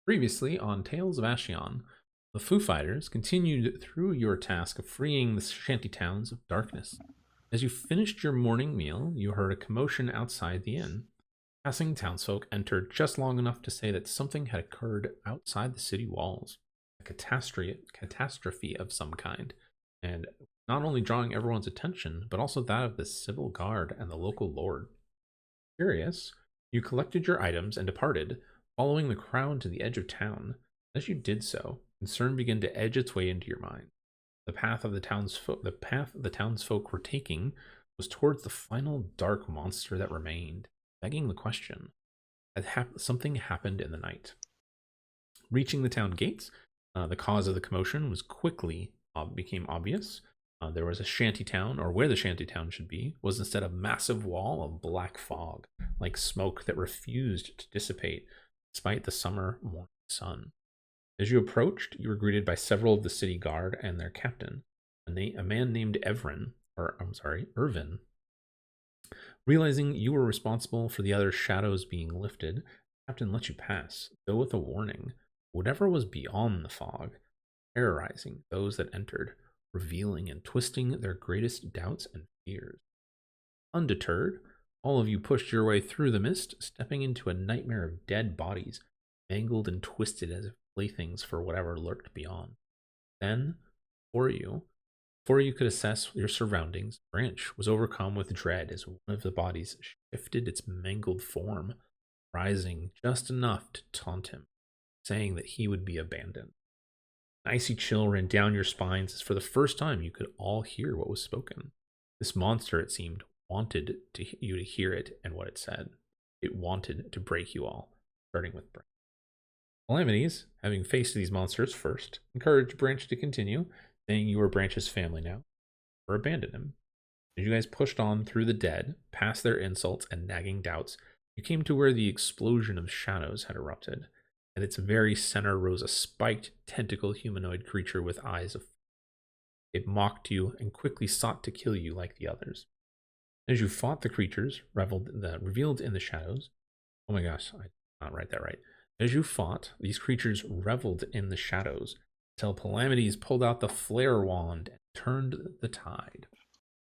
Previously on Tales of Ashion, the Foo Fighters continued through your task of freeing the shanty towns of darkness. As you finished your morning meal, you heard a commotion outside the inn. Passing townsfolk entered just long enough to say that something had occurred outside the city walls. A catastrophe of some kind, and not only drawing everyone's attention, but also that of the civil guard and the local lord. Curious, you collected your items and departed, following the crowd to the edge of town. As you did so, concern began to edge its way into your mind. The townsfolk were taking was towards the final dark monster that remained, begging the question: had something happened in the night? Reaching the town gates, the cause of the commotion was quickly became obvious. There was a shanty town, or where the shanty town should be, was instead a massive wall of black fog, like smoke that refused to dissipate despite the summer morning sun. As you approached, you were greeted by several of the city guard and their captain, a man named Irvin. Realizing you were responsible for the other shadows being lifted, the captain let you pass, though with a warning: whatever was beyond the fog, terrorizing those that entered, revealing and twisting their greatest doubts and fears. Undeterred, all of you pushed your way through the mist, stepping into a nightmare of dead bodies, mangled and twisted as if playthings for whatever lurked beyond. Then, before you could assess your surroundings, Branch was overcome with dread as one of the bodies shifted its mangled form, rising just enough to taunt him, saying that he would be abandoned. An icy chill ran down your spines as for the first time you could all hear what was spoken. This monster, it seemed, wanted you to hear it and what it said. It wanted to break you all, starting with Branch. Calamities, having faced these monsters first, encouraged Branch to continue, saying you were Branch's family now, or abandon him. As you guys pushed on through the dead, past their insults and nagging doubts, you came to where the explosion of shadows had erupted. At its very center rose a spiked, tentacle humanoid creature with eyes of fire. It mocked you and quickly sought to kill you like the others. As you fought the creatures revealed in the shadows, oh my gosh, I did not write that right. As you fought, these creatures reveled in the shadows until Calamities pulled out the flare wand and turned the tide.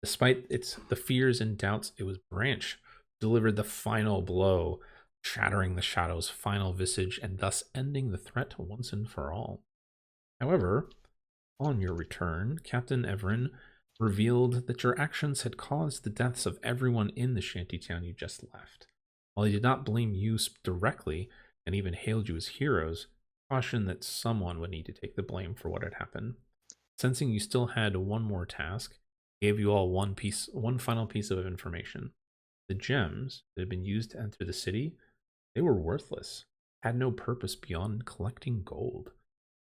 Despite the fears and doubts, it was Branch who delivered the final blow, shattering the shadow's final visage and thus ending the threat once and for all. However, on your return, Captain Everin revealed that your actions had caused the deaths of everyone in the shantytown you just left. While he did not blame you directly, and even hailed you as heroes, cautioned that someone would need to take the blame for what had happened. Sensing you still had one more task, he gave you all one final piece of information. The gems that had been used to enter the city, they were worthless, had no purpose beyond collecting gold.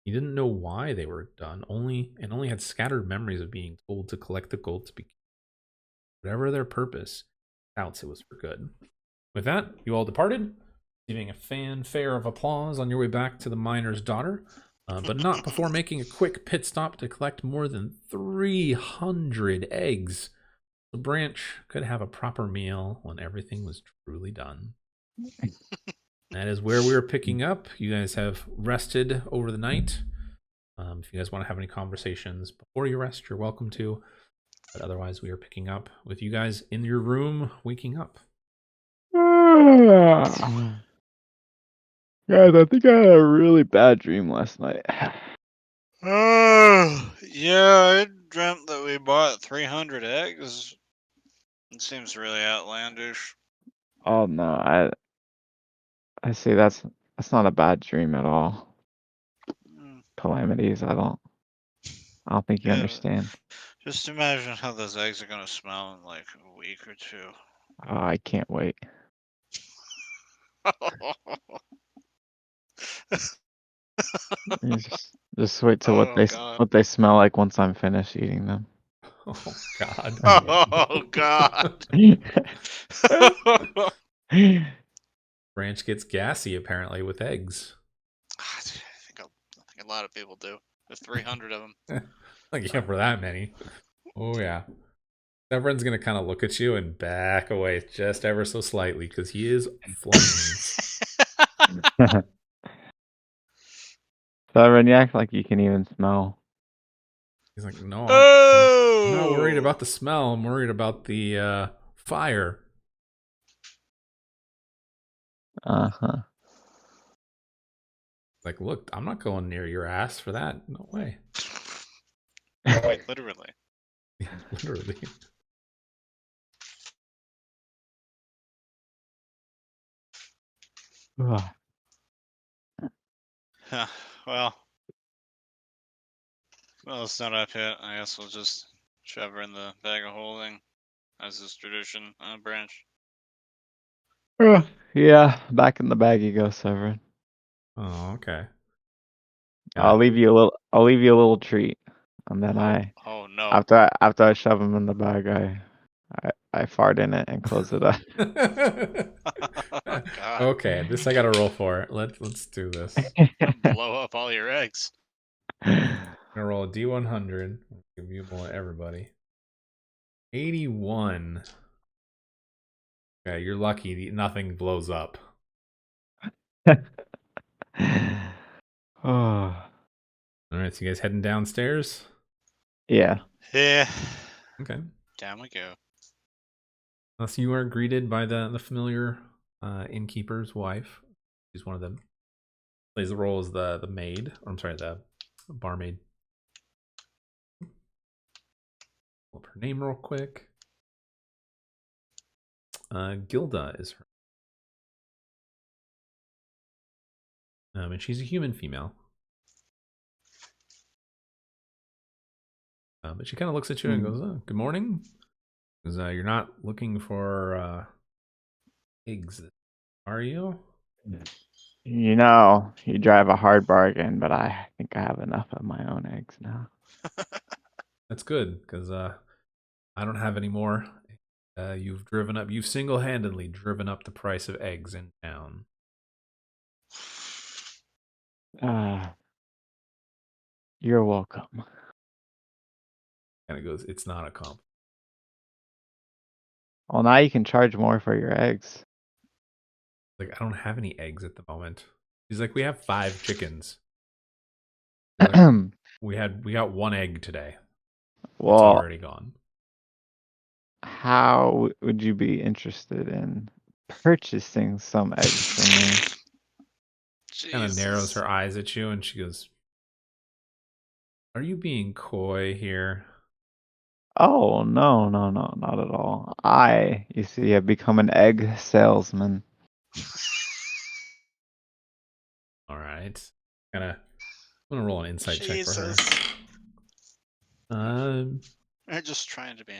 You didn't know why they were done, only had scattered memories of being told to collect the gold to be. Whatever their purpose, doubts it was for good. With that, you all departed, receiving a fanfare of applause on your way back to the miner's daughter, but not before making a quick pit stop to collect more than 300 eggs. The Branch could have a proper meal when everything was truly done. That is where we're picking up. You guys have rested over the night. If you guys want to have any conversations before you rest, you're welcome to. But otherwise, we are picking up with you guys in your room, waking up. Guys, I think I had a really bad dream last night. Yeah, I dreamt that we bought 300 eggs. It seems really outlandish. Oh no, I see that's not a bad dream at all. Calamities, I don't think you understand. Just imagine how those eggs are gonna smell in like a week or two. Oh, I can't wait. You just wait till what they smell like once I'm finished eating them. Oh God. Oh God. Branch gets gassy apparently with eggs. I think a lot of people do. There's 300 of them. Like, yeah, for that many. Oh yeah. Everyone's gonna kind of look at you and back away just ever so slightly because he is flames. Severin, you act like you can even smell. He's like, no, I'm not worried Oh! about the smell. I'm worried about the fire. Uh-huh. Like, look, I'm not going near your ass for that. No way. Quite literally. Yeah, literally. Ugh. Well, it's not up yet. I guess we'll just shove her in the bag of holding, as is tradition on a branch. Yeah, back in the bag you go, Severin. Oh, okay. I'll Yeah. leave you a little. I'll leave you a little treat, and then Oh no. after I shove him in the bag, I fart in it and close it up. Oh, God. Okay, this I gotta roll for. Let's do this. Blow up all your eggs. I'm gonna roll a D100. Give you more everybody. 81. Okay, you're lucky. Nothing blows up. Oh, All right, so you guys heading downstairs? yeah. Yeah. Okay. Down we go. So you are greeted by the familiar innkeeper's wife. She's one of them. Plays the role as the maid, or I'm sorry, the barmaid. Pull up her name real quick. Gilda is her. And she's a human female. But she kind of looks at you and goes, oh, "Good morning." Because you're not looking for eggs, are you? You know, you drive a hard bargain, but I think I have enough of my own eggs now. That's good, because I don't have any more. You've single-handedly driven up the price of eggs in town. You're welcome. Kind of goes, it's not a comp. Well, now you can charge more for your eggs. Like, I don't have any eggs at the moment. He's like, we have 5 chickens. Like, we got 1 egg today. It's Well, already gone. how would you be interested in purchasing some eggs from me? Kind of narrows Jesus. her eyes at you and she goes, are you being coy here? Oh, no, not at all. You see, have become an egg salesman. All right. I'm gonna roll an insight check for her. Jesus. Um, They're just trying to be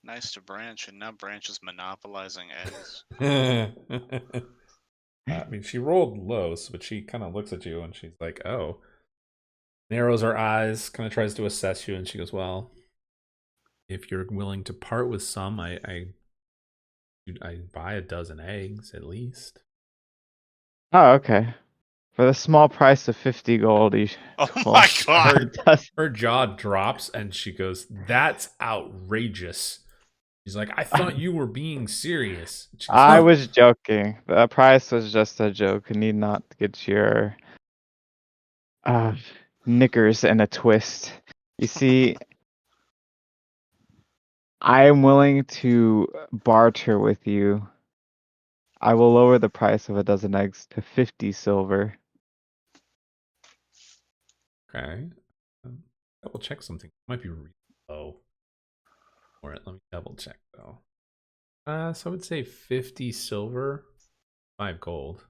nice to Branch, and now Branch is monopolizing eggs. I mean, she rolled low, but she kind of looks at you and she's like, "Oh." Narrows her eyes, kind of tries to assess you, and she goes, "Well, if you're willing to part with some, I buy a dozen eggs at least." Oh, okay. For the small price of 50 gold each. Oh my God. Her jaw drops and she goes, "That's outrageous." She's like, "I thought you were being serious." She goes, I "Huh." was joking. The price was just a joke. You need not get your knickers in a twist. You see, I am willing to barter with you. I will lower the price of a dozen eggs to 50 silver. Okay. Double check something. It might be really low. All right, let me double check though. So I would say 50 silver, 5 gold.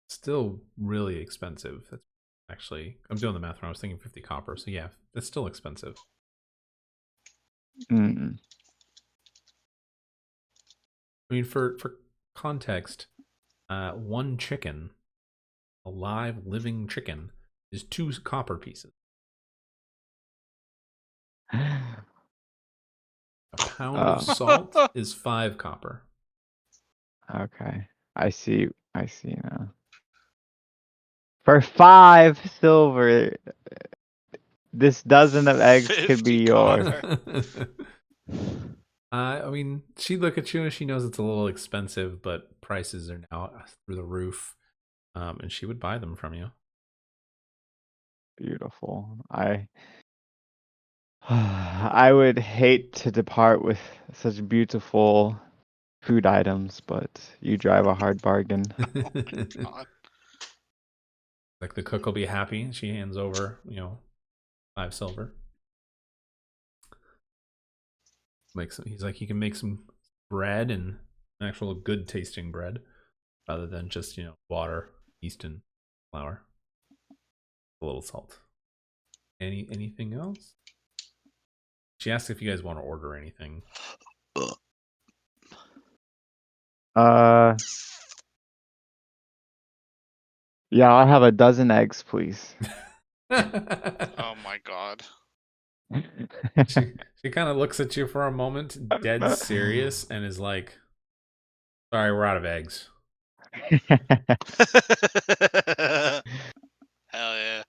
Still really expensive. That's actually, I'm doing the math wrong. I was thinking 50 copper. So yeah, that's still expensive. Mm. I mean, for context, 1 chicken, a live living chicken, is 2 copper pieces. A pound of salt is 5 copper. Okay. I see now. For 5 silver, this dozen of eggs could be 50 yours. copper. I mean, she'd look at you and she knows it's a little expensive, but prices are now through the roof. And she would buy them from you. Beautiful. I would hate to depart with such beautiful food items, but you drive a hard bargain. God. Like the cook will be happy. She hands over, 5 silver. He's like, he can make some bread and actual good tasting bread rather than just, water, yeast, and flour. A little salt. Anything else? She asks if you guys want to order anything. Yeah, I'll have a dozen eggs, please. Oh my god. She kind of looks at you for a moment, dead serious, and is like, "Sorry, we're out of eggs." Hell yeah.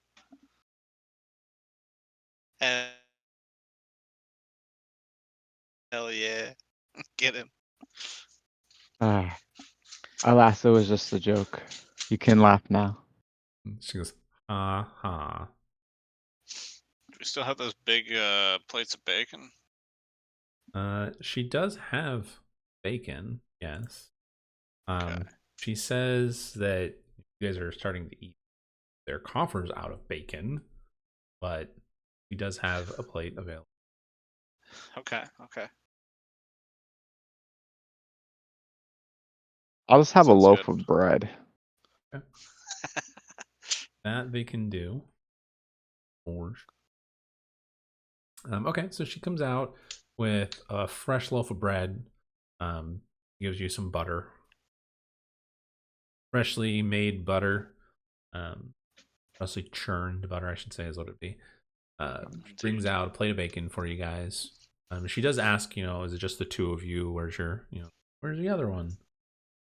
Hell yeah. Get him. Alas, it was just a joke. You can laugh now. She goes, "Uh-huh." Do we still have those big plates of bacon? She does have bacon, yes. Okay. She says that you guys are starting to eat their coffers out of bacon, but she does have a plate available. Okay. I'll just have a Sounds loaf good. of bread. Okay. That they can do. Orange. Okay, so she comes out with a fresh loaf of bread. Gives you some butter, freshly made butter, freshly churned butter, I should say, is what it'd be. She brings out a plate of bacon for you guys. She does ask, is it just the two of you? Where's the other one?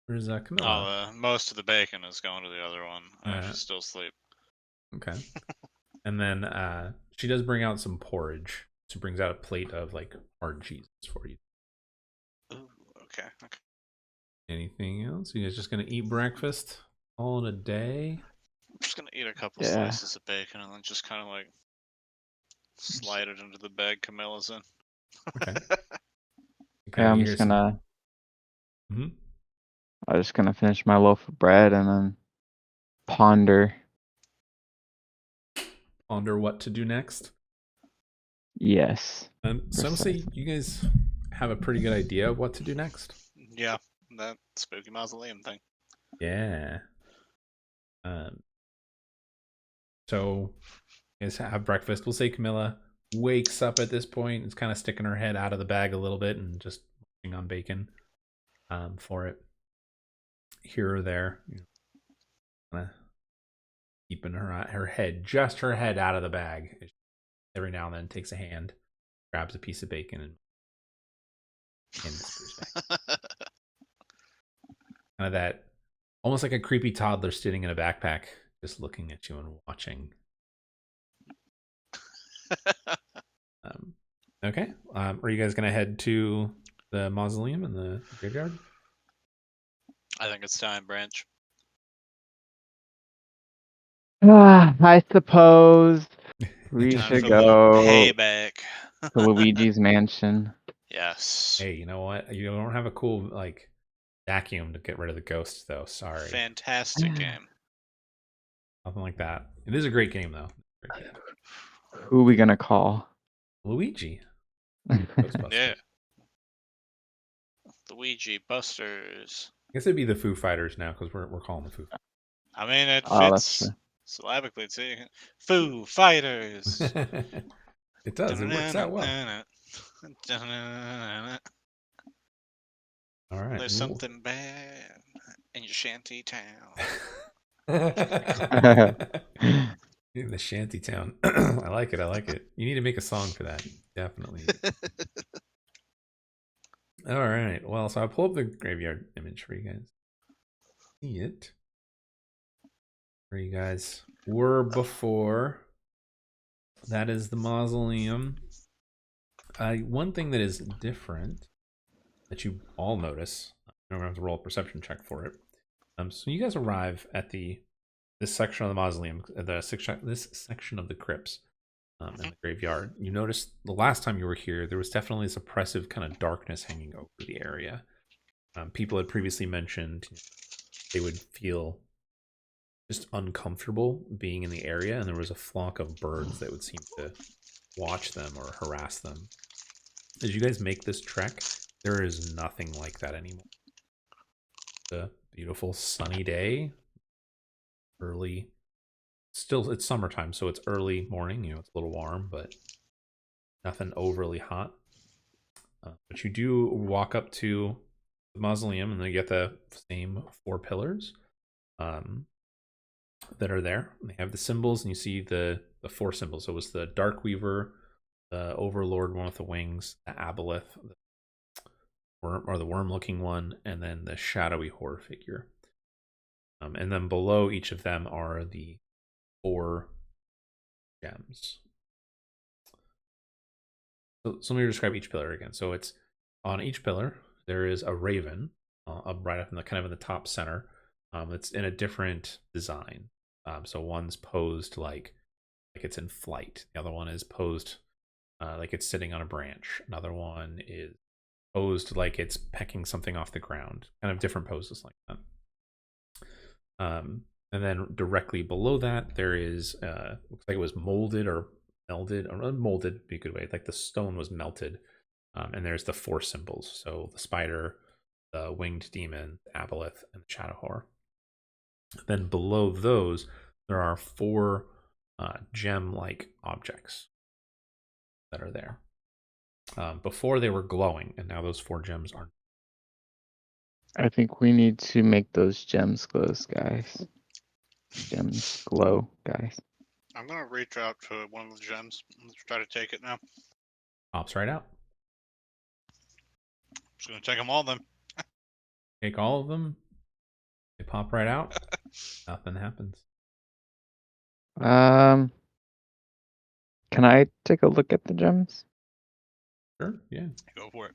Where's Camilla? Oh, most of the bacon is going to the other one. She's still asleep. Okay. And then she does bring out some porridge. She brings out a plate of like hard cheeses for you. Ooh, okay. Anything else? You guys just gonna eat breakfast all in a day? I'm just gonna eat a couple Yeah. slices of bacon and then just kind of like slide it into the bag Camilla's in. Okay. Yeah, I'm just gonna finish my loaf of bread and then ponder. Ponder what to do next. Yes. So I'm say you guys have a pretty good idea of what to do next. Yeah, that spooky mausoleum thing. Yeah. So you guys have breakfast. We'll say Camilla wakes up at this point. Is kind of sticking her head out of the bag a little bit and just working on bacon for it. Here or there. Kind of keeping her head, just her head out of the bag. Every now and then takes a hand, grabs a piece of bacon, and disappears back. Kind of that, almost like a creepy toddler sitting in a backpack, just looking at you and watching. Okay. Are you guys gonna head to the mausoleum and the graveyard? I think it's time, Branch. I suppose we Time should for a little go payback. to Luigi's mansion. Yes. Hey, you know what? You don't have a cool like vacuum to get rid of the ghosts, though. Sorry. Fantastic game. Nothing like that. It is a great game, though. Who are we gonna call? Luigi. Ghostbusters. Yeah. Luigi Busters. I guess it'd be the Foo Fighters now because we're calling the Foo Fighters. I mean, it Oh, that's fits syllabically too. Foo Fighters. It does. It works out well. All right. There's something bad in your shanty town. In the shanty town. I like it. You need to make a song for that. Definitely. All right. Well, so I'll pull up the graveyard image for you guys. See it. Where you guys were before. That is the mausoleum. One thing that is different that you all notice, I'm going to have to roll a perception check for it. So you guys arrive at the this section of the mausoleum, this section of the crypts, and the graveyard. You noticed the last time you were here, there was definitely this oppressive kind of darkness hanging over the area. People had previously mentioned they would feel just uncomfortable being in the area, and there was a flock of birds that would seem to watch them or harass them. As you guys make this trek, there is nothing like that anymore. The beautiful sunny day, early, still it's summertime, so it's early morning. It's a little warm, but nothing overly hot. But you do walk up to the mausoleum, and then you get the same 4 pillars that are there. They have the symbols, and you see the 4 symbols. So it was the Dark Weaver, the Overlord one with the wings, the Aboleth, the worm, or the worm-looking one, and then the shadowy horror figure. And then below each of them are the 4 gems. So let me describe each pillar again. So it's on each pillar there is a raven right up in the kind of in the top center. It's in a different design. So one's posed like it's in flight. The other one is posed like it's sitting on a branch. Another one is posed like it's pecking something off the ground. Kind of different poses like that. And then directly below that there is looks like it was molded or melded, or molded would be a good way. Like the stone was melted. And there's the 4 symbols. So the spider, the winged demon, the aboleth, and the shadow horror. Then below those, there are 4 gem-like objects that are there. Before they were glowing, and now those 4 gems aren't. I think we need to make those gems glow, guys. Gems glow, guys. I'm gonna reach out to one of the gems and try to take it now. Pops right out. Just gonna take them all then. Take all of them. They pop right out. Nothing happens. Can I take a look at the gems? Sure. Yeah. Go for it.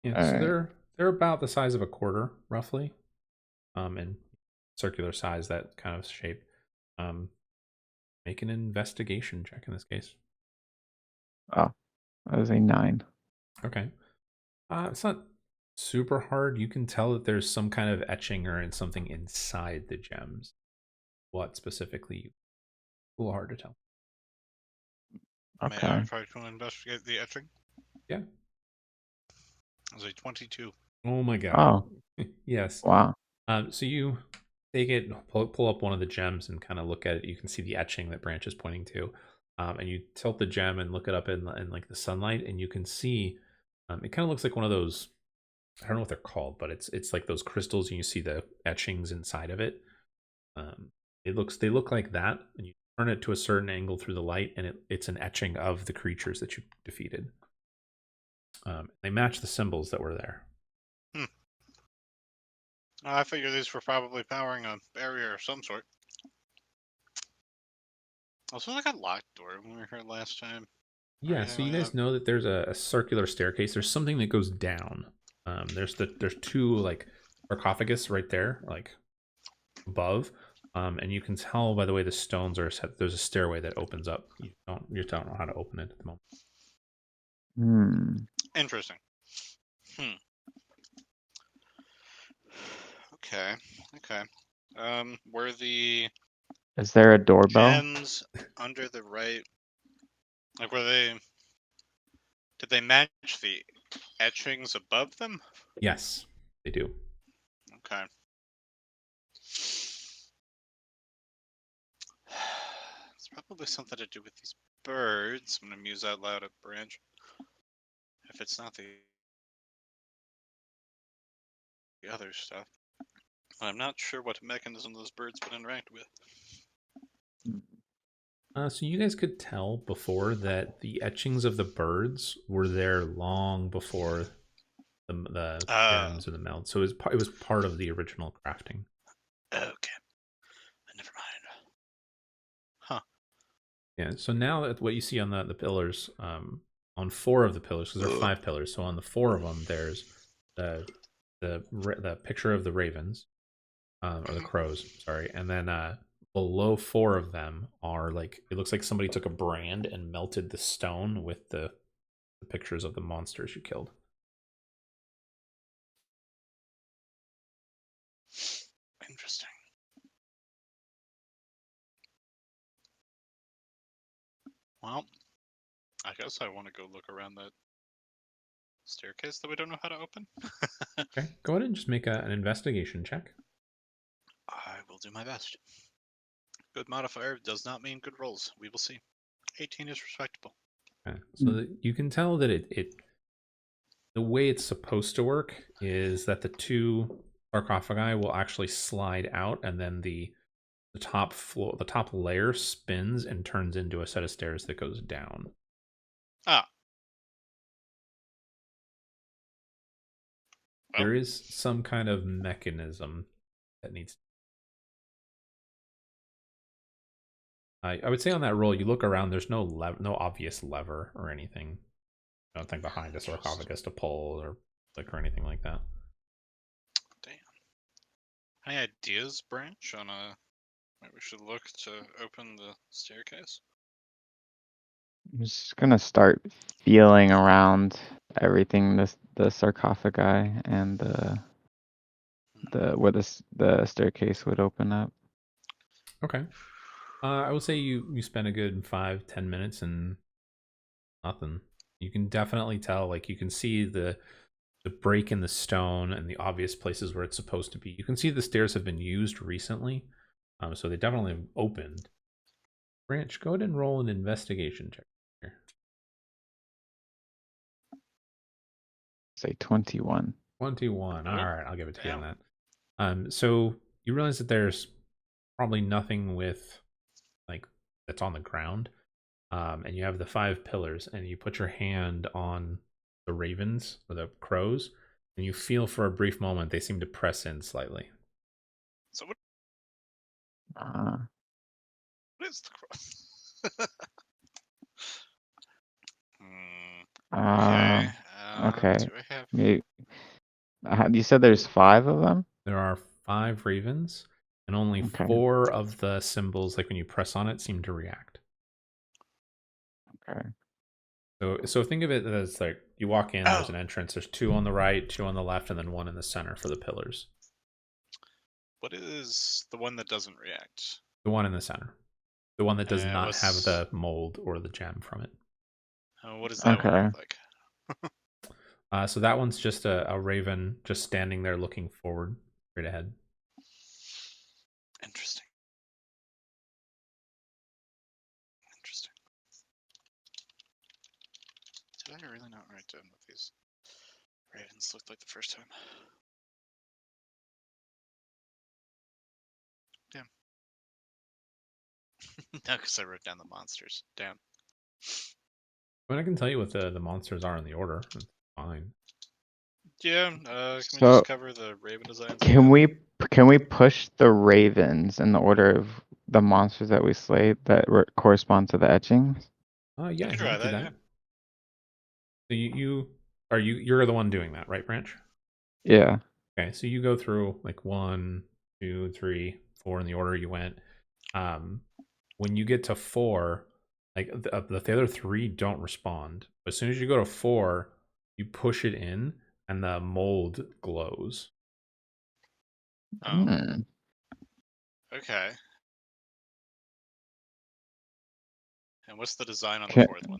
Yeah. All So right. they're about the size of a quarter, roughly. In circular size, that kind of shape. Make an investigation check in this case. Oh, that was a 9. Okay. It's not super hard. You can tell that there's some kind of etching or something inside the gems. What specifically? A little hard to tell. Okay. May I try to investigate the etching? Yeah. It was a 22. Oh my god. Oh, Yes. wow. So you take it, pull up one of the gems and kind of look at it. You can see the etching that Branch is pointing to. And you tilt the gem and look it up in like the sunlight, and you can see it kind of looks like one of those, I don't know what they're called, but it's like those crystals, and you see the etchings inside of it. They look like that, and you turn it to a certain angle through the light, and it's an etching of the creatures that you defeated. They match the symbols that were there. I figure these were probably powering a barrier of some sort. Also, like a locked door when we were here last time. Yeah, so you guys know that there's a circular staircase. There's something that goes down. There's 2 like sarcophagus right there, like above. And you can tell by the way the stones are set. There's a stairway that opens up. You don't know how to open it at the moment. Interesting. Okay. Were the Is there a doorbell? gems under the right? Like, did they match the etchings above them? Yes, they do. Okay. It's probably something to do with these birds. I'm gonna muse out loud at Branch. If it's not the other stuff. I'm not sure what mechanism those birds would interact with. So you guys could tell before that the etchings of the birds were there long before the gems and the meld. So it was part of the original crafting. Okay. Never mind. Huh. Yeah. So now that what you see on the pillars, on 4 of the pillars, because there are 5 pillars. So on the 4 of them, there's the picture of the ravens. or the crows, sorry. And then below 4 of them are like, it looks like somebody took a brand and melted the stone with the pictures of the monsters you killed. Interesting. Well, I guess I want to go look around that staircase that we don't know how to open. Okay, go ahead and just make an investigation check. I will do my best. Good modifier does not mean good rolls. We will see. 18 is respectable. Okay. So that you can tell that it the way it's supposed to work is that the 2 sarcophagi will actually slide out, and then the top layer spins and turns into a set of stairs that goes down. Ah. Well, There is some kind of mechanism that needs. I would say on that roll, you look around. There's no obvious lever or anything. I don't think behind a sarcophagus to pull or click or anything like that. damn. Any ideas, Branch, on where we should look to open the staircase? I'm just gonna start feeling around everything, the sarcophagi and where the staircase would open up. Okay. I would say you spend a good 5-10 minutes and nothing. You can definitely tell, like you can see the break in the stone and the obvious places where it's supposed to be. You can see the stairs have been used recently, so they definitely have opened. Branch, go ahead and roll an investigation check here. Say 21. 21. Oh, All right, I'll give it to you on damn. that. So you realize that there's probably nothing with like that's on the ground, and you have the 5 pillars, and you put your hand on the ravens or the crows, and you feel for a brief moment they seem to press in slightly. So what Uh, is the cross? uh, Okay. okay. Do I have? You, you said there's 5 of them? There are 5 ravens, and only Okay. 4 of the symbols, like when you press on it, seem to react. Okay. So think of it as like you walk in, there's Oh, an entrance, there's 2 on the right, 2 on the left, and then 1 in the center for the pillars. what is the one that doesn't react? The 1 in the center. The one that does not have What's the mold or the gem from it. what does that one Okay. look like? So that one's just a raven just standing there looking forward, straight ahead. Interesting. Interesting. Did I really not write down what these ravens looked like the first time? Damn. No, because I wrote down the monsters. Damn. I mean, I can tell you what the monsters are in the order. It's fine. Yeah. Can we So just cover the raven designs again? can we push the ravens in the order of the monsters that we slayed that correspond to the etchings? We Yeah, can you try can do that. that. Yeah. So you're the one doing that, right, Branch? Yeah. Okay, so you go through like 1, 2, 3, 4 in the order you went. When you get to 4, like the other 3 don't respond. But as soon as you go to 4, you push it in, and the mold glows. Oh. Hmm. Okay. And what's the design on the Can, fourth one?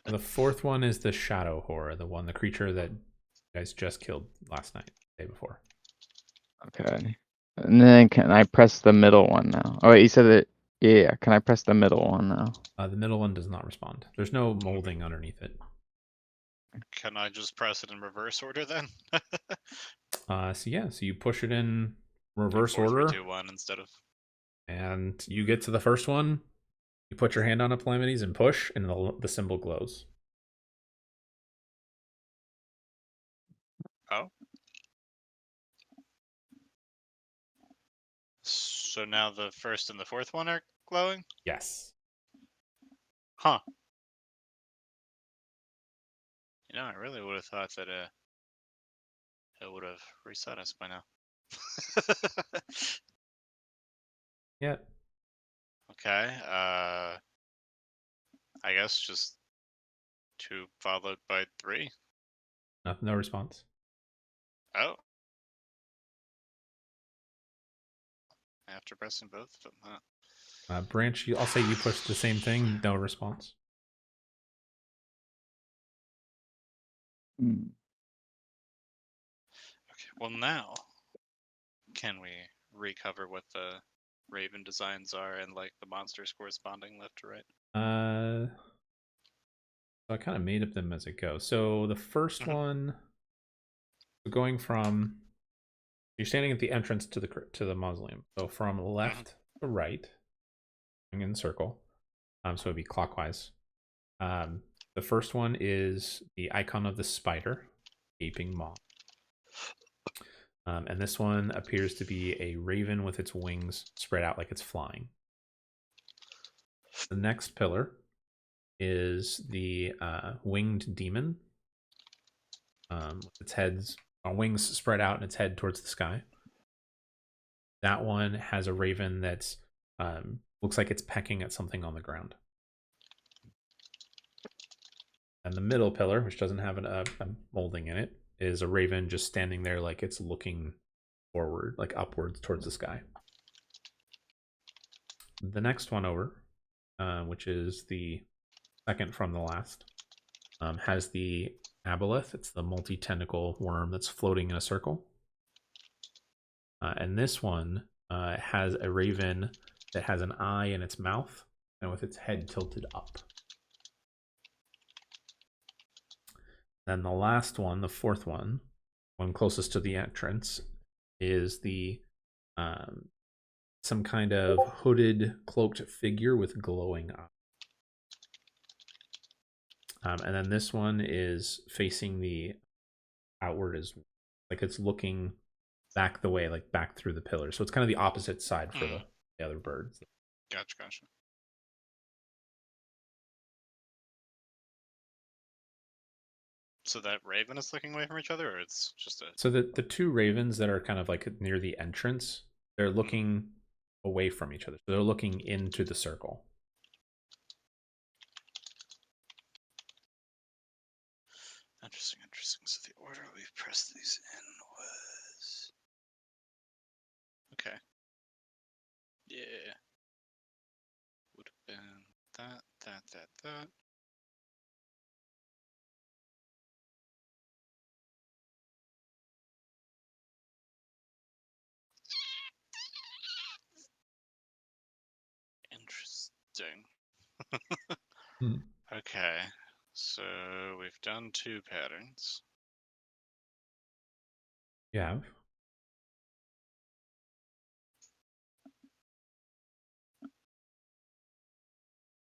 The 4th one is the shadow horror, the creature that you guys just killed last night, the day before. okay. And then can I press the middle one now? Oh, wait, you said that. Yeah. Can I press the middle one now? The middle one does not respond. There's no molding underneath it. Can I just press it in reverse order then? So you push it in Like reverse 4, 3, order, 2, 1 instead of. and you get to the first one. You put your hand on it, Calamities, and push, and the symbol glows. Oh. So now the first and the fourth one are glowing? Yes. Huh. I really would have thought that it would have reset us by now. Yeah. Okay. I guess just 2 followed by 3. No response. Oh. After pressing both of them, huh? Branch, I'll say you pushed the same thing. No response. Hmm. Okay. Well, now can we recover what the Raven designs are and like the monsters corresponding left to right? So I kind of made up them as I go. So the first one, going from, you're standing at the entrance to the mausoleum. So from left to right, going in a circle. So it'd be clockwise. The first one is the icon of the spider, gaping maw. And this one appears to be a raven with its wings spread out like it's flying. The next pillar is the winged demon, with its wings spread out and its head towards the sky. That one has a raven that's looks like it's pecking at something on the ground. And the middle pillar, which doesn't have a molding in it, is a raven just standing there like it's looking forward, like upwards towards the sky. The next one over, which is the second from the last, has the aboleth. It's the multi-tentacle worm that's floating in a circle. And this one has a raven that has an eye in its mouth and with its head tilted up. Then the last one, the fourth one closest to the entrance, is the some kind of hooded, cloaked figure with glowing eyes. And then this one is facing the outward, as like it's looking back the way, like back through the pillar. So it's kind of the opposite side for the other birds. Gotcha. So that raven is looking away from each other, or it's just a... So the two ravens that are kind of like near the entrance, they're looking away from each other. So they're looking into the circle. Interesting. So the order we've pressed these in was... Okay. Yeah. Would have been that. Interesting. Okay. So we've done 2 patterns. You have.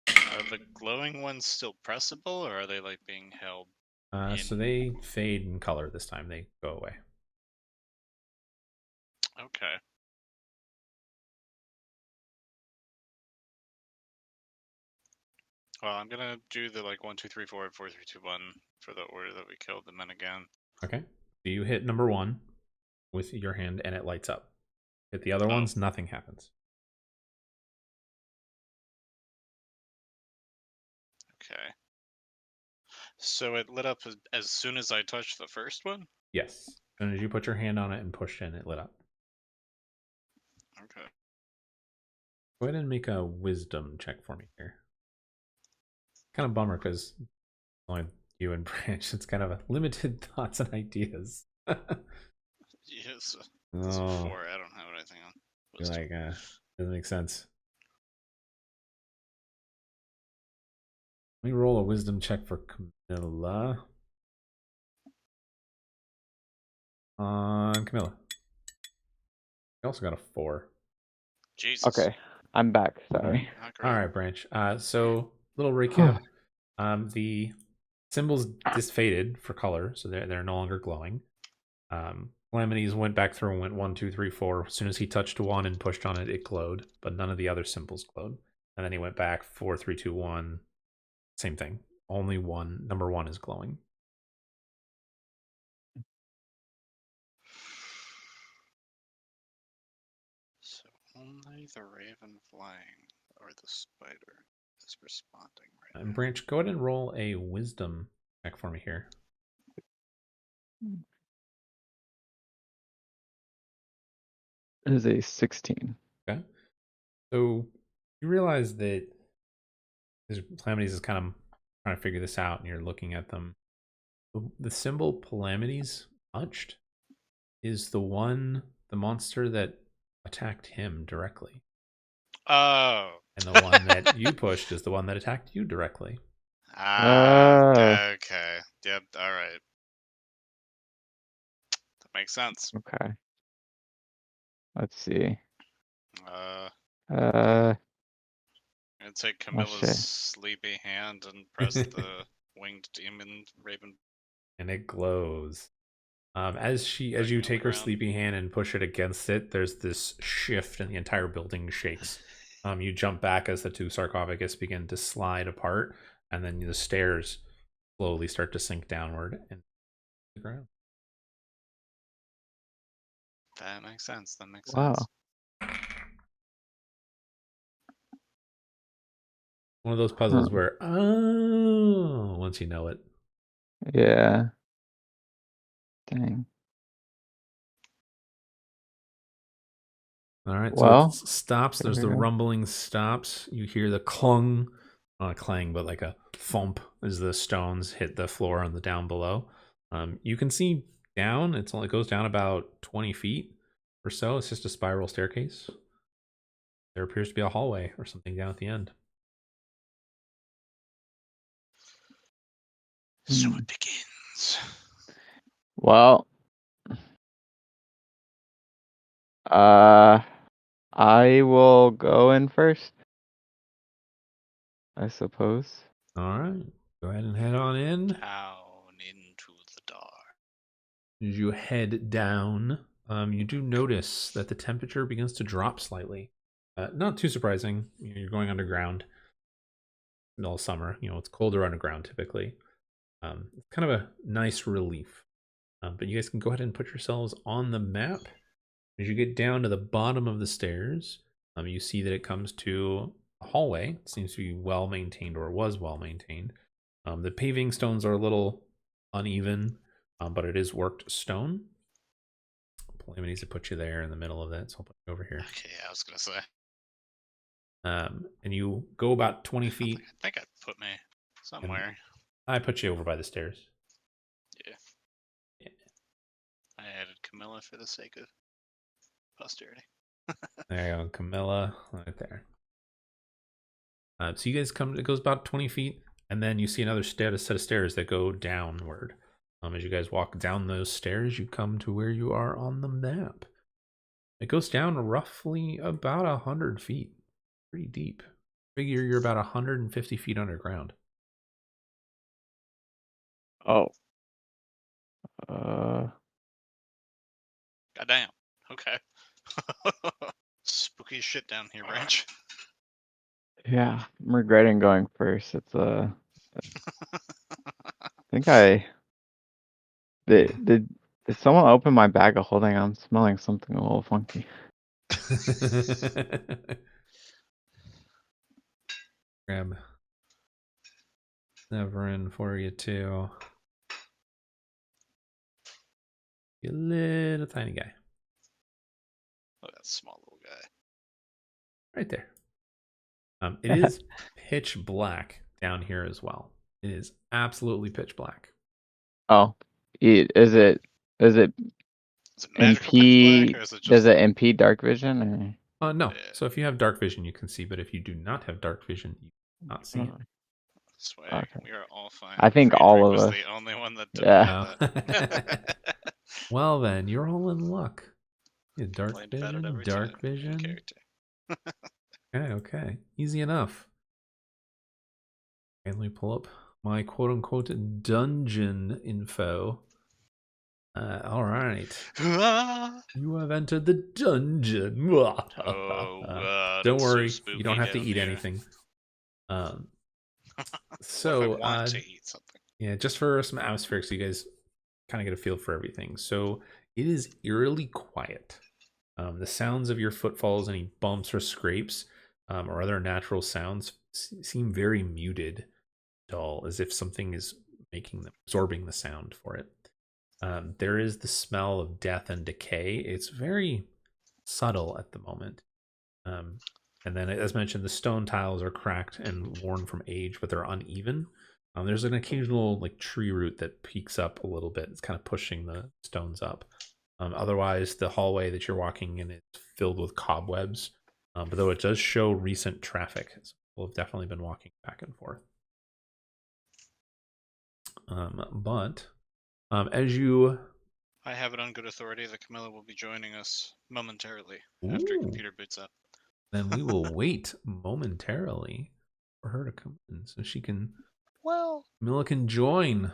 Are the glowing ones still pressable, or are they like being held So they fade in color this time. They go away. Okay. Well, I'm gonna do the like 1, 2, 3, 4, 4, 3, 2, 1 for the order that we killed them in again. Okay. So you hit number 1 with your hand and it lights up. Hit the other ones, nothing happens. Okay. So it lit up as soon as I touched the first one? Yes. As soon as you put your hand on it and pushed in, it lit up. Okay. Go ahead and make a wisdom check for me here. Kind of bummer because only you and Branch. It's kind of a limited thoughts and ideas. Yes. Oh, 4. I don't have anything on. like doesn't make sense. Let me roll a wisdom check for Camilla. Camilla. You also got a 4. Jesus. Okay, I'm back. Sorry. Not great. All right, Branch. So little recap. The symbols disfaded for color, so they're no longer glowing. Calamities went back through and went 1, 2, 3, 4. As soon as he touched one and pushed on it, it glowed, but none of the other symbols glowed. And then he went back 4, 3, 2, 1. Same thing. Only one. Number 1 is glowing. Only the raven flying or the spider is responding right And now. Branch, go ahead and roll a wisdom check for me here. It is a 16. Okay. So you realize that Calamities is kind of trying to figure this out, and you're looking at them. The symbol Calamities punched is the monster that attacked him directly. Oh. And the one that you pushed is the one that attacked you directly. Okay. Yep, alright. That makes sense. Okay. Let's see. Uh, Uh, I'd take oh Camilla's shit. sleepy hand and press the winged demon raven And it glows. As you banging on the take her ground. sleepy hand and push it against it, there's this shift and the entire building shakes. You jump back as the two sarcophagus begin to slide apart, and then the stairs slowly start to sink downward into the ground. That makes sense. That makes Wow. sense. One of those puzzles where, once you know it. Yeah. Dang. All right, so it Well, stops. there There's we the go. rumbling stops. You hear the clung, not a clang, but like a thump as the stones hit the floor on the down below. You can see down. It goes down about 20 feet or so. It's just a spiral staircase. There appears to be a hallway or something down at the end. So Hmm. it begins. Well, I will go in first, I suppose. All right, go ahead and head on in. Down into the dark. As you head down, you do notice that the temperature begins to drop slightly. Not too surprising. You're going underground. Middle of summer. It's colder underground typically. It's kind of a nice relief. But you guys can go ahead and put yourselves on the map. As you get down to the bottom of the stairs, you see that it comes to a hallway. It seems to be well maintained, or was well maintained. The paving stones are a little uneven, but it is worked stone. Play needs to put you there in the middle of that, so I'll put you over here. Okay, yeah, I was gonna say. And you go about 20 feet. I think I put me somewhere. I put you over by the stairs. Yeah. I added Camilla for the sake of posterity. There you go, Camilla, right there. So you guys come. It goes about 20 feet, and then you see another set of stairs that go downward. As you guys walk down those stairs, you come to where you are on the map. It goes down roughly about 100 feet, pretty deep. Figure you're about 150 feet underground. Oh. Goddamn. Okay. Spooky shit down here, Branch. Yeah, I'm regretting going first. It's I think I did someone open my bag of holding? I'm smelling something a little funky. Grab Severin for you too. You little tiny guy. Look at that small little guy. Right there. It is pitch black down here as well. It is absolutely pitch black. Oh, is it Is it magical pitch black, or is it just... Does it impede dark vision? No. Yeah. So if you have dark vision, you can see, but if you do not have dark vision, you cannot see it. Swag. Okay. We are all fine. I think Friedrich all of was us. the only one that didn't Yeah. have that. Well then, you're all in luck. You have dark Complained about it vision, every dark time vision. in character. Okay. Easy enough. Okay, let me pull up my quote-unquote dungeon info. All right. You have entered the dungeon. Don't it's worry, so you don't have to spooky eat down anything. So, what if I want to eat something? Yeah, just for some atmospheric, so you guys kind of get a feel for everything. So it is eerily quiet The sounds of your footfalls, any bumps or scrapes, or other natural sounds seem very muted, dull, as if something is making them absorbing the sound for it. There is the smell of death and decay. It's very subtle at the moment. And then, as mentioned, the stone tiles are cracked and worn from age, but they're uneven. There's an occasional like tree root that peeks up a little bit. It's kind of pushing the stones up. Otherwise, the hallway that you're walking in is filled with cobwebs. But though it does show recent traffic, so people have definitely been walking back and forth. But as you I have it on good authority that Camilla will be joining us momentarily after Ooh. computer boots up. then we will wait momentarily for her to come in so she can Well, Camilla can join.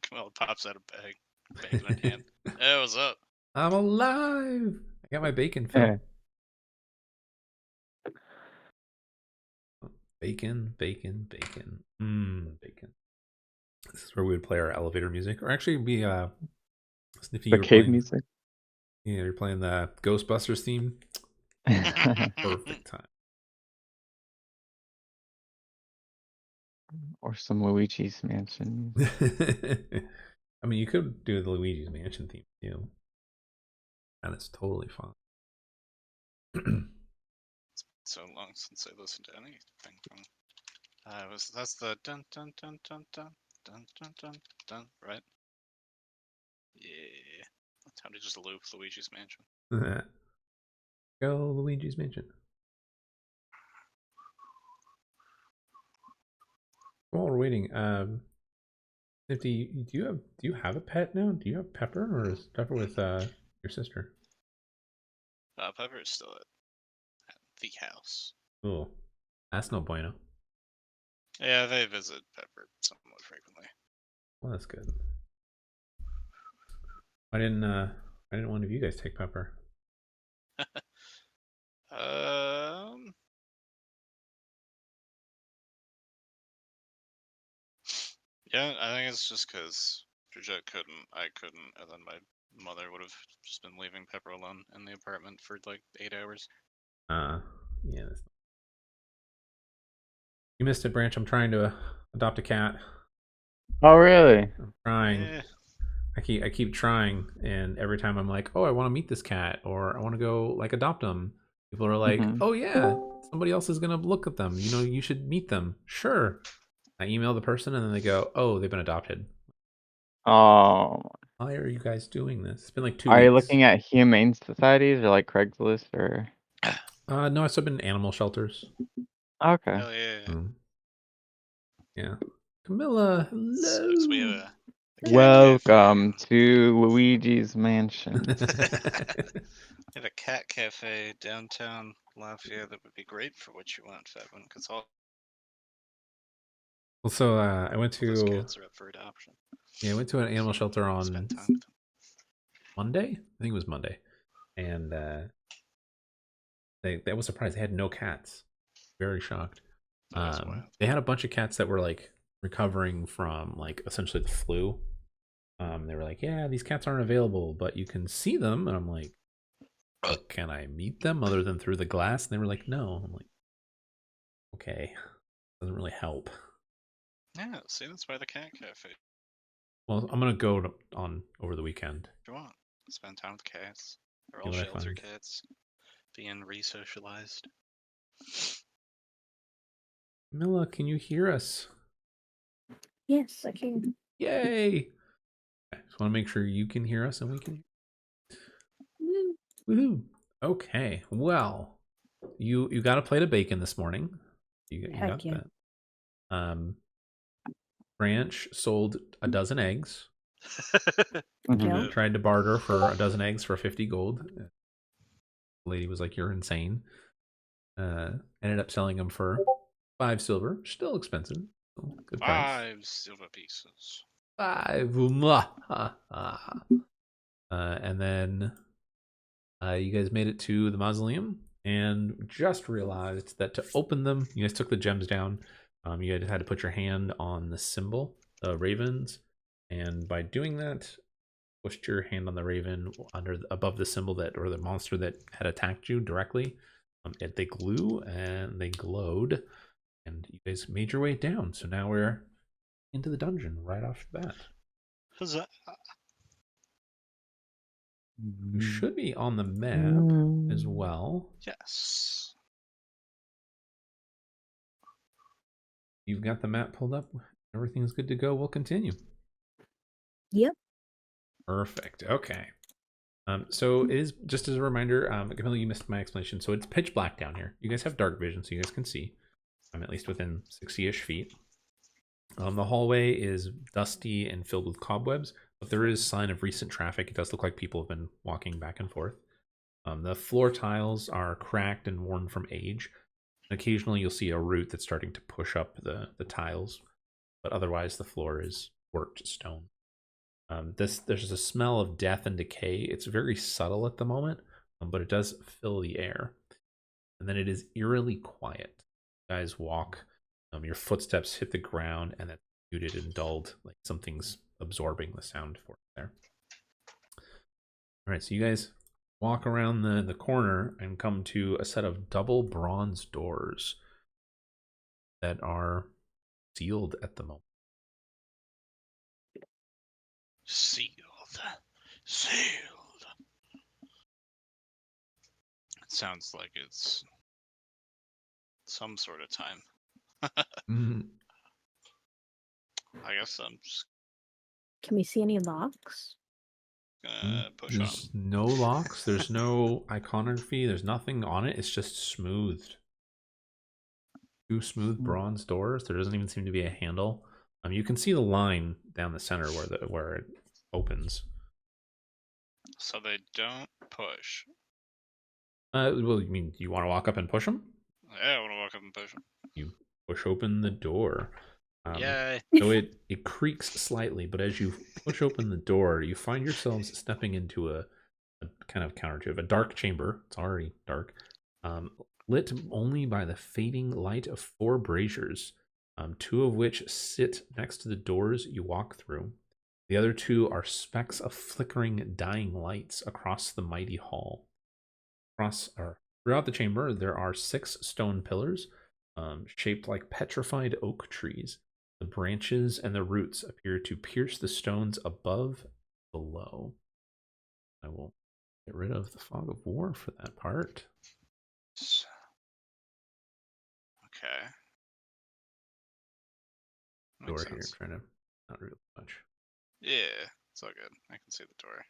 Camilla pops out a bag, bacon in hand. Hey, what's up? I'm alive. I got my bacon, Phil. Yeah. Bacon, bacon, bacon. Bacon. This is where we would play our elevator music, or actually be Sniffy. The You're cave playing, music. yeah, you're playing the Ghostbusters theme. Perfect time. Or some Luigi's Mansion. I mean, you could do the Luigi's Mansion theme too, and it's totally fun. It's been so long since I listened to anything from. That's the dun dun dun dun dun dun dun dun dun, right? Yeah. That's how to just loop Luigi's Mansion. Go Luigi's Mansion. While we're waiting, Nifty, do you have a pet now? Do you have Pepper, or is Pepper with your sister? Pepper is still at the house. Oh, that's no bueno. Yeah, they visit Pepper somewhat frequently. Well, that's good. Why didn't one of you guys take Pepper? Yeah, I think it's just because Georgette couldn't, I couldn't, and then my mother would have just been leaving Pepper alone in the apartment for like 8 hours. Yeah. You missed it, Branch. I'm trying to adopt a cat. Oh, really? I'm trying. Eh, I keep trying, and every time I'm like, oh, I want to meet this cat, or I want to go like adopt them. People are like, Mhm. oh yeah, somebody else is gonna look at them. You know, you should meet them. Sure. I email the person, and then they go, oh, they've been adopted. Oh, Why are you guys doing this? It's been like 2 are you weeks. looking at humane societies or like Craigslist or? No, I've still been in animal shelters. Okay. hell yeah. Yeah. Camilla, hello. Sucks. We have a cat Welcome cafe. to Luigi's Mansion. We have a cat cafe downtown Lafayette that would be great for what you want, Fevin, because all Well, so I went those to cats are up for adoption. I went to an animal shelter on Spend time with them. Monday. I think it was Monday, and they was surprised they had no cats. Very shocked. That's wild. They had a bunch of cats that were like recovering from like essentially the flu. They were like, yeah, these cats aren't available, but you can see them. And I'm like, but can I meet them other than through the glass? And they were like, no. I'm like, okay, doesn't really help. Yeah, see, that's why the cat cafe. Well, I'm gonna go on over the weekend. If you want, spend time with cats. They're See all what I shelter find. cats, being re-socialized. Mila, can you hear us? Yes, I can. Yay! I just want to make sure you can hear us and we can. Woo. Woohoo! Okay, well, you got a plate of bacon this morning. You Heck got yeah. that. Branch sold a dozen eggs. Mhm. Yeah. Tried to barter for a dozen eggs for 50 gold. The lady was like, "You're insane." Ended up selling them for 5 silver. Still expensive. Still good price. 5 silver pieces. 5. And then you guys made it to the mausoleum and just realized that to open them, you guys took the gems down. You guys had to put your hand on the symbol, the ravens, and by doing that, pushed your hand on the raven above the symbol that, or the monster that had attacked you directly. They glue and they glowed, and you guys made your way down. So now we're into the dungeon right off the bat. Huzzah. You should be on the map as well. Yes. You've got the map pulled up. Everything's good to go. We'll continue. Yep. Perfect. Okay. So it is, just as a reminder, Camilla, you missed my explanation. So it's pitch black down here. You guys have dark vision, so you guys can see. At least within 60-ish feet. The hallway is dusty and filled with cobwebs, but there is sign of recent traffic. It does look like people have been walking back and forth. The floor tiles are cracked and worn from age. Occasionally you'll see a root that's starting to push up the tiles, but otherwise the floor is worked stone. There's a smell of death and decay. It's very subtle at the moment, but it does fill the air. And then it is eerily quiet. You guys walk, your footsteps hit the ground, and that's muted and dulled, like something's absorbing the sound for you there. All right, so you guys walk around the corner and come to a set of double bronze doors that are sealed at the moment. Sealed. Sealed. It sounds like it's some sort of time. I guess I'm just Can we see any locks? gonna push There's on. no locks. There's no iconography. There's nothing on it. It's just smoothed. Two smooth bronze doors. There doesn't even seem to be a handle. You can see the line down the center where it opens. So they don't push. Well, you mean you want to walk up and push them? Yeah, I want to walk up and push them. You push open the door. Yay. So it creaks slightly, but as you push open the door, you find yourselves stepping into a kind of counterintuitive, a dark chamber. It's already dark, lit only by the fading light of 4 braziers, 2 of which sit next to the doors you walk through. The other 2 are specks of flickering, dying lights across the mighty hall. Throughout the chamber, there are 6 stone pillars, shaped like petrified oak trees. The branches and the roots appear to pierce the stones above and below. I will get rid of the fog of war for that part. Okay. Door Makes here, sense. trying to not really much. Yeah, it's all good. I can see the door.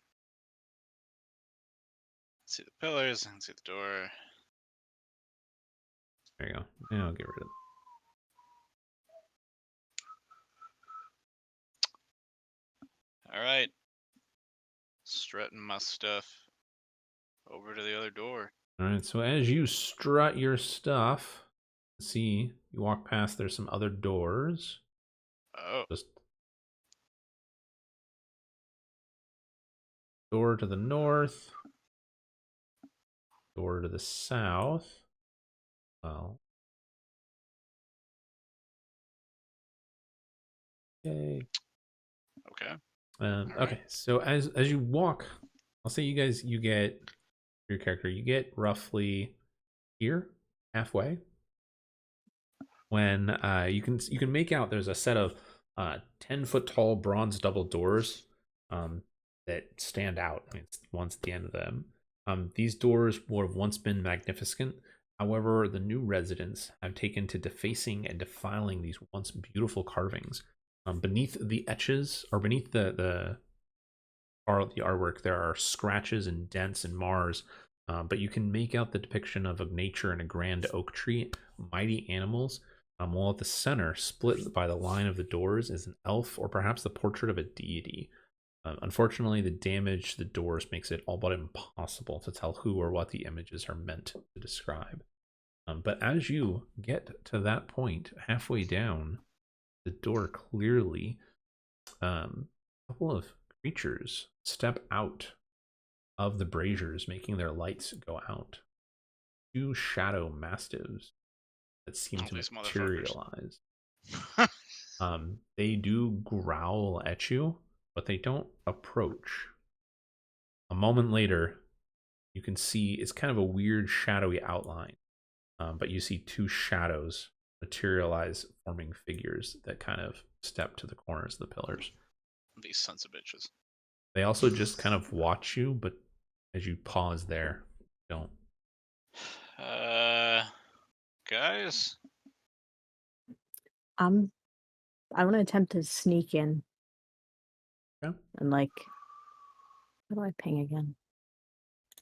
See the pillars, I can see the door. There you go. Yeah, I'll get rid of it. Alright. Strutting my stuff over to the other door. All right, so as you strut your stuff, see, you walk past, there's some other doors. Oh. Just door to the north, door to the south. Well, okay. Okay. Okay, so as you walk, I'll say you get your character, you get roughly here, halfway. When you can make out there's a set of 10-foot tall bronze double doors that stand out. I mean, it's one's at the end of them. These doors would have once been magnificent. However, the new residents have taken to defacing and defiling these once beautiful carvings. Beneath the etches, or beneath the artwork, there are scratches and dents and mars, but you can make out the depiction of nature and a grand oak tree, mighty animals, while at the center, split by the line of the doors, is an elf or perhaps the portrait of a deity. Unfortunately, the damage to the doors makes it all but impossible to tell who or what the images are meant to describe. But as you get to that point, halfway down the door, clearly a couple of creatures step out of the braziers, making their lights go out. 2 shadow mastiffs that seem to These materialize. They do growl at you, but they don't approach. A moment later, you can see it's kind of a weird shadowy outline, but you see two shadows materialize, forming figures that kind of step to the corners of the pillars. These sons of bitches. They also just kind of watch you, but as you pause there, don't. Guys? I want to attempt to sneak in. Yeah. And like, how do I ping again?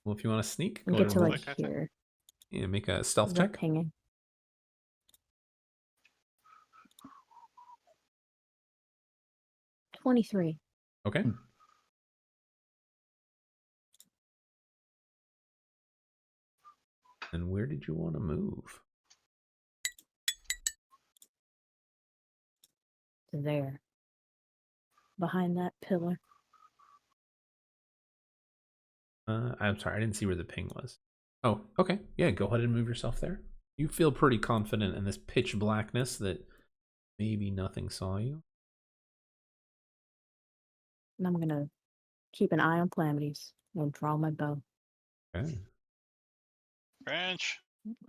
Well, if you want to sneak, And go get ahead to and roll. like Click, I think. here. Yeah, make a stealth Is that check. pinging? $23. Okay. And where did you want to move? There. Behind that pillar. I'm sorry, I didn't see where the ping was. Oh, okay. Yeah, go ahead and move yourself there. You feel pretty confident in this pitch blackness that maybe nothing saw you. And I'm gonna keep an eye on calamities and draw my bow. Okay. Branch?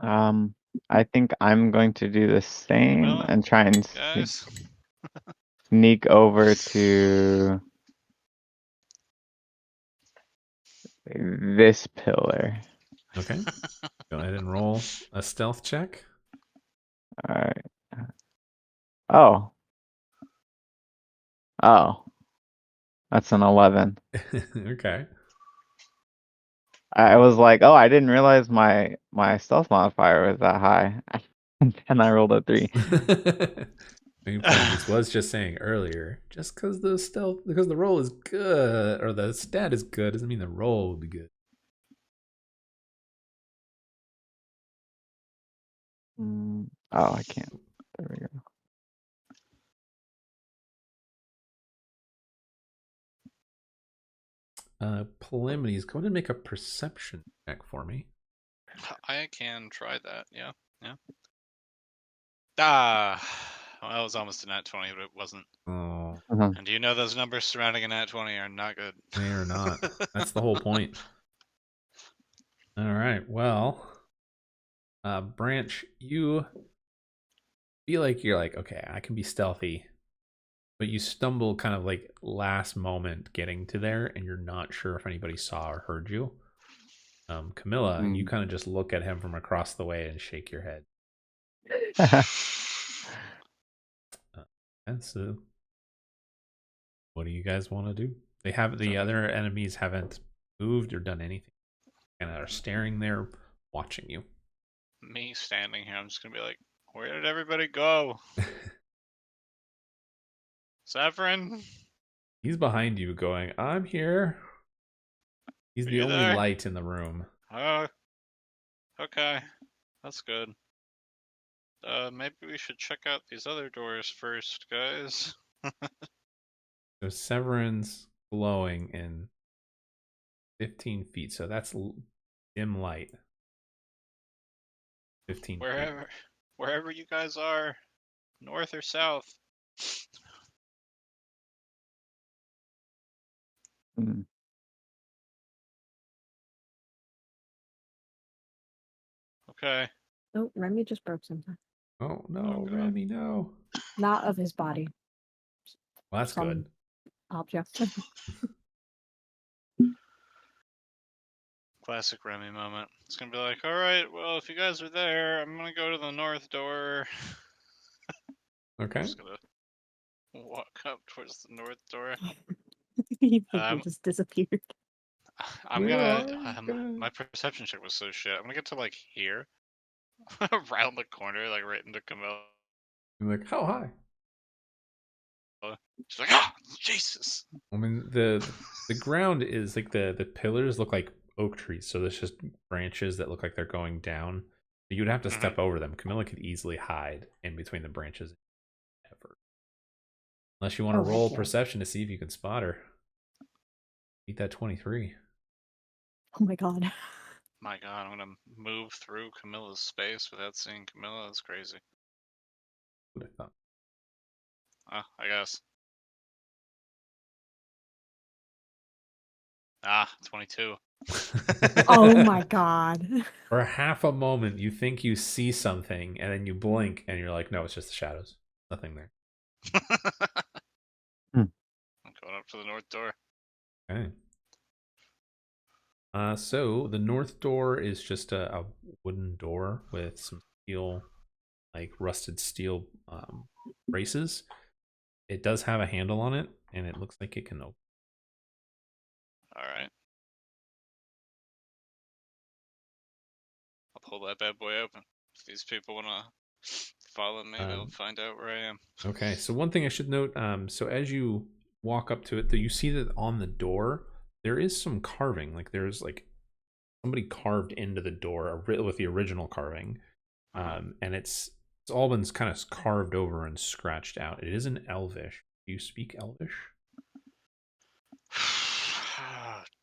I think I'm going to do the same Camilla? and try and Guys? sneak over to this pillar. Okay. Go ahead and roll a stealth check. Alright. Oh. Oh. That's an 11. Okay. I was like, oh, I didn't realize my stealth modifier was that high. And I rolled a 3. Maybe Calamities was just saying earlier, just because the roll is good, or the stat is good, doesn't mean the roll will be good. Oh, I can't. There we go. Calamities, go ahead and make a perception check for me. I can try that, yeah. Ah! Well, that was almost a nat 20, but it wasn't. Oh, And do you know those numbers surrounding a nat 20 are not good? they are not. That's the whole point. All right. Well, Branch, you feel like you're like, okay, I can be stealthy, but you stumble kind of like last moment getting to there, and you're not sure if anybody saw or heard you. Camilla, you kind of just look at him from across the way and shake your head. And so, what do you guys want to do? The other enemies haven't moved or done anything, and are staring there, watching you. Me standing here, I'm just gonna be like, where did everybody go? Severin? He's behind you, going, "I'm here." He's Are the you only there? light in the room. Oh, okay. That's good. Maybe we should check out these other doors first, guys. So Severin's glowing in 15 feet, so that's dim light. 15 feet. Wherever you guys are, north or south. Okay. Oh, Remy just broke something. Oh no, Oh, God. Remy, no. Not of his body. Well, that's Some good. object. Classic Remy moment. It's gonna be like, all right, well, if you guys are there, I'm gonna go to the north door. Okay. I'm just gonna walk up towards the north door. He just disappeared. I'm Where gonna. are you guys? My perception check was so shit. I'm gonna get to like here, around the corner, like right into Camilla. I'm like, how high? She's like, ah, Jesus. I mean, the ground is like the pillars look like oak trees, so there's just branches that look like they're going down. You'd have to step over them. Camilla could easily hide in between the branches. Ever. Unless you want to Oh, heck roll yeah. perception to see if you can spot her. Beat that 23. Oh my god. My God, I'm gonna move through Camilla's space without seeing Camilla. That's crazy. What I thought. I guess. Ah, 22. Oh my god. For half a moment, you think you see something, and then you blink, and you're like, no, it's just the shadows. Nothing there. I'm going up to the north door. Okay. So the north door is just a wooden door with some steel, like rusted steel braces. It does have a handle on it, and it looks like it can open. All right. I'll pull that bad boy open. If these people want to follow me, they'll find out where I am. Okay, so one thing I should note, so as you walk up to it, you see that on the door, there is some carving. Like there's like somebody carved into the door with the original carving. And it's all been kind of carved over and scratched out. It is in Elvish. Do you speak Elvish?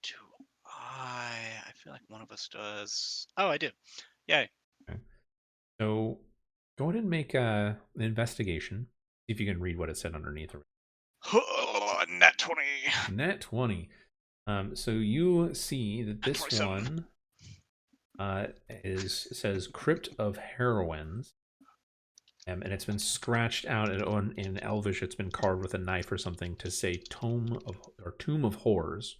Do I? I feel like one of us does. Oh, I do. Yay. Okay. So go ahead and make an investigation. See if you can read what it said underneath. Nat 20. Net 20. So you see that this 27. one says Crypt of Heroines. And it's been scratched out, and in Elvish it's been carved with a knife or something to say Tomb of Horrors.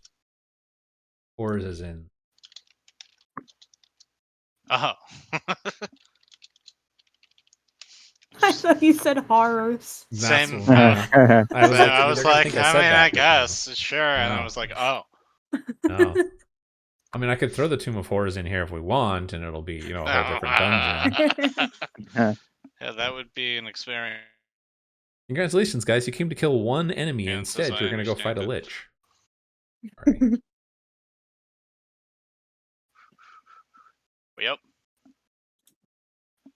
Horrors as in Oh. I thought you said horrors. that's Same. what- I was like, I was they're gonna like, think I said mean, that, I but guess, sure. And No. I was like, oh. no. I mean, I could throw the Tomb of Horrors in here if we want, and it'll be, a whole different dungeon. Yeah, that would be an experience. Congratulations, guys! You came to kill one enemy As instead. I You're gonna go fight understand a it. lich. All right. Yep.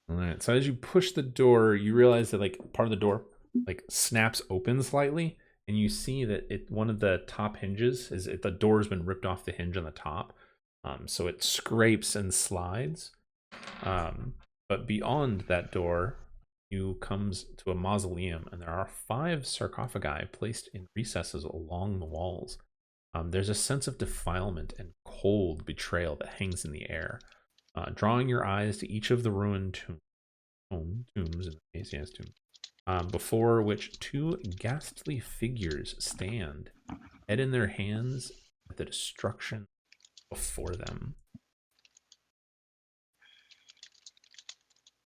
All right. So as you push the door, you realize that like part of the door like snaps open slightly, and you see that one of the top hinges the door has been ripped off the hinge on the top, so it scrapes and slides. But beyond that door, you comes to a mausoleum, and there are 5 sarcophagi placed in recesses along the walls. There's a sense of defilement and cold betrayal that hangs in the air, drawing your eyes to each of the ruined tombs in the case, yes, tomb, before which 2 ghastly figures stand, head in their hands, with the destruction before them.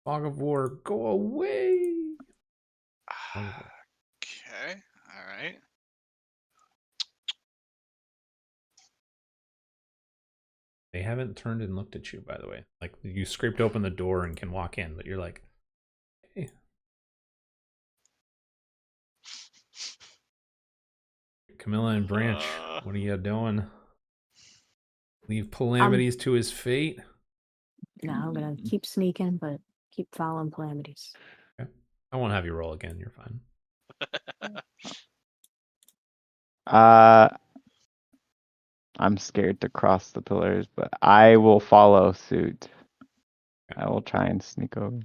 Fog of War, go away! Okay. All right. They haven't turned and looked at you, by the way. Like, you scraped open the door and can walk in, but you're like, hey. Camilla and Branch, what are you doing? Leave Calamities to his fate? No, I'm gonna keep sneaking, but keep following Calamities. Okay. I won't have you roll again. You're fine. I'm scared to cross the pillars, but I will follow suit. Okay. I will try and sneak over.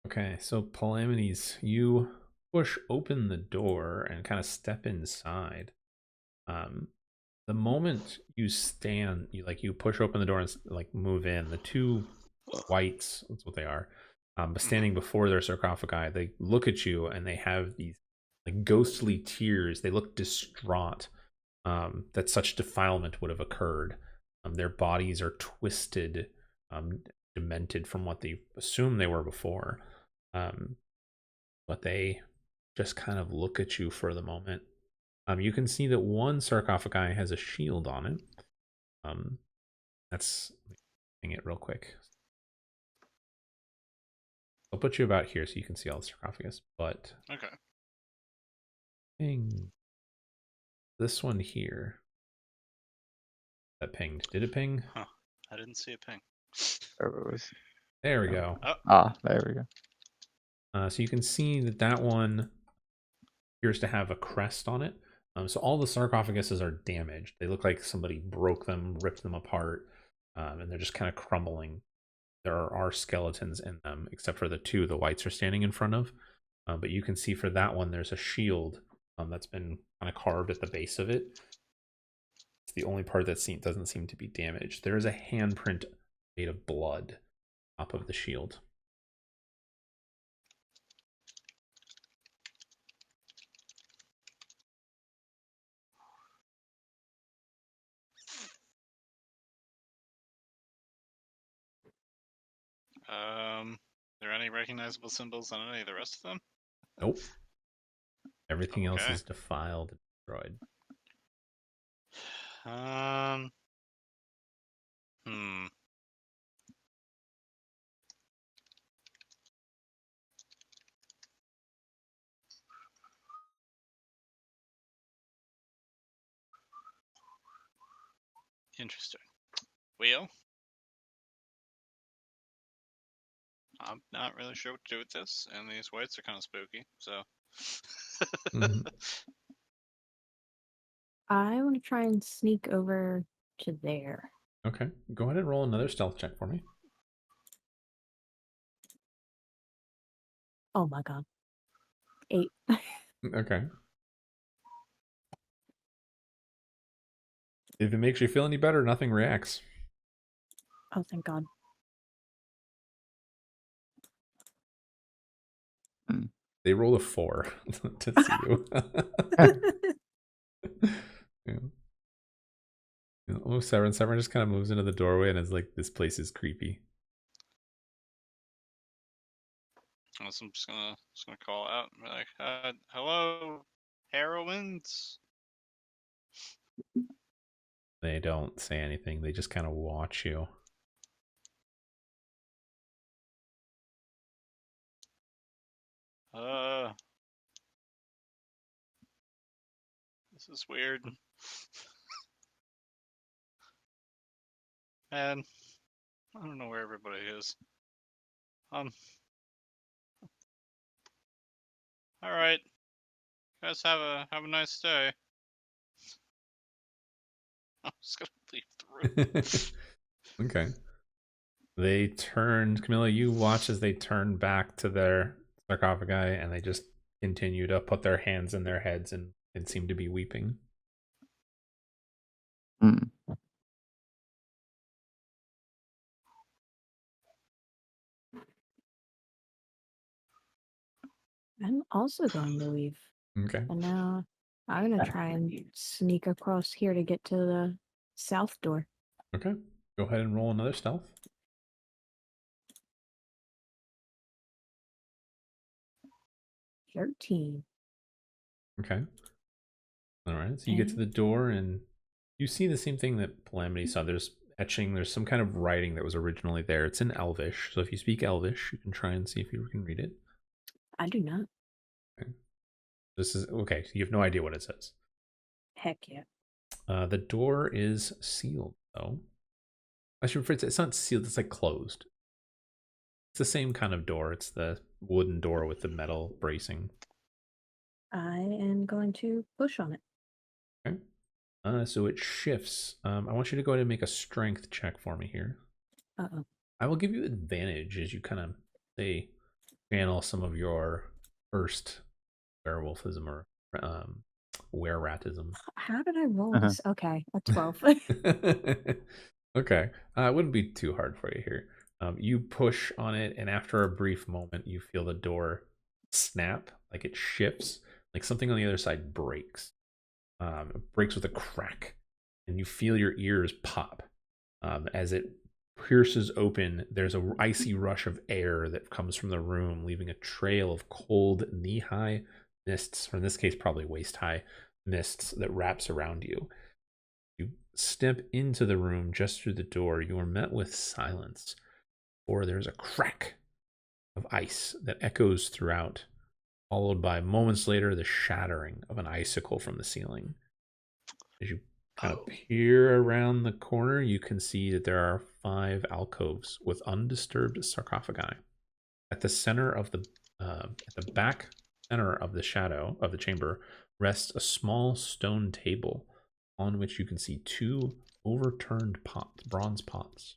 Okay, so Calamities, you push open the door and kind of step inside. The moment you stand, you push open the door and like move in. The 2 whites, that's what they are, but standing before their sarcophagi, they look at you and they have these like ghostly tears. They look distraught that such defilement would have occurred. Their bodies are twisted, demented from what they assumed they were before. But they just kind of look at you for the moment. You can see that one sarcophagi has a shield on it. That's it real quick. I'll put you about here so you can see all the sarcophagus. But Okay. ping. This one here. That pinged. Did it ping? Huh. I didn't see a ping. There we go. Ah, there we go. So you can see that one appears to have a crest on it. So all the sarcophaguses are damaged. They look like somebody broke them, ripped them apart, and they're just kind of crumbling. there are skeletons in them, except for the two the whites are standing in front of. But you can see for that one, there's a shield that's been kind of carved at the base of it. It's the only part that doesn't seem to be damaged. There is a handprint made of blood top of the shield. Are there any recognizable symbols on any of the rest of them? Nope. Everything else Okay. is defiled and destroyed. Hmm. Interesting. Well, I'm not really sure what to do with this, and these whites are kind of spooky, so. Mhm. I want to try and sneak over to there. Okay, go ahead and roll another stealth check for me. Oh my god. 8. Okay. If it makes you feel any better, nothing reacts. Oh, thank god. They roll a 4 to see you. Yeah. Oh, Severn just kind of moves into the doorway and is like, this place is creepy. I'm just gonna call out and be like, hello, heroines. They don't say anything. They just kind of watch you. This is weird. Man, I don't know where everybody is. All right. You guys have a nice day. I'm just gonna leave the room. Okay. They turn, Camilla, you watch as they turn back to their sarcophagi and they just continue to put their hands in their heads and seem to be weeping. Mm. I'm also going to leave. Okay. And now I'm going to try and sneak across here to get to the south door. Okay. Go ahead and roll another stealth. 13. Okay. All right. So you get to the door and you see the same thing that Calamity saw. There's etching. There's some kind of writing that was originally there. It's in Elvish. So if you speak Elvish, you can try and see if you can read it. I do not. Okay. This is okay. So you have no idea what it says. Heck yeah. The door is sealed, though. Actually, it's not sealed. It's like closed. It's the same kind of door. It's the wooden door with the metal bracing. I am going to push on it. Okay. So it shifts. I want you to go ahead and make a strength check for me here. Uh-oh. I will give you advantage as you kind of say channel some of your first werewolfism or were-ratism. How did I roll this? Okay, a 12. Okay. It wouldn't be too hard for you here. You push on it, and after a brief moment, you feel the door snap, like it shifts, like something on the other side breaks. It breaks with a crack, and you feel your ears pop. As it pierces open, there's a icy rush of air that comes from the room, leaving a trail of cold, knee-high mists, or in this case, probably waist-high mists that wraps around you. You step into the room just through the door. You are met with silence, or there's a crack of ice that echoes throughout, followed by moments later the shattering of an icicle from the ceiling. As you kind of peer around the corner, you can see that there are 5 alcoves with undisturbed sarcophagi. At the center of at the back center of the shadow of the chamber rests a small stone table on which you can see 2 overturned pots, bronze pots.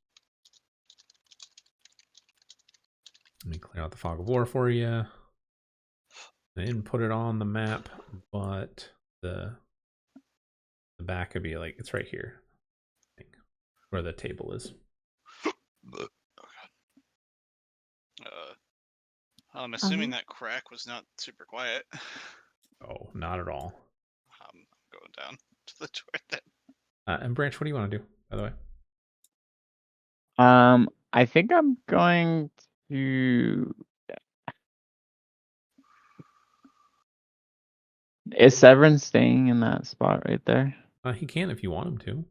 Let me clear out the fog of war for you. I didn't put it on the map, but the back could be like, it's right here, I think, where the table is. I'm assuming that crack was not super quiet. Oh, not at all. I'm going down to the toilet. And Branch, what do you want to do, by the way? I think I'm going to. Is Severin staying in that spot right there? He can if you want him to.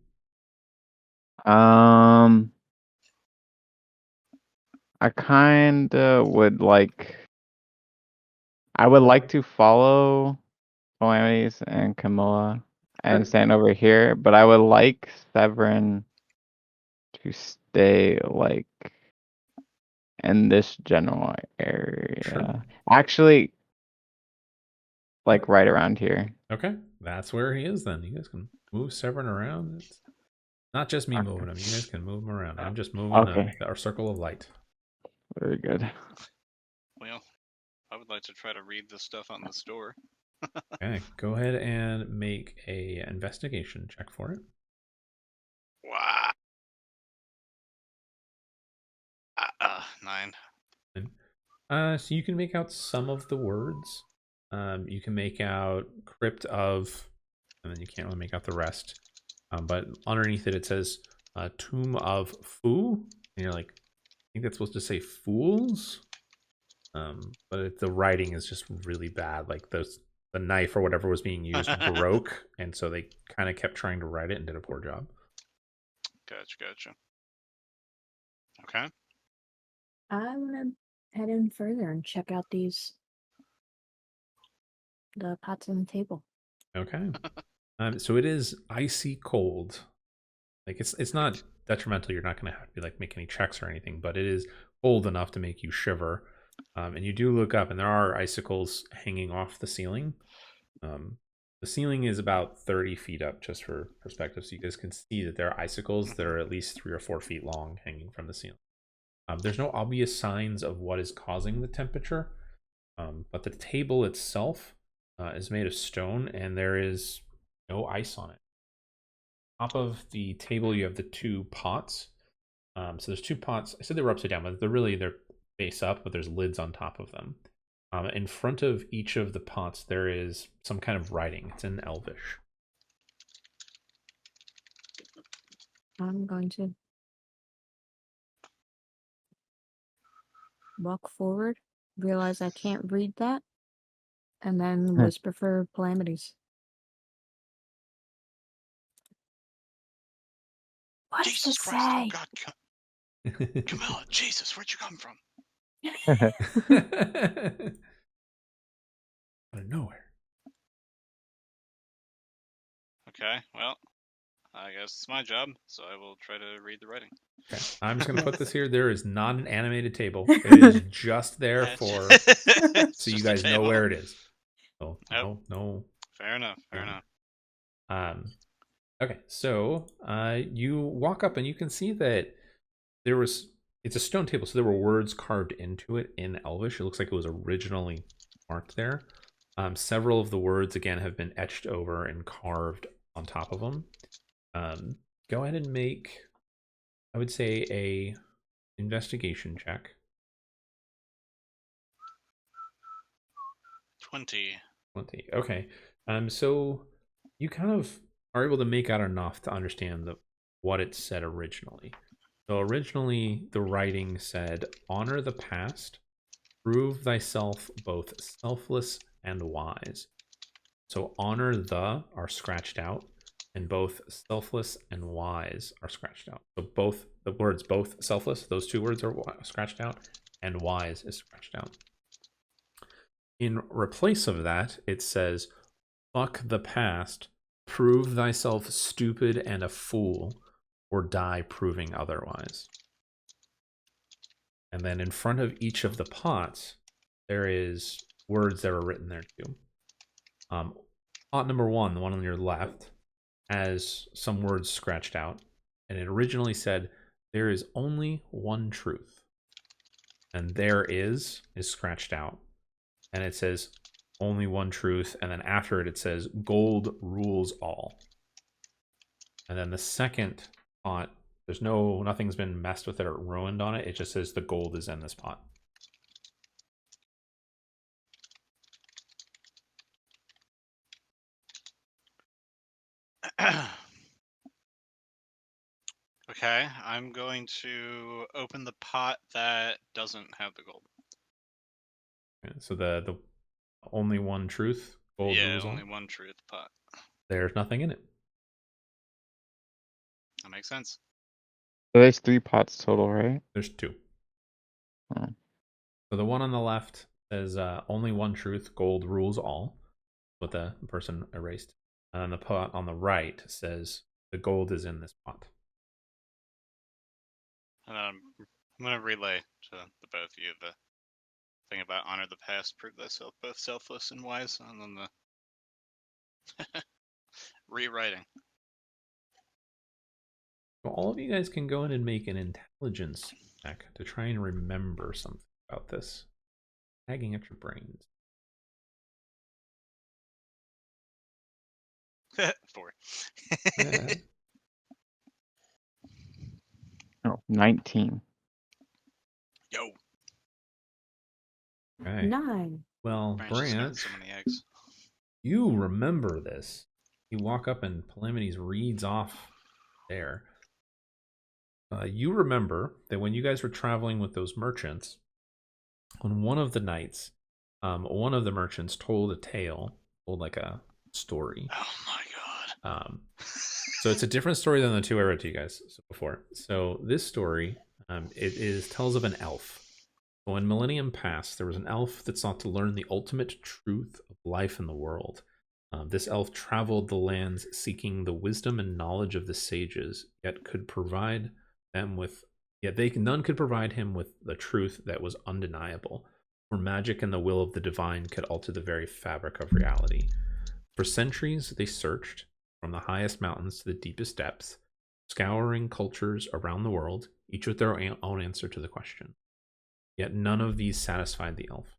I kinda would like. I would like to follow Calamities and Camilla and stand over here, but I would like Severin to stay like in this general area. Sure. Actually, like right around here. Okay, that's where he is then. You guys can move Severin around. It's not just me moving him. You guys can move him around. I'm just moving our circle of light. Very good. Well, I would like to try to read the stuff on this door. Okay, go ahead and make a investigation check for it. Wow. 9. So you can make out some of the words. You can make out crypt of, and then you can't really make out the rest. But underneath it, it says tomb of Fuu, and you're like, I think that's supposed to say fools. But the writing is just really bad. Like the knife or whatever was being used broke, and so they kind of kept trying to write it and did a poor job. Gotcha. Okay. I want to head in further and check out the pots on the table. Okay. So it is icy cold. Like it's not detrimental. You're not going to have to like make any checks or anything, but it is cold enough to make you shiver. And you do look up, and there are icicles hanging off the ceiling. The ceiling is about 30 feet up, just for perspective, so you guys can see that there are icicles that are at least 3 or 4 feet long hanging from the ceiling. There's no obvious signs of what is causing the temperature, but the table itself is made of stone, and there is no ice on it. Top of the table, you have the 2 pots. So there's 2 pots. I said they were upside down, but they're face up, but there's lids on top of them. In front of each of the pots, there is some kind of writing. It's in Elvish. I'm going to walk forward, realize I can't read that, and then whisper for Calamities. What does Jesus it Christ! say? Oh God, Camilla, Jesus, where'd you come from? Out of nowhere. Okay, well, I guess it's my job, so I will try to read the writing. Okay. I'm just going to put this here. There is not an animated table. It is just there for so you guys know where it is. So no. Fair enough. Okay, so you walk up and you can see that it's a stone table, so there were words carved into it in Elvish. It looks like it was originally marked there. Several of the words, again, have been etched over and carved on top of them. Go ahead and make, I would say, a investigation check. 20. Okay. So you kind of are able to make out enough to understand what it said originally. So originally, the writing said, "Honor the past, prove thyself both selfless and wise." So honor the are scratched out, and both selfless and wise are scratched out. So both the words, both selfless, those 2 words are scratched out, and wise is scratched out. In replace of that, it says, "Fuck the past, prove thyself stupid and a fool, or die proving otherwise." And then in front of each of the pots, there is words that are written there too. Pot number 1, the one on your left, has some words scratched out, and it originally said, "There is only one truth." and there is scratched out, and it says only one truth, and then after it says gold rules all. And then the second pot, there's nothing's been messed with it or ruined on it. It just says the gold is in this pot. Okay, I'm going to open the pot that doesn't have the gold. So the only one truth, gold Yeah, rules all. only one truth pot. There's nothing in it. That makes sense. So there's 3 pots total, right? There's 2. Oh. So the one on the left says only one truth, gold rules all, what the person erased. And then the pot on the right says the gold is in this pot. And then I'm going to relay to the both of you the thing about honor the past, prove thyself both selfless and wise, and then the rewriting. So all of you guys can go in and make an intelligence check to try and remember something about this. Tagging at your brains. 4. Yeah. Oh, 19. Yo, Okay. 9. Well, Branch just got Branch, so many eggs. you remember this. You walk up and Calamities reads off there. You remember that when you guys were traveling with those merchants, on one of the nights, one of the merchants told a tale, told like a story. Oh my god. So it's a different story than the 2 I read to you guys before. So this story, it tells of an elf. When Millennium passed, there was an elf that sought to learn the ultimate truth of life in the world. This elf traveled the lands seeking the wisdom and knowledge of the sages, yet none could provide him with the truth that was undeniable. For magic and the will of the divine could alter the very fabric of reality. For centuries, they searched from the highest mountains to the deepest depths, scouring cultures around the world, each with their own answer to the question. Yet none of these satisfied the elf.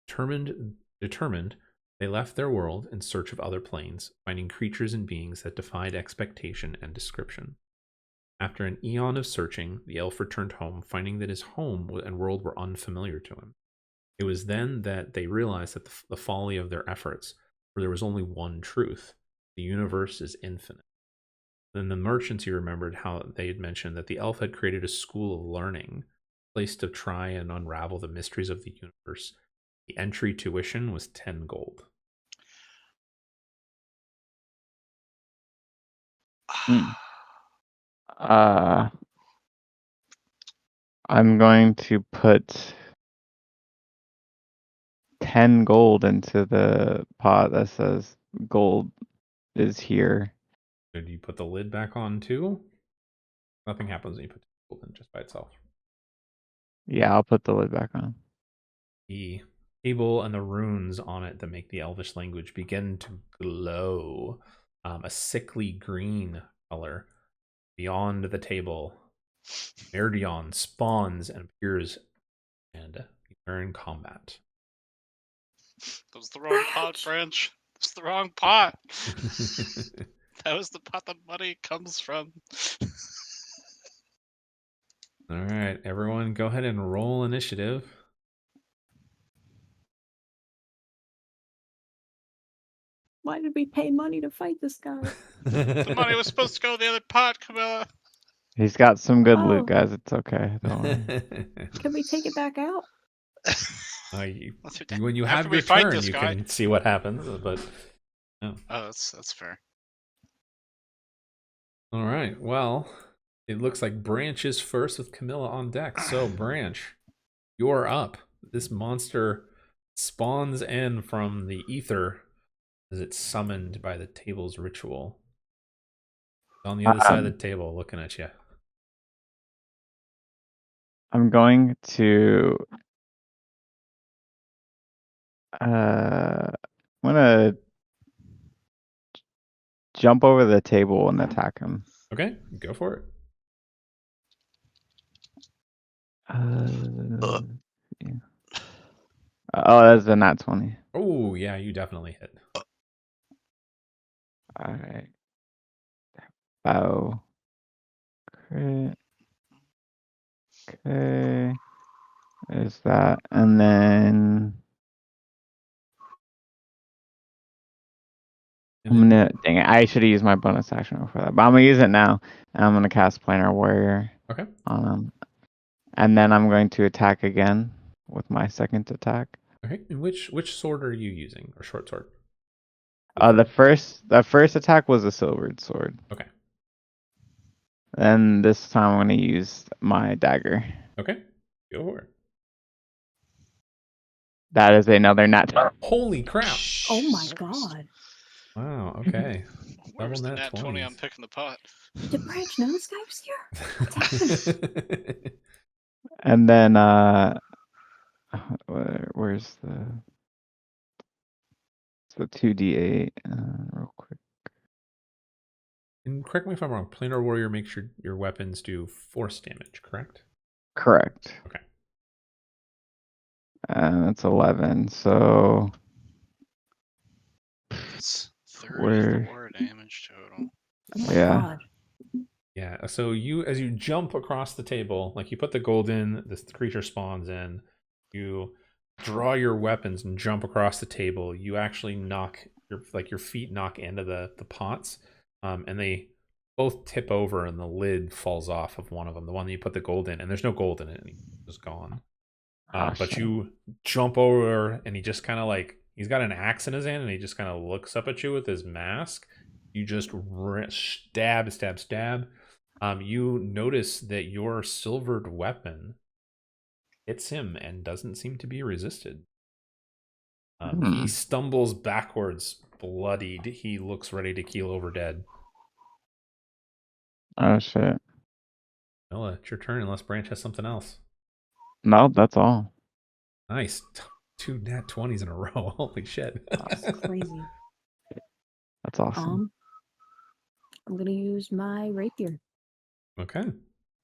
Determined, they left their world in search of other planes, finding creatures and beings that defied expectation and description. After an eon of searching, the elf returned home, finding that his home and world were unfamiliar to him. It was then that they realized that the folly of their efforts, for there was only one truth: the universe is infinite. Then the merchants, he remembered how they had mentioned that the elf had created a school of learning, a place to try and unravel the mysteries of the universe. The entry tuition was 10 gold. Hmm. I'm going to put 10 gold into the pot that says gold is here. Did you put the lid back on too? Nothing happens when you put the gold in just by itself. Yeah, I'll put the lid back on. The table and the runes on it that make the elvish language begin to glow, a sickly green color. Beyond the table, Merdion spawns and appears, and they're in combat. That was the wrong pot, Branch. That's the wrong pot. That was the pot the money comes from. All right, everyone, go ahead and roll initiative. Why did we pay money to fight this guy? The money was supposed to go to the other pot, Camilla. He's got some good Oh. loot, guys. It's okay. Don't worry. Can we take it back out? When you After have we your fight turn, this you guy. can see what happens. But no. Oh, that's fair. All right. Well, it looks like Branch is first with Camilla on deck. So, Branch, you're up. This monster spawns in from the ether as it's summoned by the table's ritual. On the other side of the table, looking at you. I'm going to I'm gonna jump over the table and attack him. Okay, go for it. Oh, that's a nat 20. Oh, yeah, you definitely hit. Alright. Bow. Crit. Okay. There's that. And then And I'm then, gonna dang it, I should have used my bonus action for that. But I'm gonna use it now. And I'm gonna cast Planar Warrior okay. on him. And then I'm going to attack again with my second attack. Okay. And which sword are you using? Or short sword? The first attack was a silvered sword. Okay. And this time I'm gonna use my dagger. Okay. Go for it. That is another nat. Holy crap. Oh my Jesus. god. Wow, okay. Where's the Double nat nat 20 I'm 20s. picking the pot? Did Branch know this guy was here? What's happening? And then where's the 2d8 real quick. And correct me if I'm wrong. Planar Warrior makes your weapons do force damage, correct? Correct. Okay. And that's 11. So It's Where- 34 damage total. Oh my Yeah. god. Yeah. So as you jump across the table, like you put the gold in, this creature spawns in, you draw your weapons and jump across the table. You actually knock your feet knock into the pots, and they both tip over, and the lid falls off of one of them, the one that you put the gold in, and there's no gold in it, and it's gone. Oh, But shit. you jump over, and he just kind of like he's got an axe in his hand, and he just kind of looks up at you with his mask. You just stab, stab, stab. You notice that your silvered weapon hits him and doesn't seem to be resisted. He stumbles backwards, bloodied. He looks ready to keel over dead. Oh shit. Noah, it's your turn unless Branch has something else. No, that's all. Nice. 2 nat 20s in a row. Holy shit. That's crazy. That's awesome. I'm gonna use my rapier. Okay.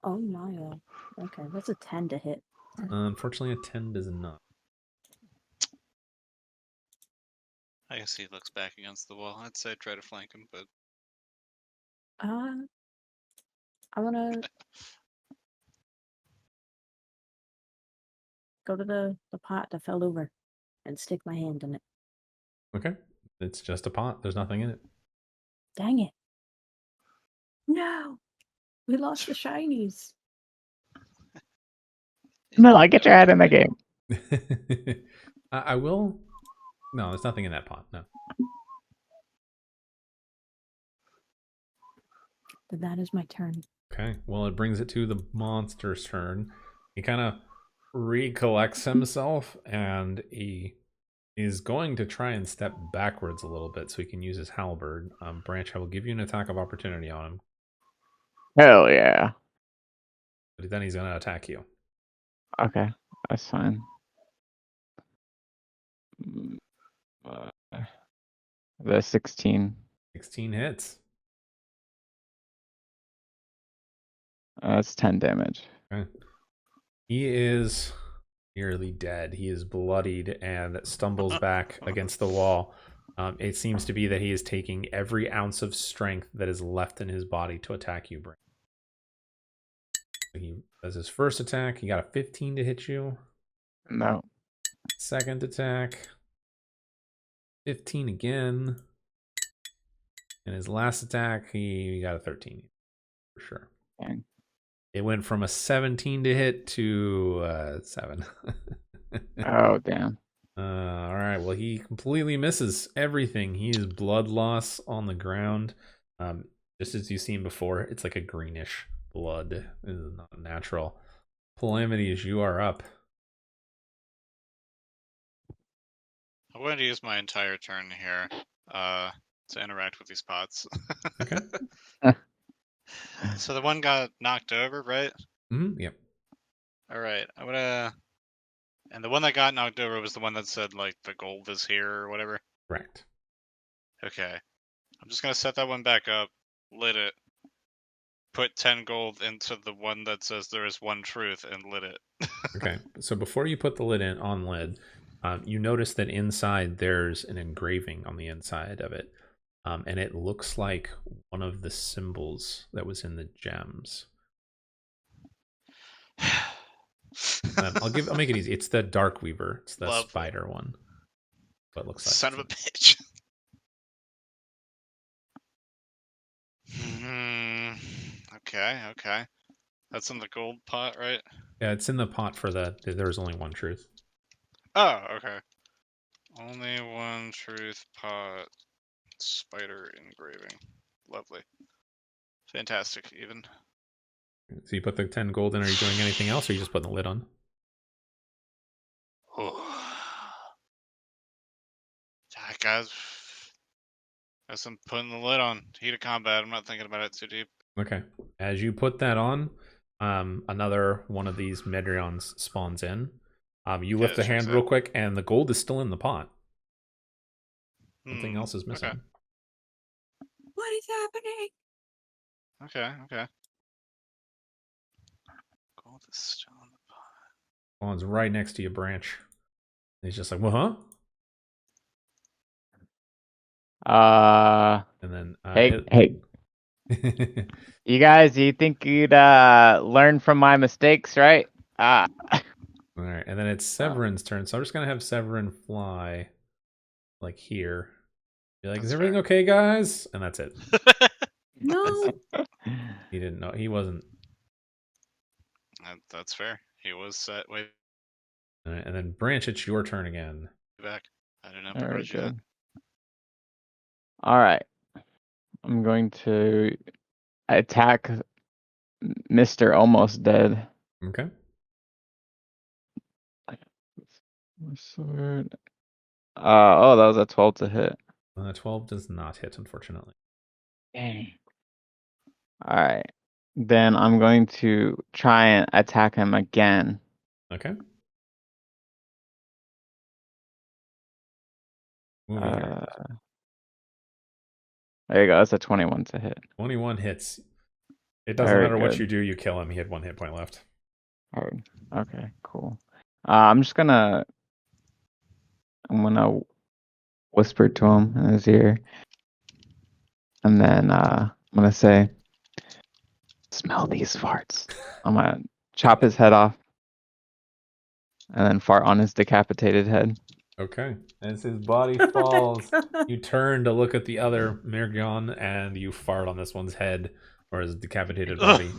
Oh my god. Okay, that's a 10 to hit. Unfortunately, a 10 does not. I guess he looks back against the wall. I'd say try to flank him, but I wanna go to the pot that fell over and stick my hand in it. Okay. It's just a pot. There's nothing in it. Dang it. No! We lost the shinies. No, I get your head in the game. I will. No, there's nothing in that pot. No. But that is my turn. Okay. Well, it brings it to the monster's turn. He kind of recollects himself, and he is going to try and step backwards a little bit so he can use his halberd. Branch, I will give you an attack of opportunity on him, Hell yeah. but then he's going to attack you. Okay, that's fine. The 16. 16 hits. That's 10 damage. Okay. He is nearly dead. He is bloodied and stumbles back against the wall. It seems to be that he is taking every ounce of strength that is left in his body to attack you, Branch. He does his first attack. He got a 15 to hit you. No. Second attack, 15 again. And his last attack, he got a 13 for sure. Dang. It went from a 17 to hit to 7. Oh, damn. All right. Well, he completely misses everything. He is blood loss on the ground. Just as you've seen before, it's like a greenish blood. It is not natural. Calamities, you are up. I'm going to use my entire turn here to interact with these pots. Okay. So the one got knocked over, right? Yep. All right. I'm gonna. And the one that got knocked over was the one that said like the gold is here or whatever. Correct. Okay. I'm just gonna set that one back up, lit it, put 10 gold into the one that says there is one truth and lit it. Okay, so before you put the lid in on lid, you notice that inside there's an engraving on the inside of it, and it looks like one of the symbols that was in the gems. I'll make it easy. It's the Dark Weaver. It's the Lovely. spider one. What it looks like. Son of a bitch. Okay. That's in the gold pot, right? Yeah, it's in the pot for there's only one truth. Oh, okay. Only one truth pot. Spider engraving. Lovely. Fantastic, even. So you put the 10 gold in. Are you doing anything else, or are you just putting the lid on? Guys, I'm putting the lid on. Heat of combat. I'm not thinking about it too deep. Okay. As you put that on, another one of these Medrions spawns in. You lift the hand real quick, and the gold is still in the pot. Something else is missing. Okay. What is happening? Okay. Gold is still in the pot. Spawns right next to you, Branch. And he's just like, well, huh? And then Hey. You guys, you think you'd learn from my mistakes, right? All right, and then it's Severin's turn, so I'm just gonna have Severin fly, like here. Be like, That's "Is everything fair. okay, guys?" And that's it. No. He didn't know. He wasn't. That's fair. He was set way All right, and then Branch, it's your turn again. back. I don't know. Very good. All right. I'm going to attack Mr. Almost Dead. Okay. My sword. Oh, that was a 12 to hit. 12 does not hit, unfortunately. Dang. All right. Then I'm going to try and attack him again. Okay. Moving here. There you go. That's a 21 to hit. 21 hits. It doesn't matter what you do, you kill him. He had 1 hit point left. Hard. Okay, cool. I'm gonna whisper to him in his ear, and then I'm gonna say, "Smell these farts." I'm gonna chop his head off, and then fart on his decapitated head. Okay. As his body falls, you turn to look at the other Mergion, and you fart on this one's head, or his decapitated body.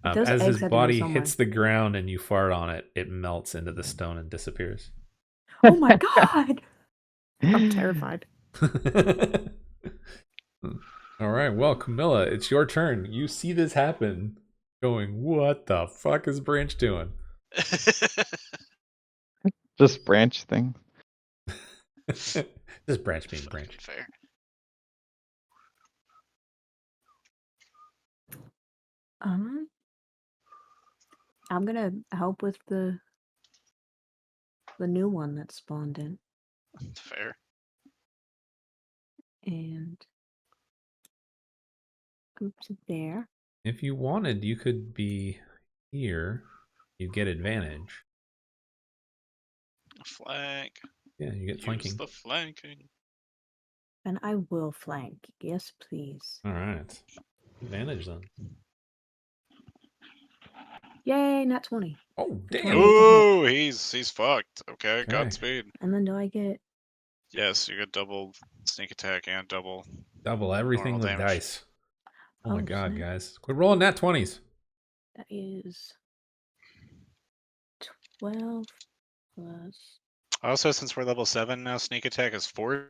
As his body hits the ground and you fart on it, it melts into the stone and disappears. Oh my god! I'm terrified. All right, well, Camilla, it's your turn. You see this happen, going, "What the fuck is Branch doing?" Just Branch thing. Just Branch being Branch. Fair. I'm gonna help with the new one that spawned in. Fair. And go to there. If you wanted, you could be here. You'd get advantage. Flank. Yeah, you get flanking. Use the flanking. And I will flank. Yes, please. All right. Advantage then. Yay, not 20. Oh, damn. Ooh, he's fucked. Okay, Godspeed. And then do I get... Yes, you get double sneak attack and double everything with damage. dice. Oh my Oh, god, snap. guys. Quit rolling nat 20s. That is 12 plus Also, since we're level 7 now, sneak attack is 4d6.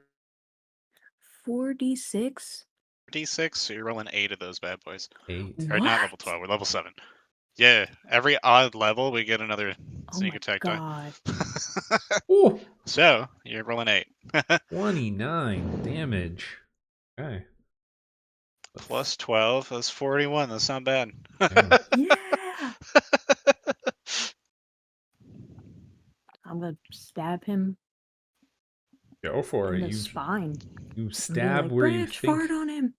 4d6, so you're rolling 8 of those bad boys. 8. Or not level 12, we're level 7. Yeah, every odd level we get another sneak attack God. die. Ooh. So, you're rolling 8. 29 damage. Okay. Plus 12, that's 41. That's not bad. Yeah! I'm gonna stab him Go for in it. the spine. You stab like, where you Branch, think fart on him.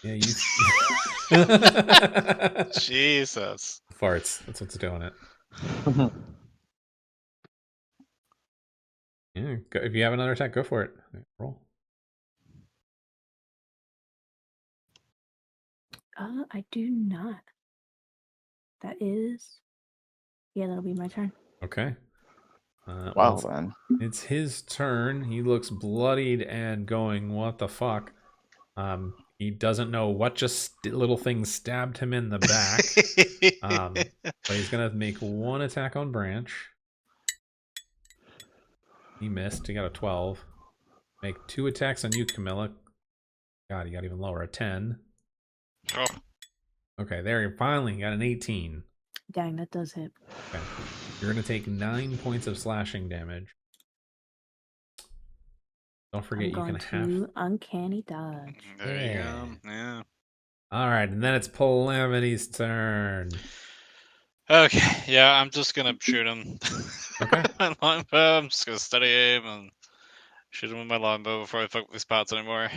Yeah, you. Jesus. Farts. That's what's doing it. Yeah, if you have another attack, go for it. Roll. I do not. That is. Yeah, that'll be my turn. Okay. Well then. It's his turn. He looks bloodied and going, "What the fuck?" He doesn't know what just little thing stabbed him in the back. But he's gonna make one attack on Branch. He missed. He got a 12. Make 2 attacks on you, Camilla. God, he got even lower. A 10. Oh, Okay, there you finally got an 18. Dang, that does hit. Okay. You're gonna take 9 points of slashing damage. Don't forget I'm you going can have. to uncanny dodge. there you go. Yeah. Alright, and then it's Calamity's turn. Okay, yeah, I'm just gonna shoot him. Okay. My longbow. I'm just gonna steady aim and shoot him with my longbow before I fuck with these pots anymore.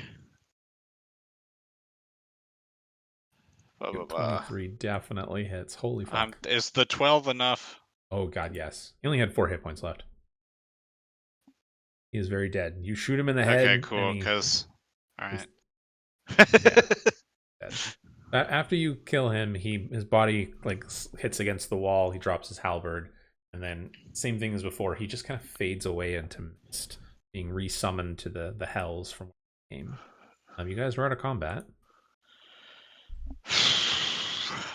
Blah, blah, blah. 23 definitely hits. Holy fuck. Is the 12 enough? Oh god, yes. He only had 4 hit points left. He is very dead. You shoot him in the head. Okay, cool. And Because, all right. Dead. After you kill him, his body like hits against the wall. He drops his halberd, and then same thing as before. He just kind of fades away into mist, being resummoned to the hells from where he came. You guys were out of combat.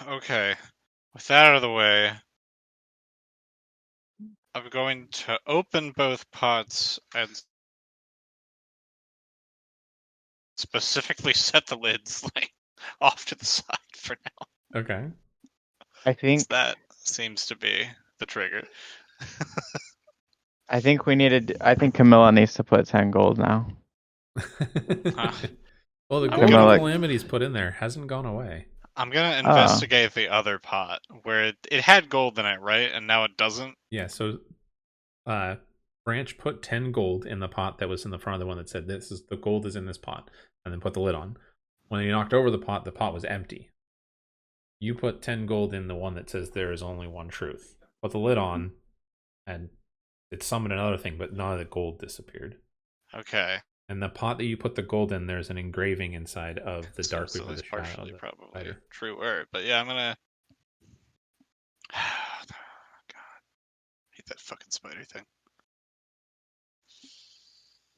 Okay. With that out of the way, I'm going to open both pots and specifically set the lids like off to the side for now. Okay. I think That seems to be the trigger. I think we needed. I think Camilla needs to put 10 gold now. Well, the I'm gold gonna- Calamity's put in there hasn't gone away. I'm gonna investigate the other pot where it had gold in it, right? And now it doesn't. Yeah, so Branch put 10 gold in the pot that was in the front of the one that said the gold is in this pot, and then put the lid on. When he knocked over the pot was empty. You put 10 gold in the one that says there is only one truth. Put the lid on, and it summoned another thing, but none of the gold disappeared. Okay. And the pot that you put the gold in, there's an engraving inside of the dark So weave of the it's shadow. partially the probably fighter. truer, but yeah, I'm gonna. God, I hate that fucking spider thing.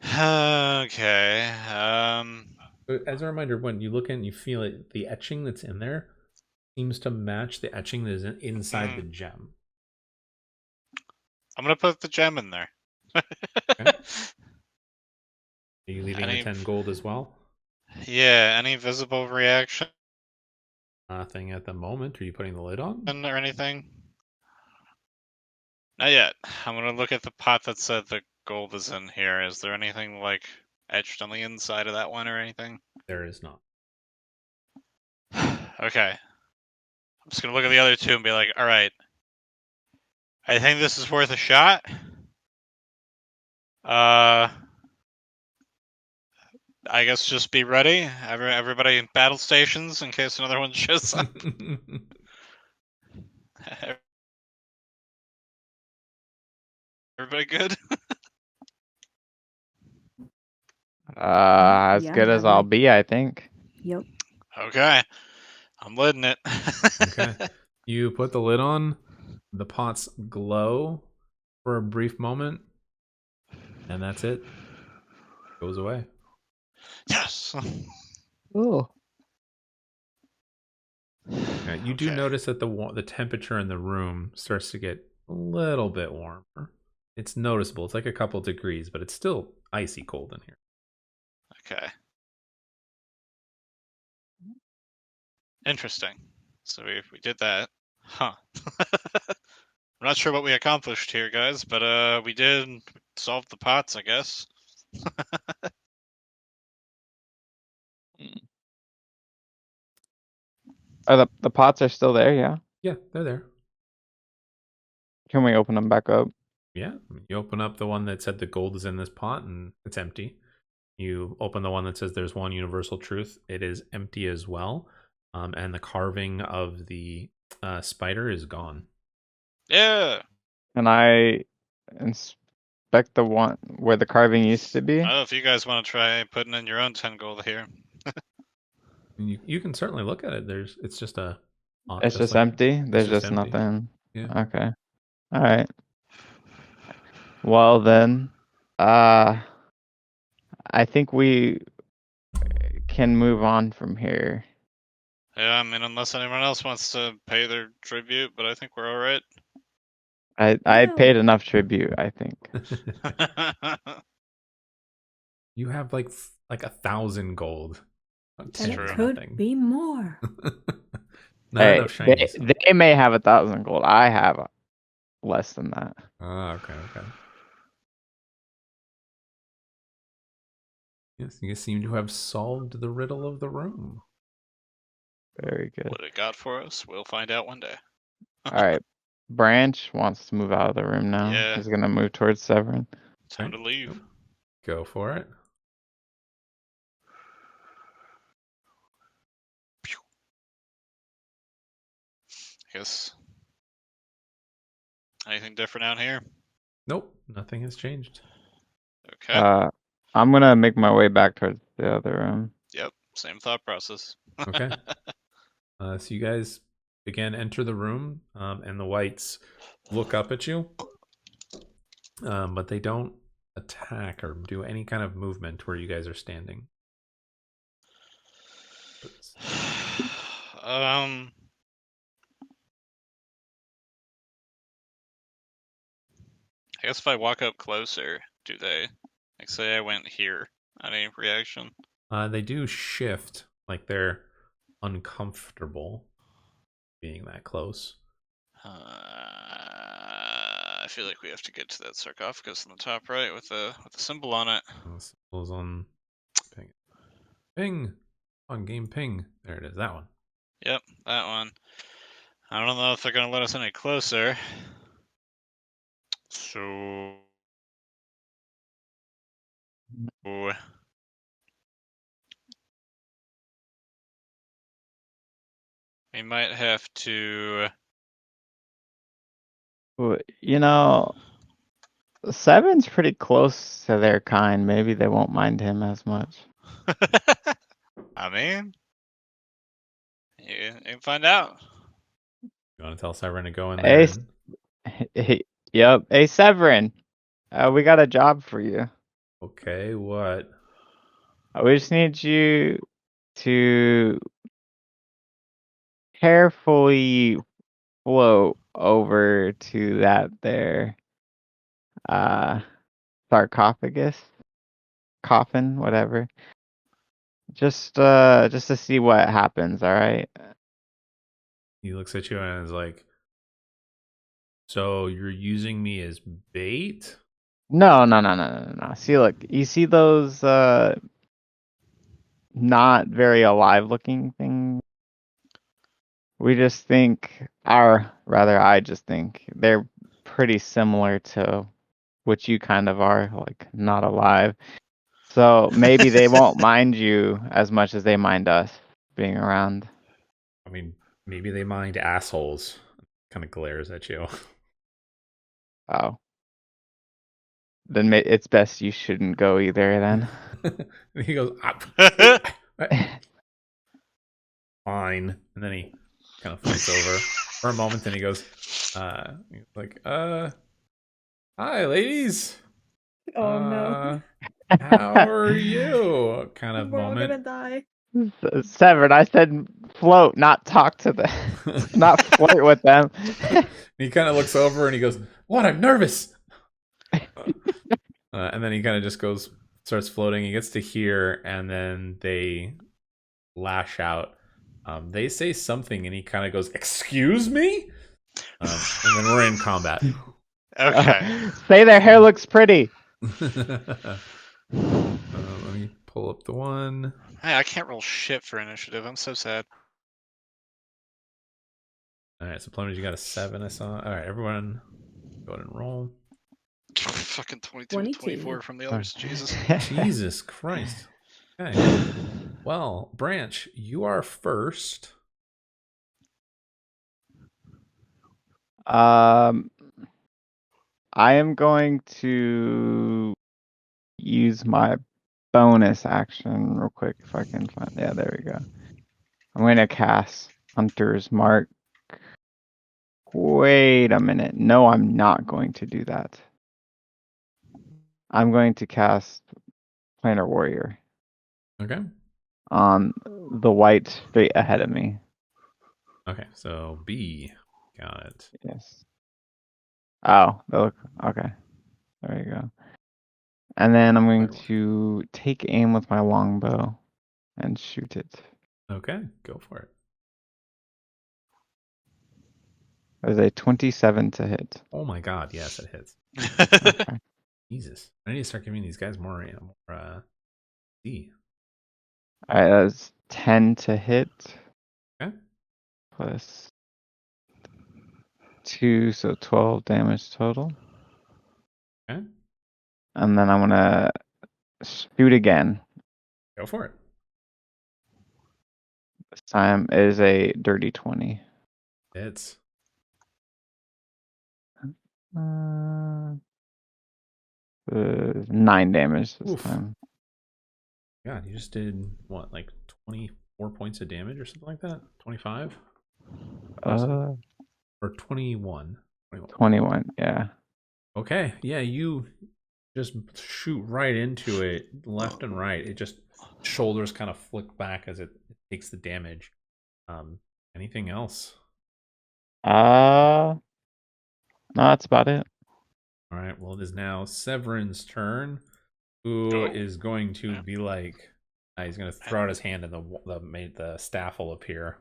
Okay. But as a reminder, when you look in, you feel it. The etching that's in there seems to match the etching that is inside the gem. I'm gonna put the gem in there. Okay. Are you leaving Any- the 10 gold as well? Yeah. Any visible reaction Nothing at the moment. Are you putting the lid on? or anything? Not yet. I'm gonna look at the pot that said the gold is in here. Is there anything like etched on the inside of that one or anything? There is not. Okay. I'm just gonna look at the other two and be like, all right. I think this is worth a shot. I guess just be ready. Everybody in battle stations in case another one shows up. Everybody good? As Yeah, good as that I'll way. be, I think. Yep. Okay. I'm letting it. Okay. You put the lid on, the pots glow for a brief moment, and that's it. Goes away. Yes. Ooh. You do Okay. notice that the temperature in the room starts to get a little bit warmer. It's noticeable. It's like a couple degrees, but it's still icy cold in here. Okay. Interesting. So we did that. Huh. I'm not sure what we accomplished here, guys, but we did solve the pots, I guess. Are the pots are still there? Yeah. Yeah, they're there. Can we open them back up? Yeah, you open up the one that said the gold is in this pot and it's empty. You open the one that says there's one universal truth. It is empty as well. And the carving of the spider is gone. Yeah. Can I inspect the one where the carving used to be? I don't know if you guys want to try putting in your own 10 gold here. You can certainly look at it. It's just a. It's just like, empty. There's just just empty. nothing. Yeah. Okay. All right. Well then, I think we can move on from here. Yeah, I mean, unless anyone else wants to pay their tribute, but I think we're all right. I No. paid enough tribute, I think. You have like 1,000 gold. It's And true. it could be more. Not Hey, enough shinies. they may have 1,000 gold. I have less than that. Okay. Yes, you seem to have solved the riddle of the room. Very good. What it got for us, we'll find out one day. All right. Branch wants to move out of the room now. Yeah. He's gonna move towards Severin. Time to leave. Go for it. I guess. Anything different out here? Nope, nothing has changed. Okay. I'm gonna make my way back towards the other room. Yep. Same thought process. Okay. So you guys again enter the room, and the whites look up at you, but they don't attack or do any kind of movement where you guys are standing. I guess if I walk up closer, do they? Like, say I went here. Any reaction? They do shift, like they're uncomfortable being that close. I feel like we have to get to that sarcophagus on the top right with the symbol on it. The symbol's on ping. Ping on game ping. There it is. That one. Yep, that one. I don't know if they're gonna let us any closer. So we might have to. You know, Seven's pretty close to their kind. Maybe they won't mind him as much. I mean, you can find out. You want to tell Severin to go in there? Yep. Hey, Severin, we got a job for you. Okay, what? We just need you to carefully float over to that there sarcophagus, coffin, whatever. Just to see what happens, all right? He looks at you and is like, "So you're using me as bait?" No. See, look, you see those not very alive looking things? We just think, I just think they're pretty similar to what you kind of are, like not alive. So maybe they won't mind you as much as they mind us being around. I mean, maybe they mind assholes. Kind of glares at you. Oh. Then it's best you shouldn't go either then. And he goes, fine. And then he kind of floats over for a moment. Then he goes, he's like, hi, ladies. Oh no. How are you? Kind of We're all moment. gonna die. Severed, I said float, not talk to them. Not flirt with them. He kind of looks over and he goes, "What? I'm nervous." And then he kind of just starts floating. He gets to here, and then they lash out. They say something, and he kind of goes, "Excuse me," and then we're in combat. Okay. Say their hair looks pretty. Let me pull up the one. Hey, I can't roll shit for initiative. I'm so sad. All right, so Plumage, you got a 7. I saw. All right, everyone, go ahead and roll. Fucking 22 to 22. 24 from the others. Jesus. Jesus Christ. Okay. Well, Branch, you are first. I am going to use my bonus action real quick if I can find. Yeah, there we go. I'm going to cast Hunter's Mark. Wait a minute. No, I'm not going to do that. I'm going to cast Planar Warrior Okay. on the white straight ahead of me. Okay. So B. Got it. Yes. Oh, okay. There you go. And then I'm going to take aim with my longbow and shoot it. Okay. Go for it. There's a 27 to hit. Oh my God. Yes, it hits. Okay. Jesus. I need to start giving these guys more D. Alright, that's 10 to hit. Okay. Plus 2, so 12 damage total. Okay. And then I'm gonna shoot again. Go for it. This time it is a dirty 20. Hits. 9 damage this Oof. time. God, you just did what, like 24 points of damage or something like that? 25? Or 21? 21, yeah. Okay, yeah, you just shoot right into it, left and right. It just shoulders kind of flick back as it takes the damage. Anything else? No, that's about it. All right, well, it is now Severin's turn, who is going to be like, he's going to throw out his hand and the staff will appear.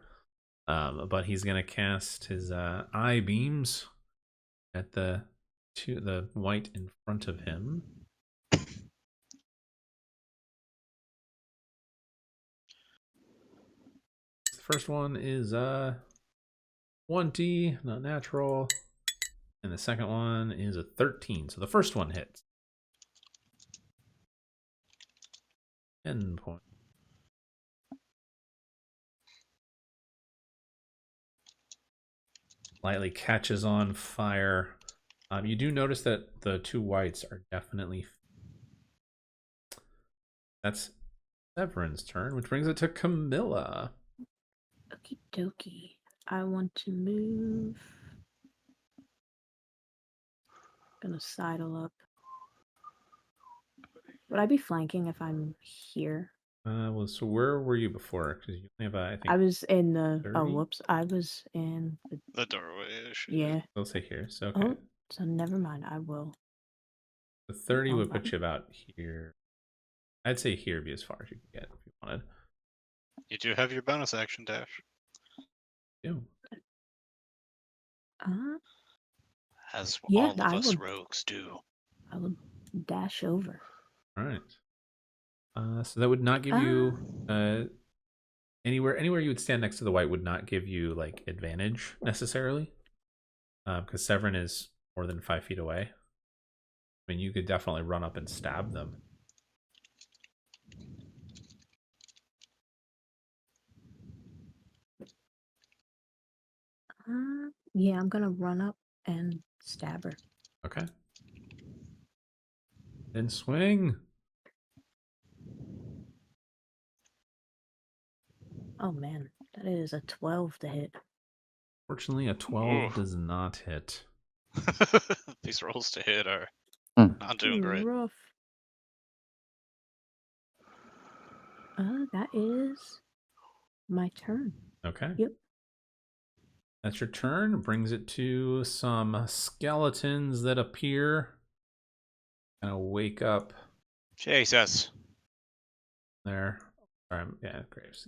But he's going to cast his eye beams at the white in front of him. The first one is 20, not natural. And the second one is a 13. So the first one hits. 10 points. Lightly catches on fire. You do notice that the two whites are definitely... That's Severin's turn, which brings it to Camilla. Okie dokie. I want to move. Gonna sidle up. Would I be flanking if I'm here? Well, so where were you before? Because you only have, I think, I was in the. 30? Oh, whoops. I was in. The doorway. Yeah. I'll say here. So, okay. Oh, so never mind. I will. The 30 would button. put you about here. I'd say here would be as far as you could get if you wanted. You do have your bonus action dash. You. As Yeah, all of I us would- rogues do. I will dash over. All right. So that would not give you anywhere you would stand next to the white would not give you like advantage necessarily, because Severin is more than 5 feet away. I mean, you could definitely run up and stab them. Yeah, I'm gonna run up and stab her. Okay. Then swing. Oh man, that is a 12 to hit. Fortunately, a 12 Ooh. does not hit. These rolls to hit are Hmm. not doing great. Rough. That is my turn. Okay. Yep. That's your turn. Brings it to some skeletons that appear. Kind of wake up Jesus. there. Yeah, graves.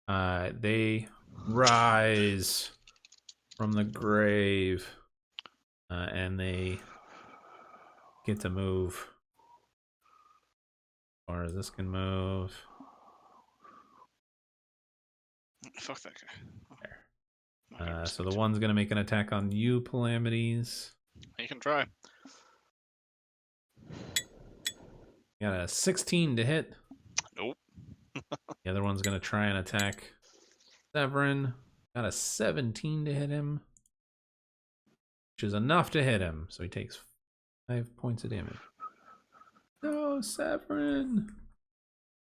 Yeah. They rise from the grave, and they get to move. As far as this can move. Fuck that guy. There. So the one's gonna make an attack on you, Calamities. You can try. Got a 16 to hit. Nope. The other one's going to try and attack Severin. Got a 17 to hit him, which is enough to hit him. So he takes 5 points of damage. No, Severin.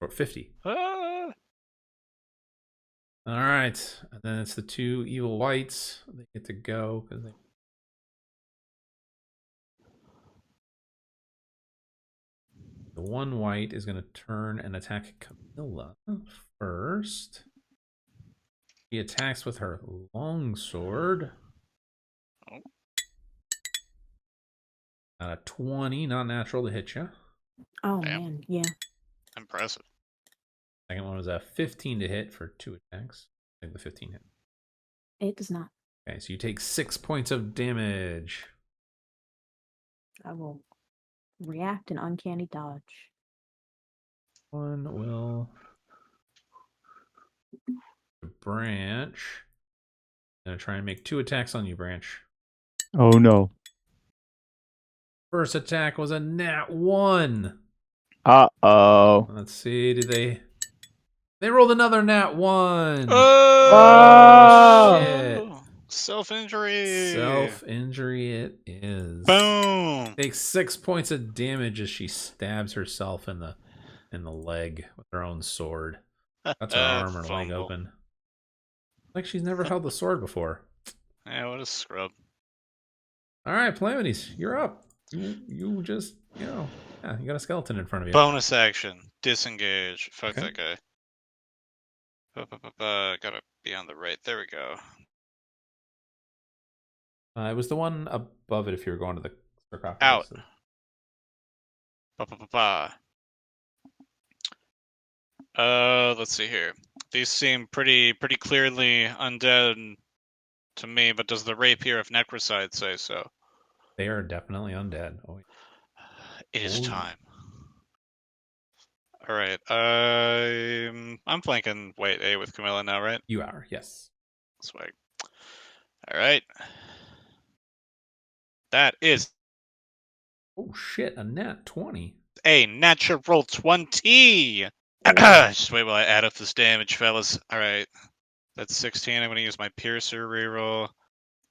Or 50. Ah! All right. And then it's the 2 evil whites. They get to go because they. The 1 white is going to turn and attack Camilla first. She attacks with her longsword. Oh. A 20, not natural to hit you. Oh Damn. man, yeah. Impressive. Second one was a 15 to hit for 2 attacks. I think the 15 hit. It does not. Okay, so you take 6 points of damage. I will react and uncanny dodge. One will Branch. Gonna try and make 2 attacks on you, Branch. Oh no. First attack was a nat 1. Uh-oh. Let's see, did they rolled another nat 1. Oh, shit. Self-injury. Self-injury it is. Boom. Takes 6 points of damage as she stabs herself in the leg with her own sword. Cuts her arm or leg Fumble. open. Like she's never held the sword before. Yeah, what a scrub. All right, Calamities, you're up. You just, yeah, you got a skeleton in front of you. Bonus action. Disengage. Fuck Okay. that guy. Gotta be on the right. There we go. It was the one above it if you were going to the sarcophagus. Out. Let's see here. These seem pretty clearly undead to me, but does the rapier of Necrocide say so? They are definitely undead. Oh, It is Oh. time. All right. I'm flanking White A with Camilla now, right? you are, yes. Swag. All right. That is Oh shit, a nat 20. a natural 20. Oh. Just wait while I add up this damage, fellas. All right. That's 16. I'm going to use my Piercer reroll.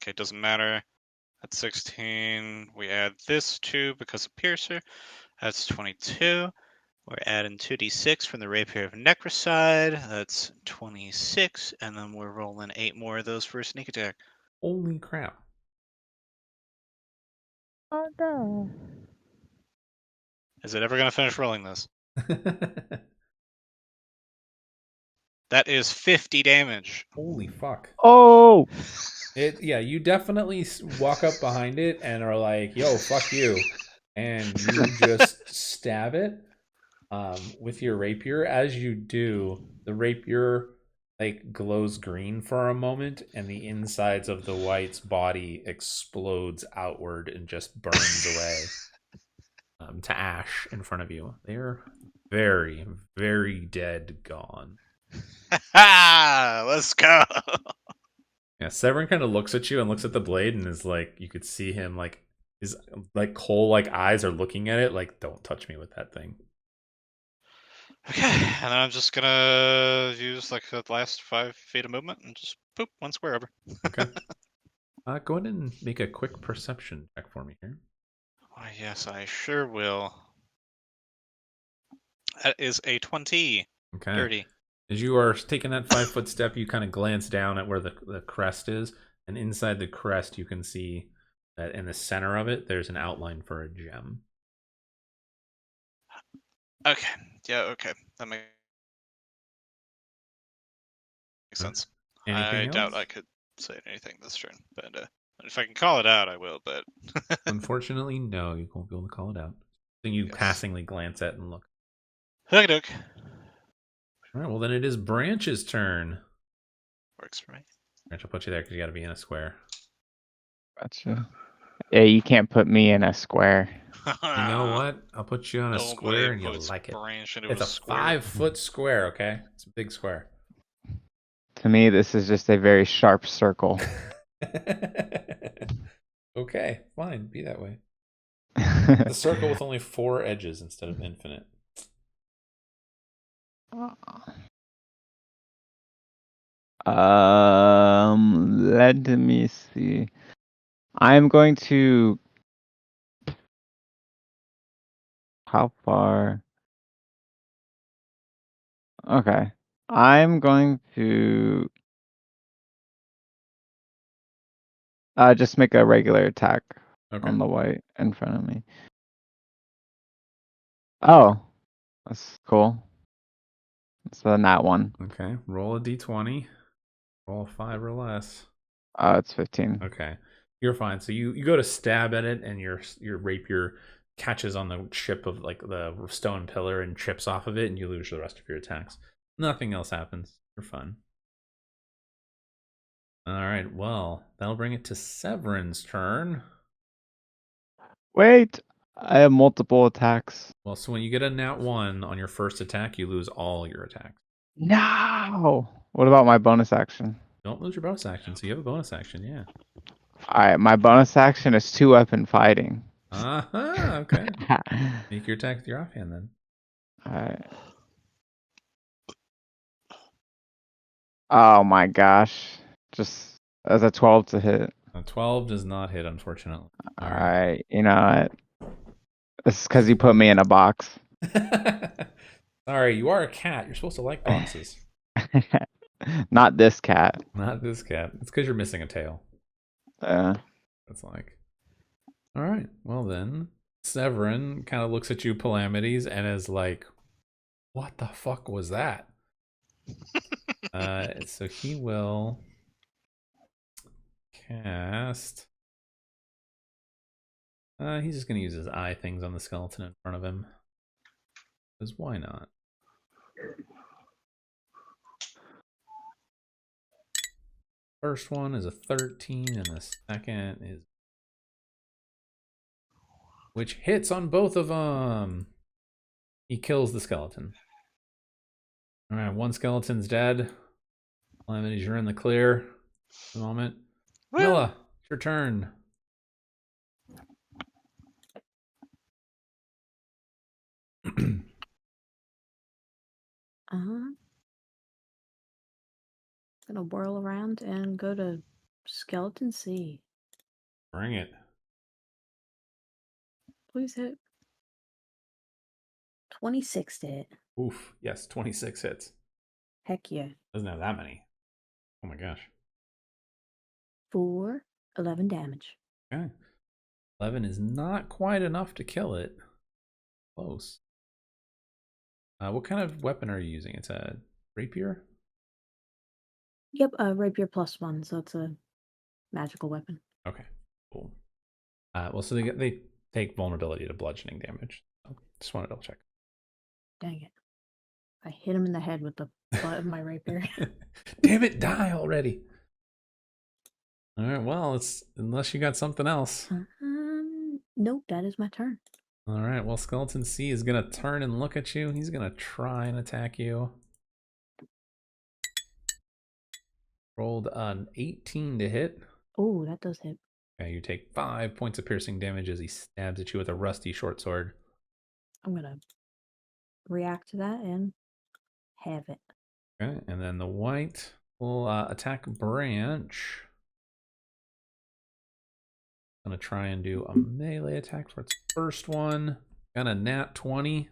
Okay, doesn't matter. That's 16. We add this 2 because of Piercer. That's 22. We're adding 2d6 from the Rapier of Necrocide. That's 26. And then we're rolling 8 more of those for a sneak attack. Holy crap. Oh no. Is it ever going to finish rolling this? That is 50 damage. Holy fuck. Oh! Yeah, you definitely walk up behind it and are like, yo, fuck you. And you just stab it with your rapier. As you do, the rapier like glows green for a moment, and the insides of the white's body explodes outward and just burns away to ash in front of you. They're very, very dead gone. Let's go. Yeah, Severin kind of looks at you and looks at the blade and is like, you could see him like his like coal like eyes are looking at it like, don't touch me with that thing. Okay, and then I'm just gonna use like the last 5 feet of movement and just poop 1 square over. Okay. Go ahead and make a quick perception check for me here. Why, yes, I sure will. That is a 20. Okay. Dirty. As you are taking that 5-foot step, you kind of glance down at where the crest is, and inside the crest, you can see that in the center of it, there's an outline for a gem. Okay. Yeah, okay. That makes sense. Anything I doubt else? I could say anything this turn, but if I can call it out, I will, but... Unfortunately, no, you won't be able to call it out. Then you Yes. passingly glance at and look. Hook dook. All right, well, then it is Branch's turn. Works for me. Branch, I'll put you there because you got to be in a square. Gotcha. Yeah, you can't put me in a square. You know what? I'll put you on a square and you'll puts like it. Branch into It's a square. 5-foot square, okay? It's a big square. To me, this is just a very sharp circle. Okay, fine. Be that way. The circle with only 4 edges instead of infinite. Let me see. I'm going to. How far? Okay. I'm going to just make a regular attack Okay. on the white in front of me. Oh, that's cool. So then that one. Okay. Roll a d20. Roll a 5 or less. Oh, it's 15. Okay. You're fine. So you go to stab at it, and your rapier catches on the chip of like the stone pillar and chips off of it, and you lose the rest of your attacks. Nothing else happens. You're fine. All right. Well, that'll bring it to Severin's turn. Wait, I have multiple attacks. Well, so when you get a nat 1 on your first attack, you lose all your attacks. No. What about my bonus action? Don't lose your bonus action, so you have a bonus action, yeah. Alright, my bonus action is 2-weapon fighting. Uh-huh, okay. Make your attack with your offhand then. Alright. Oh my gosh. Just as a 12 to hit. A 12 does not hit, unfortunately. All right. Alright, you know what? This is because you put me in a box. Sorry, you are a cat. You're supposed to like boxes. Not this cat. Not this cat. It's because you're missing a tail. That's like. All right. Well then, Severin kind of looks at you, Calamities, and is like, "What the fuck was that?" So he will cast. He's just gonna use his eye things on the skeleton in front of him. Because why not? First one is a 13, and the second is, which hits on both of them. He kills the skeleton. All right, one skeleton's dead. Calamities, you're in the clear. At the moment, Milla, it's your turn. Gonna whirl around and go to Skeleton Sea. Bring it. Please hit. 26 to hit. Oof. Yes, 26 hits. Heck yeah. Doesn't have that many. Oh my gosh. For 11 damage. Okay. 11 is not quite enough to kill it. Close. What kind of weapon are you using? It's a rapier? Yep, rapier +1, so it's a magical weapon. Okay, cool. Well, so they take vulnerability to bludgeoning damage. So just want to double check. Dang it. I hit him in the head with the butt of my rapier. Damn it, die already. All right, well, it's unless you got something else. Nope, that is my turn. All right, well, Skeleton C is going to turn and look at you. He's going to try and attack you. Rolled an 18 to hit. Oh, that does hit. Okay, you take 5 points of piercing damage as he stabs at you with a rusty short sword. I'm going to react to that and have it. Okay, and then the white will attack Branch. Gonna try and do a melee attack for its first one. Got a nat 20.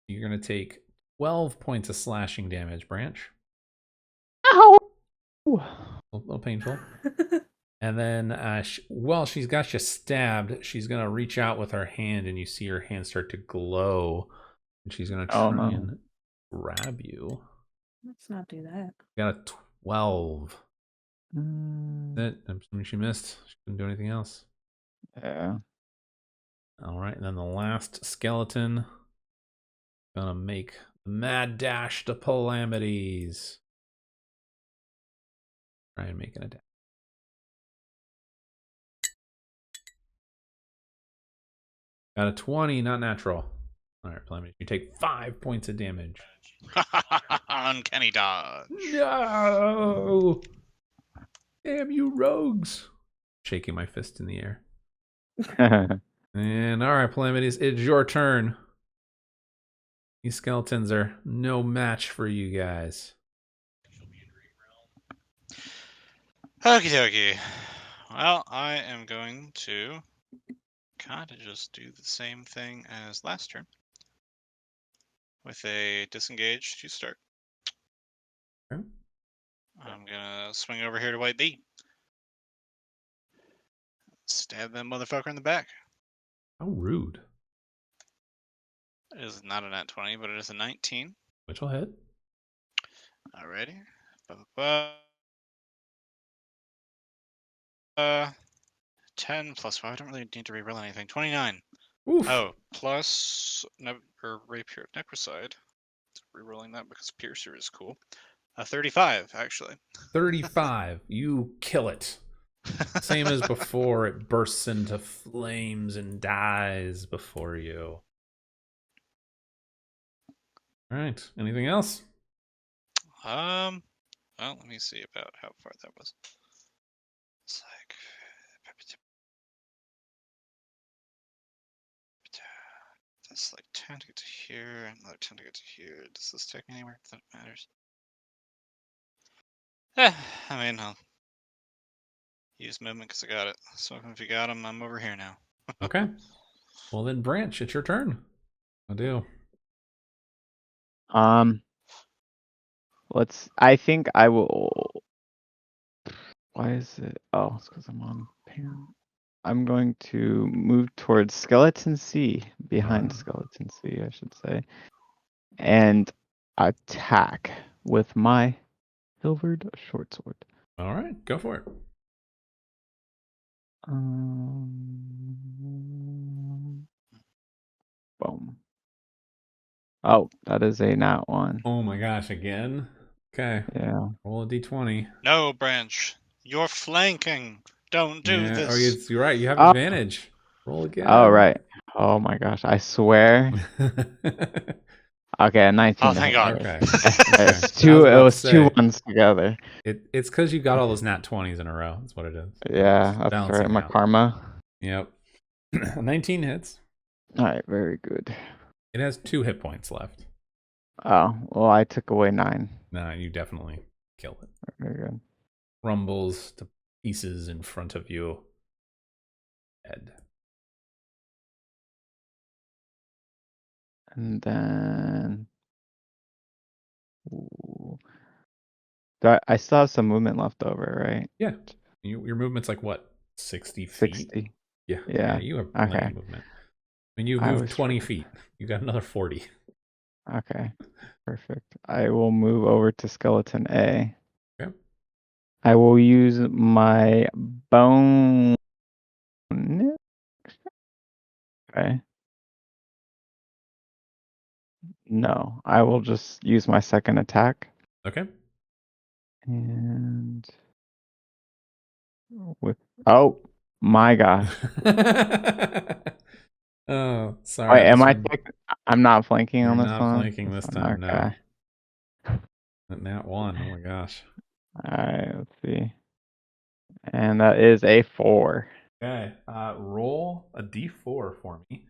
You're gonna take 12 points of slashing damage, Branch. Ow! A little painful. And then while she's got you stabbed, she's gonna reach out with her hand, and you see her hand start to glow. And she's gonna try and grab you. Let's not do that. Got a 12. That, I'm assuming she missed. She couldn't do anything else. Yeah. All right, and then the last skeleton gonna make the mad dash to Calamities. Try and make an attack. Got a 20, not natural. All right, Calamities, you take 5 points of damage. Uncanny dodge. No! Damn you rogues! Shaking my fist in the air. And all right, Calamities, it's your turn. These skeletons are no match for you guys. Okie dokie. Well, I am going to kind of just do the same thing as last turn with a disengage to start. Okay. I'm gonna swing over here to White B. Stab that motherfucker in the back. How rude. It is not a nat 20, but it is a 19. Which will hit. Alrighty. Uh, 10 plus 5. I don't really need to reroll anything. 29. Oof. Oh, plus Rapier of Necrocide. Rerolling that because Piercer is cool. 35, actually. 35. You kill it. Same as before, it bursts into flames and dies before you. All right. Anything else? Well, let me see about how far that was. It's like that's like 10 to get to here, and another 10 to get to here. Does this take me anywhere that matters? I mean, I'll use movement because I got it. So if you got him, I'm over here now. Okay. Well, then, Branch, it's your turn. I do. I think I will. Why is it? Oh, it's because I'm on parent. I'm going to move towards Skeleton C, behind Alright. Skeleton C, I should say, and attack with my silvered short sword. All right. Go for it. Boom. Oh, that is a nat 1. Oh my gosh, again? Okay. Yeah. Roll a d20. No, Branch. You're flanking. Don't do Yeah. Oh, this. you're right. You have Oh. advantage. Roll again. Oh, right. Oh my gosh, I swear. Okay, a 19 Oh, to thank hit. God. Okay. It's I two. was It about to was two say. ones together. It's because you got all those nat 20s in a row. That's what it is. Yeah, It's that's right. balancing My out. karma. Yep. 19 hits. All right, very good. It has 2 hit points left. Oh, well, I took away 9. No, you definitely kill it. Very good. Rumbles to pieces in front of you. Dead. And then, ooh. I still have some movement left over, right? Yeah. Your movement's like what? 60 feet? 60. Yeah. Yeah. You have plenty Okay. of movement. I mean, you've I moved was 20 feet. You got another 40. Okay. Perfect. I will move over to Skeleton A. Okay. I will use my bone. Okay. No, I will just use my second attack. Okay. And with oh my gosh. Oh, sorry. Wait, This am I one. I'm not flanking You're on this not one? flanking this time. No. Okay. Nat 1. Oh my gosh. Alright, let's see. And that is a 4. Okay. Roll a d4 for me.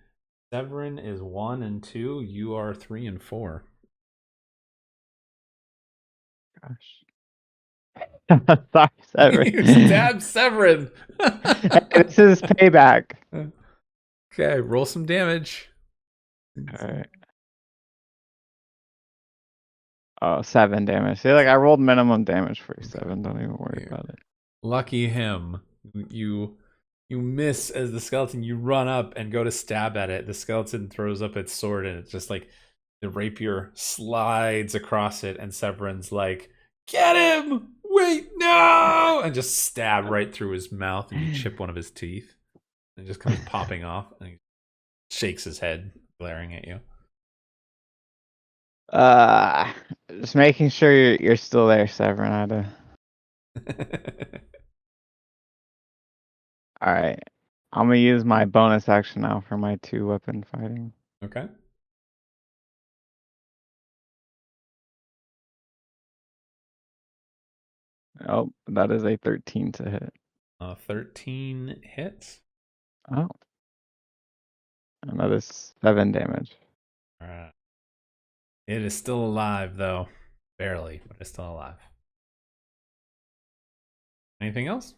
Severin is 1 and 2. You are 3 and 4. Gosh. Sorry, Severin. You stabbed Severin. This is payback. Okay, roll some damage. Alright. Oh, 7 damage. See, like I rolled minimum damage for 7. Don't even worry about it. Lucky him. You miss as the skeleton. You run up and go to stab at it. The skeleton throws up its sword, and it's just like the rapier slides across it, and Severin's like, "Get him! Wait, no!" And just stab right through his mouth, and you chip one of his teeth. And it just comes popping off, and he shakes his head, glaring at you. Just making sure you're still there, Severin. Alright. I'm gonna use my bonus action now for my 2-weapon fighting. Okay. Oh, that is a 13 to hit. 13 hits. Oh. Another 7 damage. All right. It is still alive, though. Barely, but it's still alive. Anything else?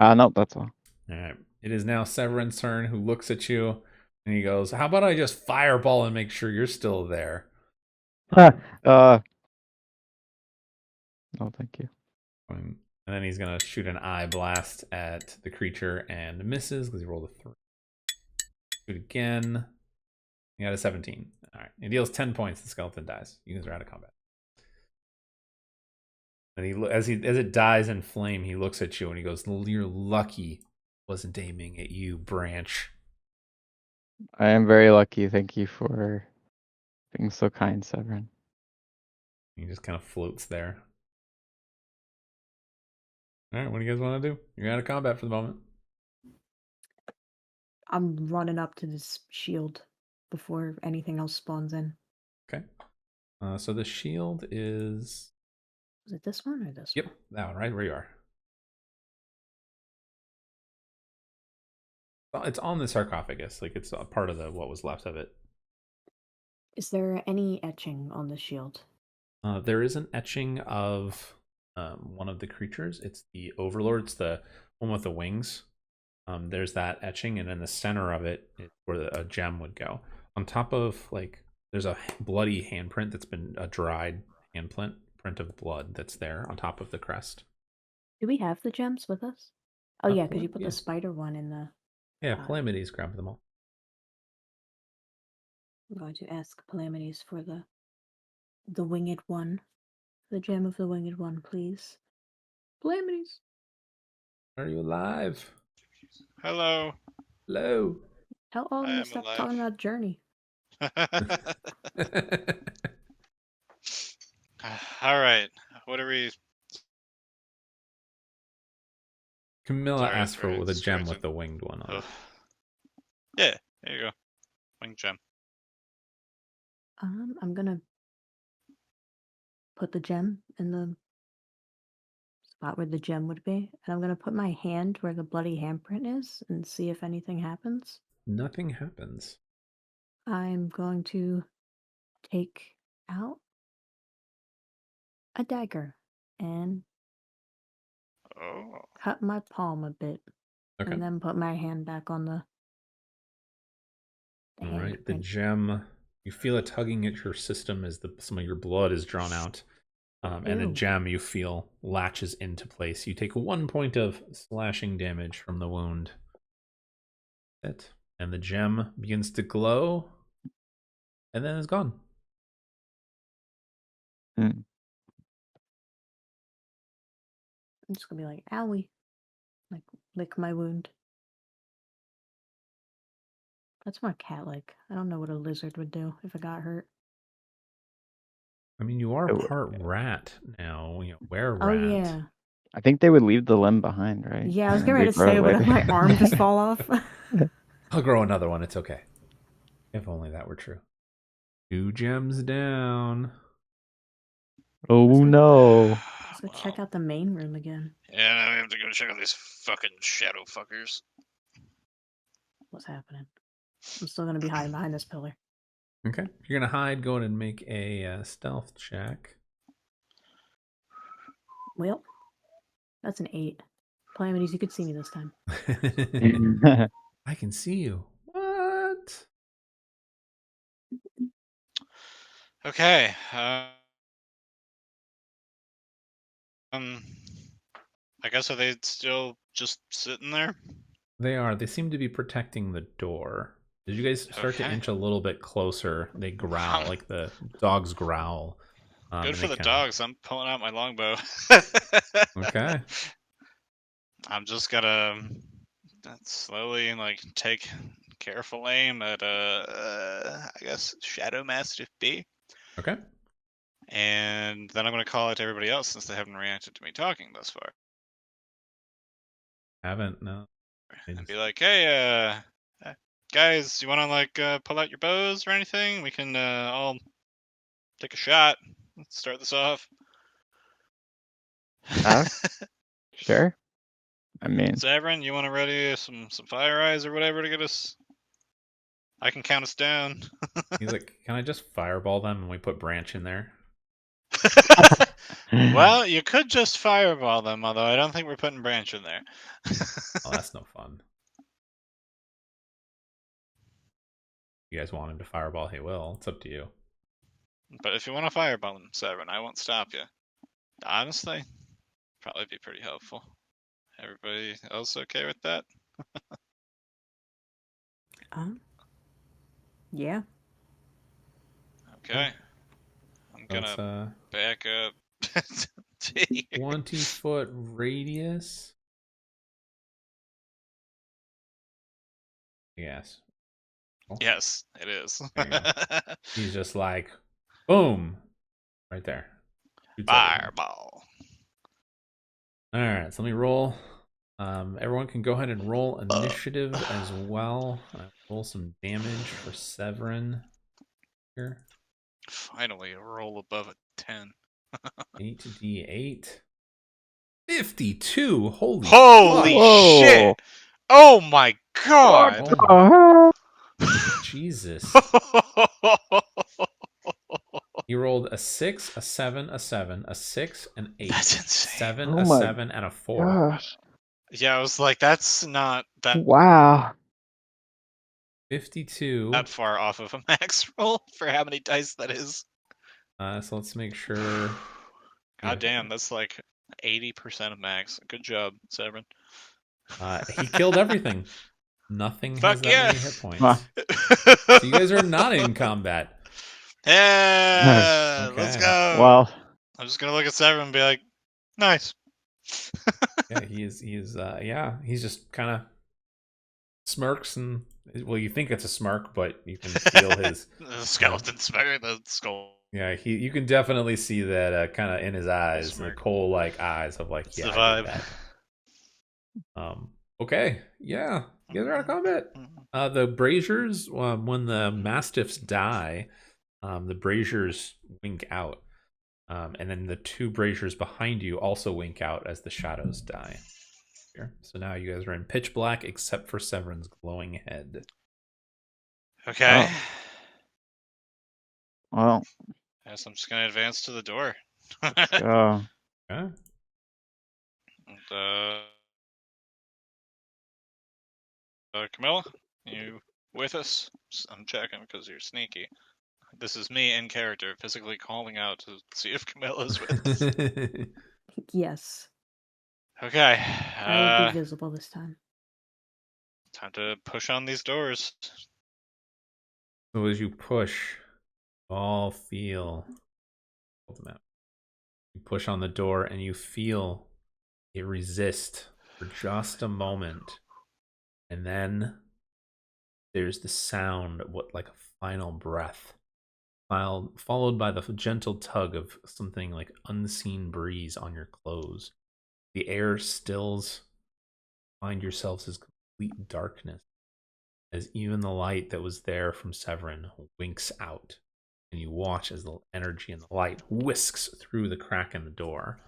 Nope, that's all. All right. It is now Severin's turn, who looks at you and he goes, "How about I just fireball and make sure you're still there?" No, thank you. And then he's gonna shoot an eye blast at the creature and misses because he rolled a 3. Shoot again. He got a 17. All right. He deals 10 points. The skeleton dies. You guys are out of combat. And as it dies in flame, he looks at you and he goes, "You're lucky I wasn't aiming at you, Branch." I am very lucky. Thank you for being so kind, Severin. He just kind of floats there. All right, what do you guys want to do? You're out of combat for the moment. I'm running up to this shield before anything else spawns in. Okay. So the shield is... Is it this one or this Yep, one? that one, right where you are. Well, it's on the sarcophagus. Like, it's a part of what was left of it. Is there any etching on the shield? There is an etching of one of the creatures. It's the Overlord. It's the one with the wings. There's that etching, and in the center of it is where a gem would go. On top of, like, there's a bloody handprint that's been a dried handprint of blood that's there on top of the crest. Do we have the gems with us? Oh yeah, because you put yeah. the spider one in the... Yeah, Calamities grabbed them all. I'm going to ask Calamities for the winged one. The gem of the winged one, please. Calamities! Are you alive? Hello. Hello. Tell all of I them to am stop alive. talking about Journey. All right. What are we? Camilla Sorry, asked it's for very the gem with distracting. the winged one on it. Yeah, there you go. Wing gem. I'm gonna put the gem in the spot where the gem would be, and I'm gonna put my hand where the bloody handprint is and see if anything happens. Nothing happens. I'm going to take out a dagger and Oh. cut my palm a bit, Okay. and then put my hand back on the All right. The handprint. gem, you feel it tugging at your system as some of your blood is drawn out. And the Ew. gem, you feel, latches into place. You take 1 point of slashing damage from the wound. And the gem begins to glow, and then it's gone. Mm. I'm just gonna be like, owie. Like, lick my wound. That's more cat-like. I don't know what a lizard would do if it got hurt. I mean, you are It would- part rat now. Were rat. Oh yeah. I think they would leave the limb behind, right? Yeah, I was And getting ready to regrow say, it would later. my arm just fall off? I'll grow another one. It's okay. If only that were true. 2 gems down. Oh no. Let's go check out the main room again. Yeah, now we have to go check out these fucking shadow fuckers. What's happening? I'm still gonna be hiding behind this pillar. Okay. If you're going to hide, go ahead and make a stealth check. Well, that's an 8. Calamities, you could see me this time. I can see you. What? Okay. I guess are they still just sitting there? They are. They seem to be protecting the door. Did you guys start to Okay. inch a little bit closer? They growl, like the dogs growl. Good and for they the kinda- dogs. I'm pulling out my longbow. Okay. I'm just gonna slowly take careful aim at I guess Shadow Mastiff B, Okay. and then I'm gonna call out to everybody else since they haven't reacted to me talking thus far, Haven't, no. and be like, hey, guys, you want to pull out your bows or anything? We can all take a shot. Let's start this off. Sure. I mean, Severin, you want to ready some fire eyes or whatever to get us? I can count us down. He's like, can I just fireball them and we put Branch in there? Well, you could just fireball them, although I don't think we're putting Branch in there. Oh, that's no fun. You guys want him to fireball? He will. It's up to you. But if you want to fireball them, Severin, I won't stop you. Honestly, probably be pretty helpful. Everybody else okay with that? Yeah. Okay. I'm That's gonna back up to here. 20-foot radius. Yes. Oh, Yes, it is. there you go. He's just like, boom, right there. Shoots everything. Fireball. All right, so let me roll. Everyone can go ahead and roll initiative as well. Roll some damage for Severin here. Finally, a roll above a 10. 8d8. 52. Holy Holy Whoa. shit! Oh my god! Oh, Jesus. He rolled a 6, a 7, a 7, a 6, an 8, That's insane. 7, Oh a my 7, and a 4. gosh. Yeah, I was like, that's not Wow. 52. that far off of a max roll for how many dice that is. So let's make sure. God damn, that's like 80% of max. Good job, Severin. He killed everything. Nothing has Fuck that yeah. many hit points. Wow. So you guys are not in combat. Yeah, let's Okay. go. Well, I'm just gonna look at Severin and be like, nice. Yeah, he's just kind of smirks and, well, you think it's a smirk, but you can feel his The skeleton smirk, the skull. yeah. You can definitely see that kind of in his eyes, the Smirk. Cole-like eyes of like, It's yeah, the I did vibe. that. Okay, yeah, you guys are out of combat. The braziers, when the mastiffs die, the braziers wink out, and then the two braziers behind you also wink out as the shadows die. Here. So now you guys are in pitch black, except for Severin's glowing head. Okay. well, Guess I'm just gonna advance to the door. go. Okay. And, Camilla, you with us? I'm checking because you're sneaky. This is me in character, physically calling out to see if Camilla's with us. Yes. Okay. I will be visible this time. Time to push on these doors. So as you push, all feel. Hold the map. You push on the door and you feel it resist for just a moment, and then there's the sound of what, like a final breath, followed by the gentle tug of something like unseen breeze on your clothes. The air stills. Find yourselves as complete darkness, as even the light that was there from Severin winks out, and you watch as the energy and the light whisks through the crack in the door.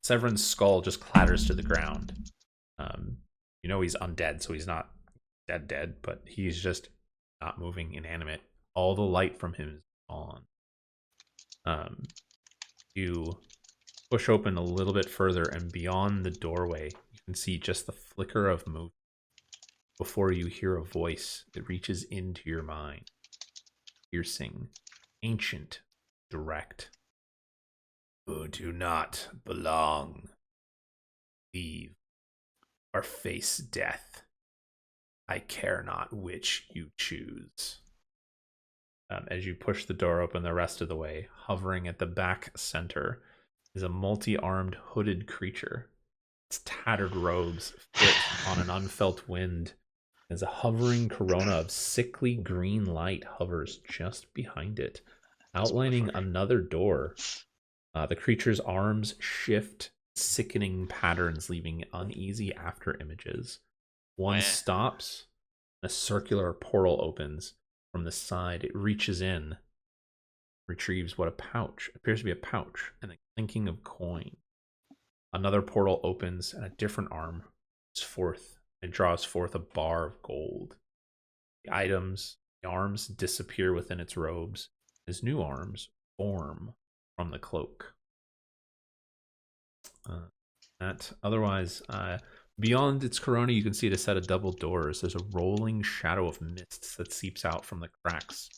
Severin's skull just clatters to the ground. You know he's undead, so he's not dead, but he's just not moving, inanimate. All the light from him is gone. You push open a little bit further, and beyond the doorway, you can see just the flicker of movement before you hear a voice that reaches into your mind. Piercing, ancient, direct. Who do not belong. Leave or face death. I care not which you choose. As you push the door open the rest of the way, hovering at the back center is a multi-armed hooded creature. Its tattered robes flit on an unfelt wind as a hovering corona of sickly green light hovers just behind it, outlining another door. The creature's arms shift sickening patterns, leaving uneasy after images. One stops, a circular portal opens from the side. It reaches in, retrieves what appears to be a pouch, and the clinking of coin. Another portal opens, and a different arm is forth. It draws forth a bar of gold. The arms disappear within its robes as new arms form from the cloak. Beyond its corona, you can see a set of double doors. There's a rolling shadow of mists that seeps out from the cracks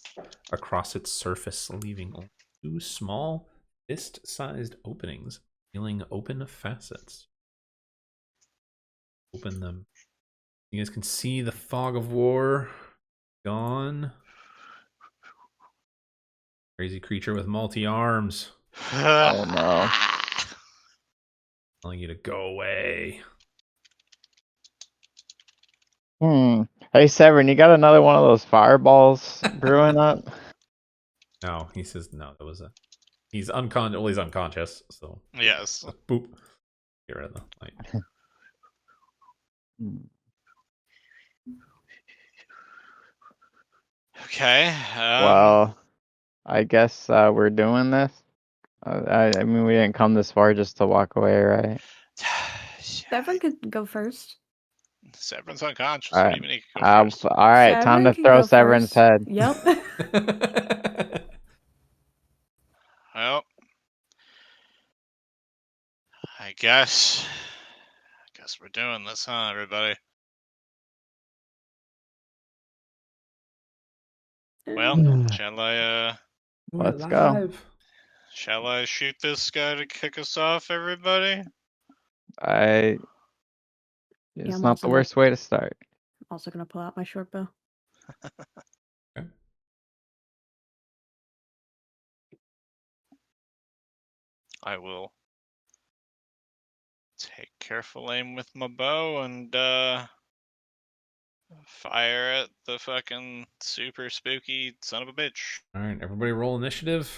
across its surface, leaving only 2 small, fist-sized openings, revealing open facets. Open them. You guys can see the fog of war gone. Crazy creature with multi-arms Oh no. telling you to go away. Hey Severn, you got another one of those fireballs brewing up? No, he says no. That was a. He's unconscious. Well, he's unconscious. So Yes. boop. Get rid of the light. Okay. Well, I guess we're doing this. I mean, we didn't come this far just to walk away, right? Severn could go first. Severn's unconscious. All What right. do you mean he can go first? All right, time to Severn can throw go Severn's first. head. Yep. Well, I guess we're doing this, huh, everybody? Well, shall I Let's go. shall I shoot this guy to kick us off, everybody? It's I'm not also the worst way to start. Also gonna pull out my short bow. Okay. I will take careful aim with my bow and fire at the fucking super spooky son of a bitch. All right, everybody, roll initiative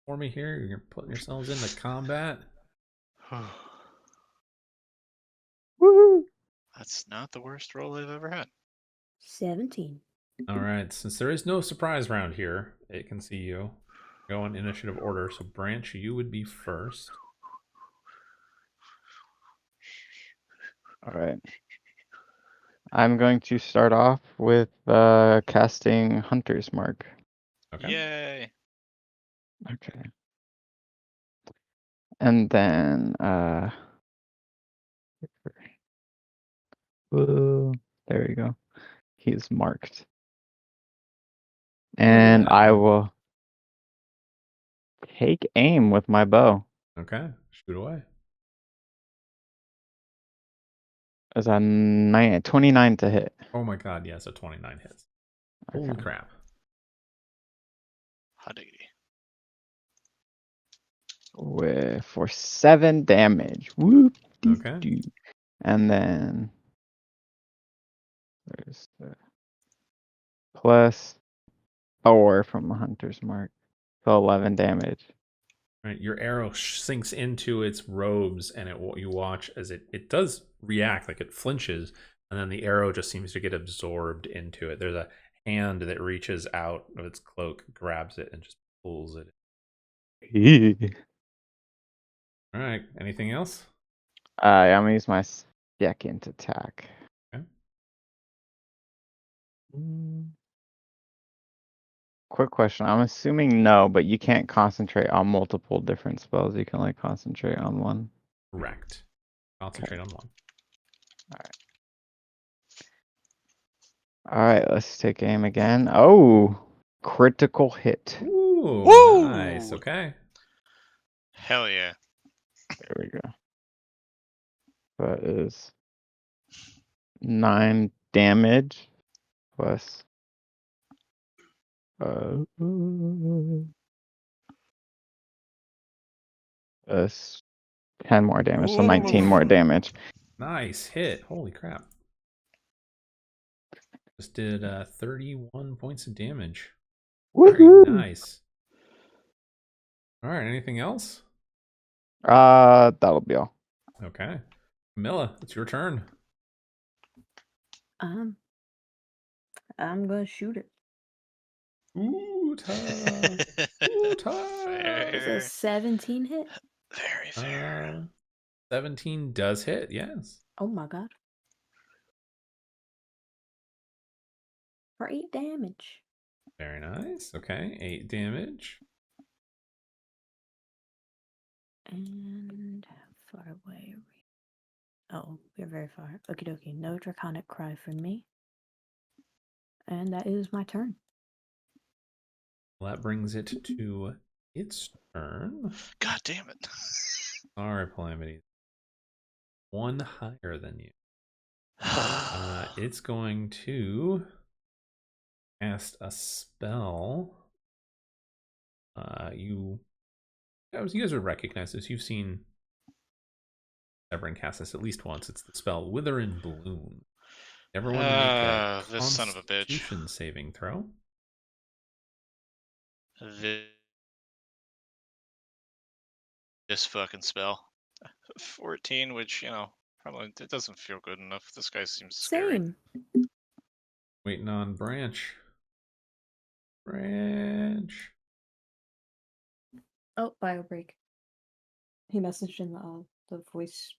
for me here. You're putting yourselves into combat. Woohoo! That's not the worst roll I've ever had. 17. All right, since there is no surprise round here, it can see you. Go in initiative order. So, Branch, you would be first. All right. I'm going to start off with casting Hunter's Mark. Okay. Yay! Okay. And then woo, there we go. He's marked. And that, I man. will take aim with my bow. Okay, shoot away. As a 29 to hit. Oh my god, yes, a 29 hits. Holy Okay. crap. For 7 damage. Whoop. Okay. And then there's the plus 4 from the Hunter's Mark. So 11 damage. Right, your arrow sinks into its robes, and you watch as it does react, like it flinches, and then the arrow just seems to get absorbed into it. There's a hand that reaches out of its cloak, grabs it, and just pulls it. All right, anything else? I'm gonna use my second attack. Okay. Quick question. I'm assuming no, but you can't concentrate on multiple different spells. You can only concentrate on one. Correct. Concentrate on one. All right, let's take aim again. Oh, critical hit. Ooh, Woo! nice. Okay. Hell yeah. There we go. That is 9 damage plus that's 10 more damage, so 19 more damage. Nice hit. Holy crap. Just did 31 points of damage. Very Woohoo! nice. All right, anything else? That'll be all. Okay. Camilla, it's your turn. I'm gonna shoot it. Ooh, Is a 17 hit? Very fair. 17 does hit, yes. Oh my god. For 8 damage. Very nice. Okay, 8 damage. And how far away are we? Oh, we're very far. Okie dokie. No draconic cry from me. And that is my turn. Well, that brings it to its turn. God damn it. Sorry, Calamity. One higher than you. It's going to cast a spell. You guys would recognize this. You've seen Severin cast this at least once. It's the spell Wither and Bloom. Everyone make a This son of a bitch. Constitution saving throw. This fucking spell. 14, which, you know, probably it doesn't feel good enough. This guy seems scary. Same. Waiting on Branch. Branch. Oh, bio break. He messaged in the voice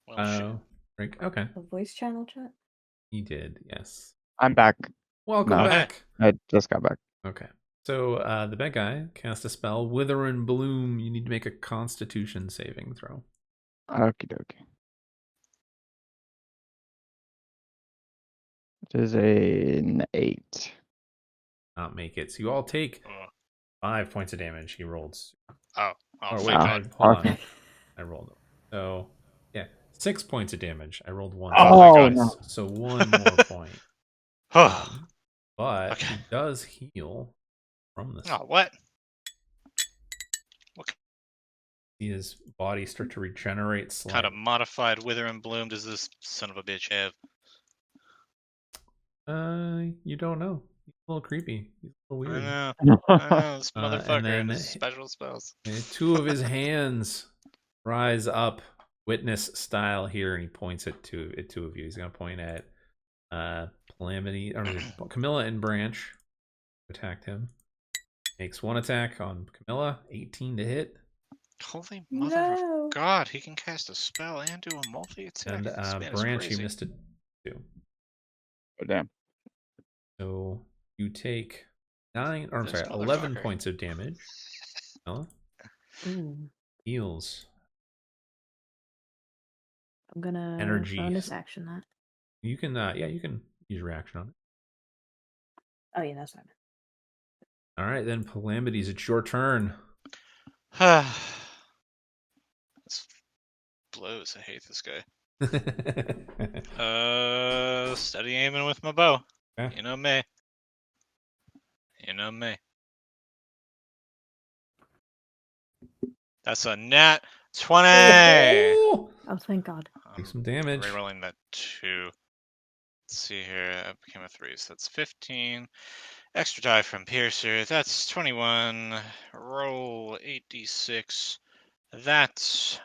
Well, shit. Oh, break. Okay. the voice channel chat. He did, yes. I'm back. Welcome No. back. I just got back. Okay. So the bad guy cast a spell, Wither and Bloom. You need to make a Constitution saving throw. Okie dokie. It is an 8. Not make it. So you all take Oh, 5 points of damage. He rolled. oh, Oh, fuck wait, that. hold on. Okay. I rolled it. So, yeah, 6 points of damage. I rolled 1. Oh, dice, no. So 1 more point. Oh, But Okay. he does heal from this. what? See his body start to regenerate Kind slightly. of modified Wither and Bloom does this son of a bitch have? You don't know. He's a little creepy. He's a little I weird. know. I know. This And motherfucker then and his special spells. 2 of his hands rise up, witness style here, and he points at two of you. He's gonna point at Calamity, or Camilla and Branch. Attacked him. Makes 1 attack on Camilla, 18 to hit. Holy mother No. of God, he can cast a spell and do a multi-attack. And This man is Branch, you crazy. missed it too. Oh, damn. So you take 11 motherfucker. points of damage. Camilla Ooh. heals. I'm gonna Energy. bonus action that. You can you can use your action on it. Oh yeah, that's fine. All right, then Calamities, it's your turn. This blows. I hate this guy. Steady aiming with my bow. Okay. You know me. You know me. That's a nat 20. Oh! Oh, thank God. Take some damage. Rerolling that 2. Let's see here. It became a 3, so that's 15. Extra die from Piercer. That's 21. Roll 8d6. That's.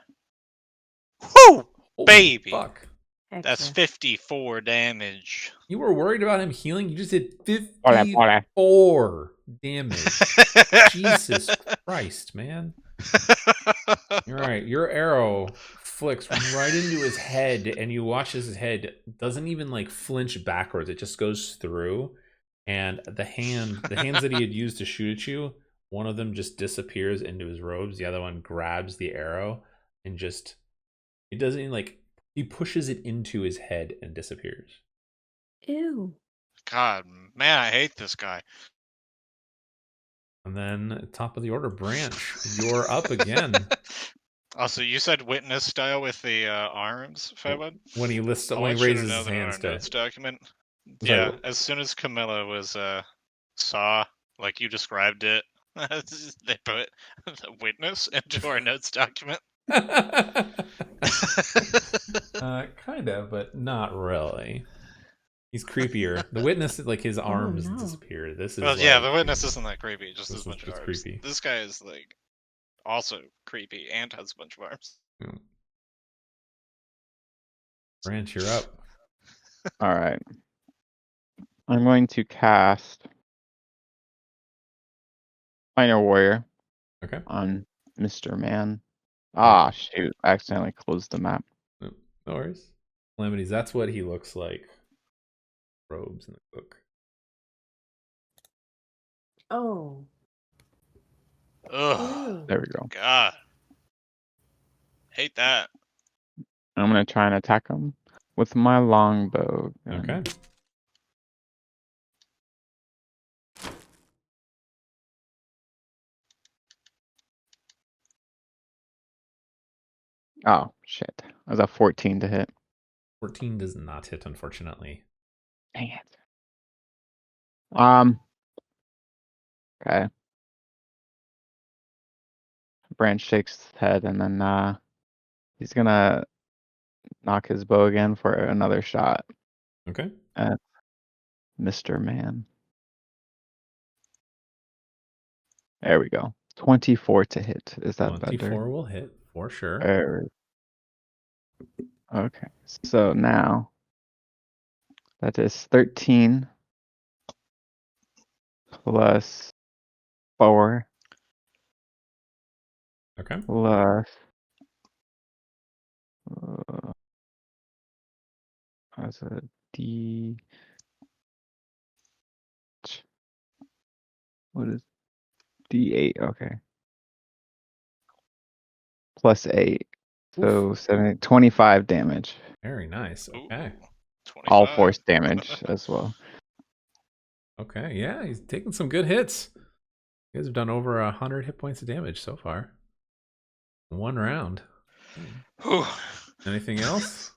Whoo! Holy Baby! fuck. Heck That's yeah. 54 damage. You were worried about him healing? You just did Hola. 54 damage. Jesus Christ, man. You're right. Your arrow flicks right into his head, and you watch as his head doesn't even like flinch backwards. It just goes through. And the hands that he had used to shoot at you, one of them just disappears into his robes. The other one grabs the arrow and just, it doesn't even like, he pushes it into his head and disappears. Ew. God, man, I hate this guy. And then top of the order, Branch, you're up again. Also, you said witness style with the arms, Febud? When he lists, I when he want you to raises know his that in hands our to. notes document. Sorry, Yeah, what? as soon as Camilla was saw, like you described it, they put the witness into our notes document. Kind of, but not really. He's creepier. The witness, like his arms no. disappear. This is Well, like, yeah, the witness isn't that creepy. Just This has a bunch is of just arms. creepy. This guy is like also creepy and has a bunch of arms. Branch, you're up. All right. I'm going to cast Minor Warrior Okay. on Mr. Man. Ah, shoot. I accidentally closed the map. No worries. Calamities, that's what he looks like. Robes in the book. Oh. Ugh. Ew. There we go. God. Hate that. I'm gonna try and attack him with my longbow. gun. Okay. Oh, shit. I was a 14 to hit. 14 does not hit, unfortunately. Dang it. Okay. Branch shakes his head and then he's gonna knock his bow again for another shot Okay. at Mr. Man. There we go. 24 to hit. Is that better? 24 will hit for sure. Okay. So now that is 13 plus 4 Okay. plus as a D. What is D8? Okay. Plus 8. So 25 damage. Very nice. Ooh, Okay. All 25. force damage as well. Okay. Yeah, he's taking some good hits. You guys have done over 100 hit points of damage so far. One round. Whew. Anything else?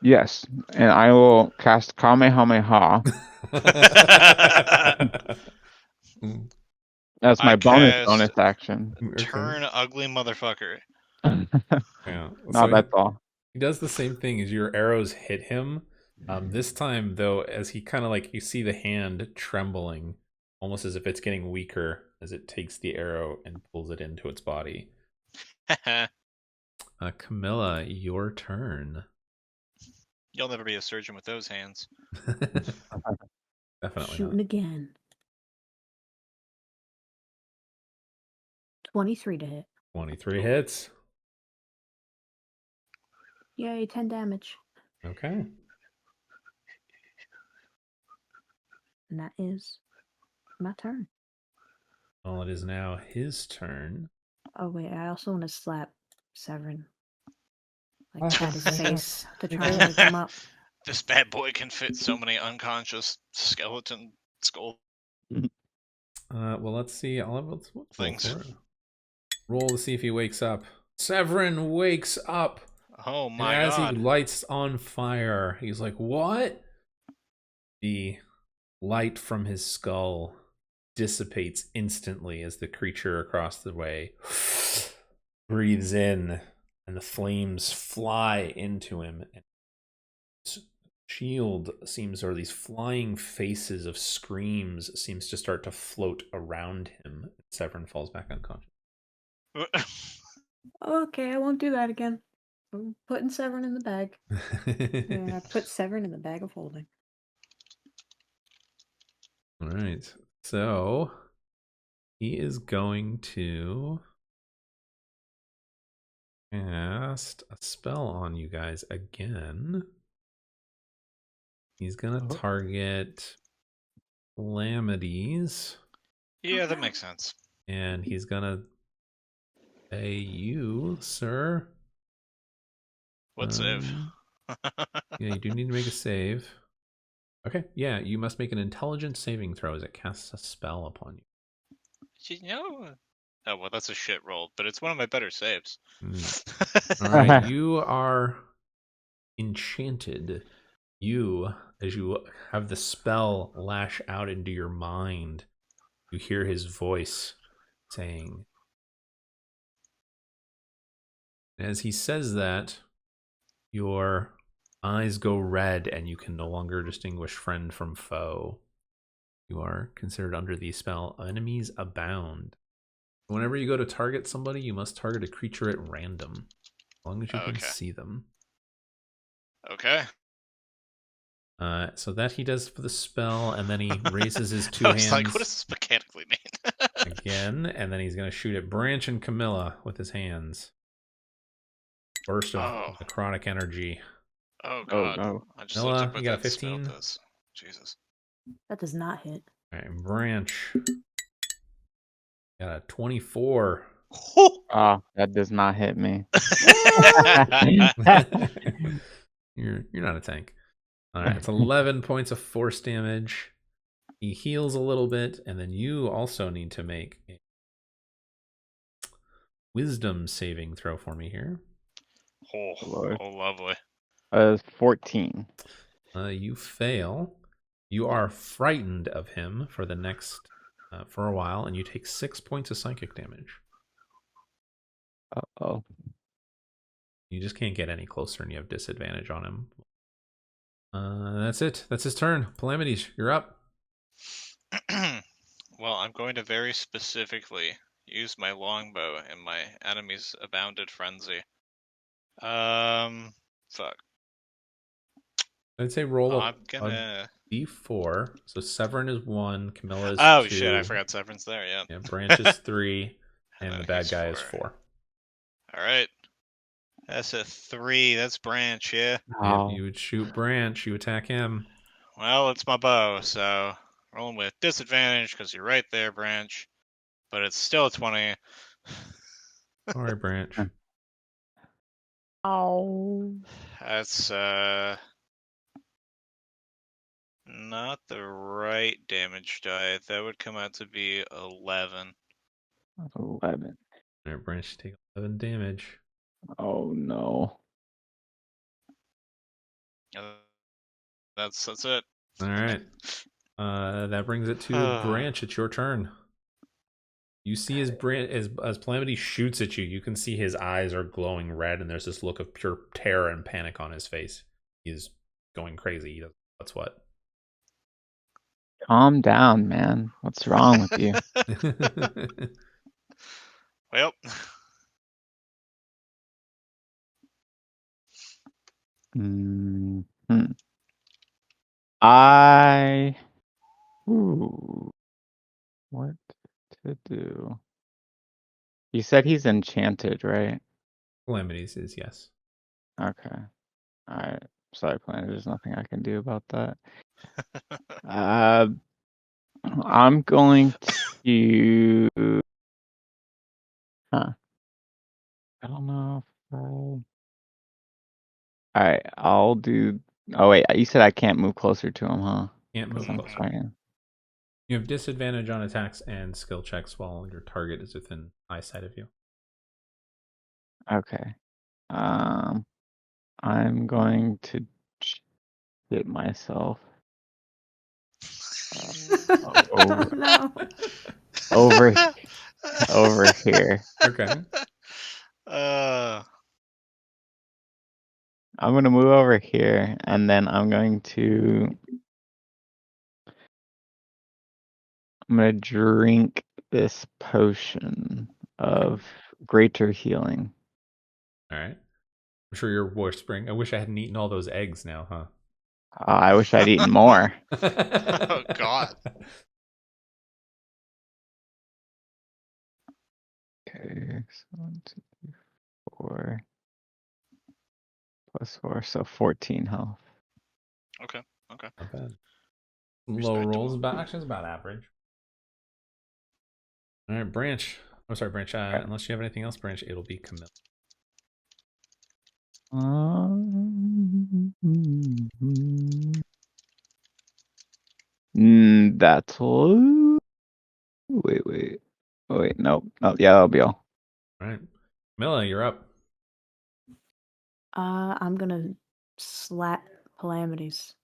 Yes, and I will cast Kamehameha as my I bonus cast action. Turn ugly motherfucker. Yeah. No, that's all. He does the same thing as your arrows hit him. This time, though, as he kind of like, you see the hand trembling, almost as if it's getting weaker as it takes the arrow and pulls it into its body. Camilla, your turn. You'll never be a surgeon with those hands. Definitely Shooting again. 23 to hit. 23 hits. Yay, 10 damage. Okay. And that is my turn. Well, it is now his turn. Oh, wait, I also want to slap Severin. Like, at his face to try and wake him up. This bad boy can fit so many unconscious skeleton skull Well, let's see. Let's roll things. for it. Roll to see if he wakes up. Severin wakes up. Oh And my as god. he lights on fire, he's like, "What?" The light from his skull dissipates instantly as the creature across the way breathes in, and the flames fly into him. And his shield seems, or these flying faces of screams, seems to start to float around him. Severin falls back unconscious. Okay, I won't do that again. I'm putting Severin in the bag. And I put Severin in the bag of holding. All right. So he is going to cast a spell on you guys again. He's going to target Calamities. Yeah, that makes sense. And he's going to say, "You, sir." What save? Yeah, you do need to make a save. Okay, yeah, you must make an intelligence saving throw as it casts a spell upon you. You know. Oh well, that's a shit roll, but it's one of my better saves. All right, you are enchanted. You, as you have the spell lash out into your mind, you hear his voice saying, as he says that, your eyes go red and you can no longer distinguish friend from foe. You are considered under the spell Enemies Abound. Whenever you go to target somebody, you must target a creature at random, as long as you can see them. Okay. So that he does for the spell, and then he raises his two I was hands like, what does this mechanically mean? again, and then he's going to shoot at Branch and Camilla with his hands. Burst of Oh. necrotic energy. Oh Oh, god. no. I just Camilla, looked up what you got a that spell 15? does. Jesus. That does not hit. All right, Branch. Got a 24. Oh, that does not hit me. You're not a tank. All right, it's 11 points of force damage. He heals a little bit, and then you also need to make a wisdom saving throw for me here. Lord. Oh, lovely. 14. You fail. You are frightened of him for the next for a while, and you take 6 points of psychic damage. Uh-oh. You just can't get any closer, and you have disadvantage on him. That's it. That's his turn. Calamities, you're up. Well, I'm going to very specifically use my longbow in my enemy's abounded frenzy. Fuck. I'd say roll I'm a gonna. D4. So Severin is 1, Camilla is 2. Oh shit! I forgot Severin's there. Yeah. Yeah, Branch is 3, and then the bad he's guy is 4. 4. All right. That's a 3. That's Branch. Yeah. Oh. If you would shoot Branch, you attack him. Well, it's my bow, so rolling with disadvantage because you're right there, Branch. But it's still a 20. Sorry, Branch. Oh. That's not the right damage die. That would come out to be 11. 11. All right, Branch, take 11 damage. Oh, no. That's it. All right. That brings it to Branch. It's your turn. You see his Branch as Calamity shoots at you. You can see his eyes are glowing red, and there's this look of pure terror and panic on his face. He's going crazy. He doesn't know what's what. Calm down, man. What's wrong with you? Well, Hmm. What to do? You said he's enchanted, right? Calamities is yes. Okay. Alright. Sorry, Planet. There's nothing I can do about that. I'm going to. Huh. I don't know if Alright, I'll do. Oh, wait. You said I can't move closer to him, huh? Can't move 'Cause I'm closer. fighting. You have disadvantage on attacks and skill checks while your target is within eyesight of you. Okay. I'm going to hit myself. Oh, no. Over here. Okay. I'm gonna move over here, and then I'm gonna drink this potion of greater healing. All right. I'm sure you're whispering. I wish I hadn't eaten all those eggs now, huh? I wish I'd eaten more. Oh god. Okay, so 1, 2, 3, 4 plus 4, so 14 health. Okay. Not bad. Low Respectable. rolls, but actually it's about average. All right, Branch. I'm sorry, Branch. Unless you have anything else, Branch, it'll be Camilla. That's all. Wait. Oh, wait, nope. Oh, yeah, that'll be all. All right. Camilla, you're up. I'm gonna slap Calamities.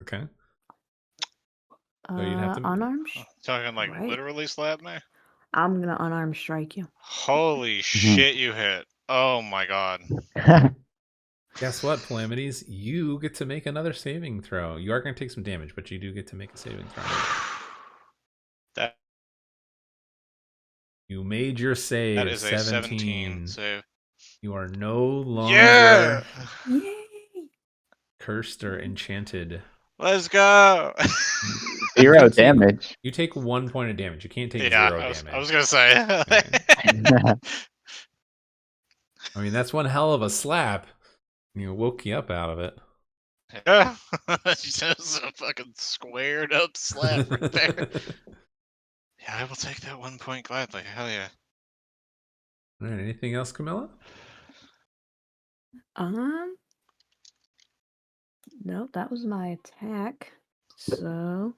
Okay. So you'd have to Unarmed? Talking like Right. literally slap me? I'm gonna unarmed strike you. Holy shit, you hit. Oh my god. Guess what, Calamities? You get to make another saving throw. You are going to take some damage, but you do get to make a saving throw. That You made your save. that is a 17 save. You are no longer Yeah! Yay! cursed or enchanted. Let's go. 0 You take- damage. You take 1 point of damage. You can't take Yeah, 0 I damage. was gonna say. I mean, that's one hell of a slap. You woke you up out of it. Yeah, just a fucking squared up slap right there. Yeah, I will take that 1 point gladly. Hell yeah. All right, anything else, Camilla? No, that was my attack. So,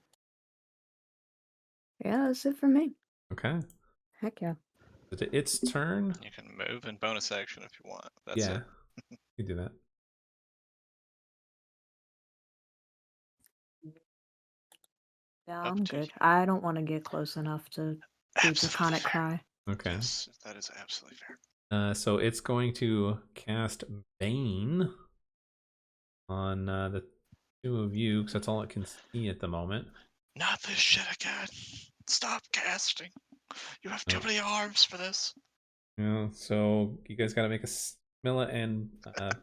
yeah, that's it for me. Okay. Heck yeah. Is it its turn? You can move and bonus action if you want. That's Yeah, it. you do that. Yeah, Up I'm to good. you. I don't want to get close enough to do Absolutely Draconic fair. Cry. Okay. Yes, that is absolutely fair. So it's going to cast Bane on the two of you, because that's all it can see at the moment. Not this shit again. Stop casting. You have too Nope. many arms for this. So you guys got to make a Camilla and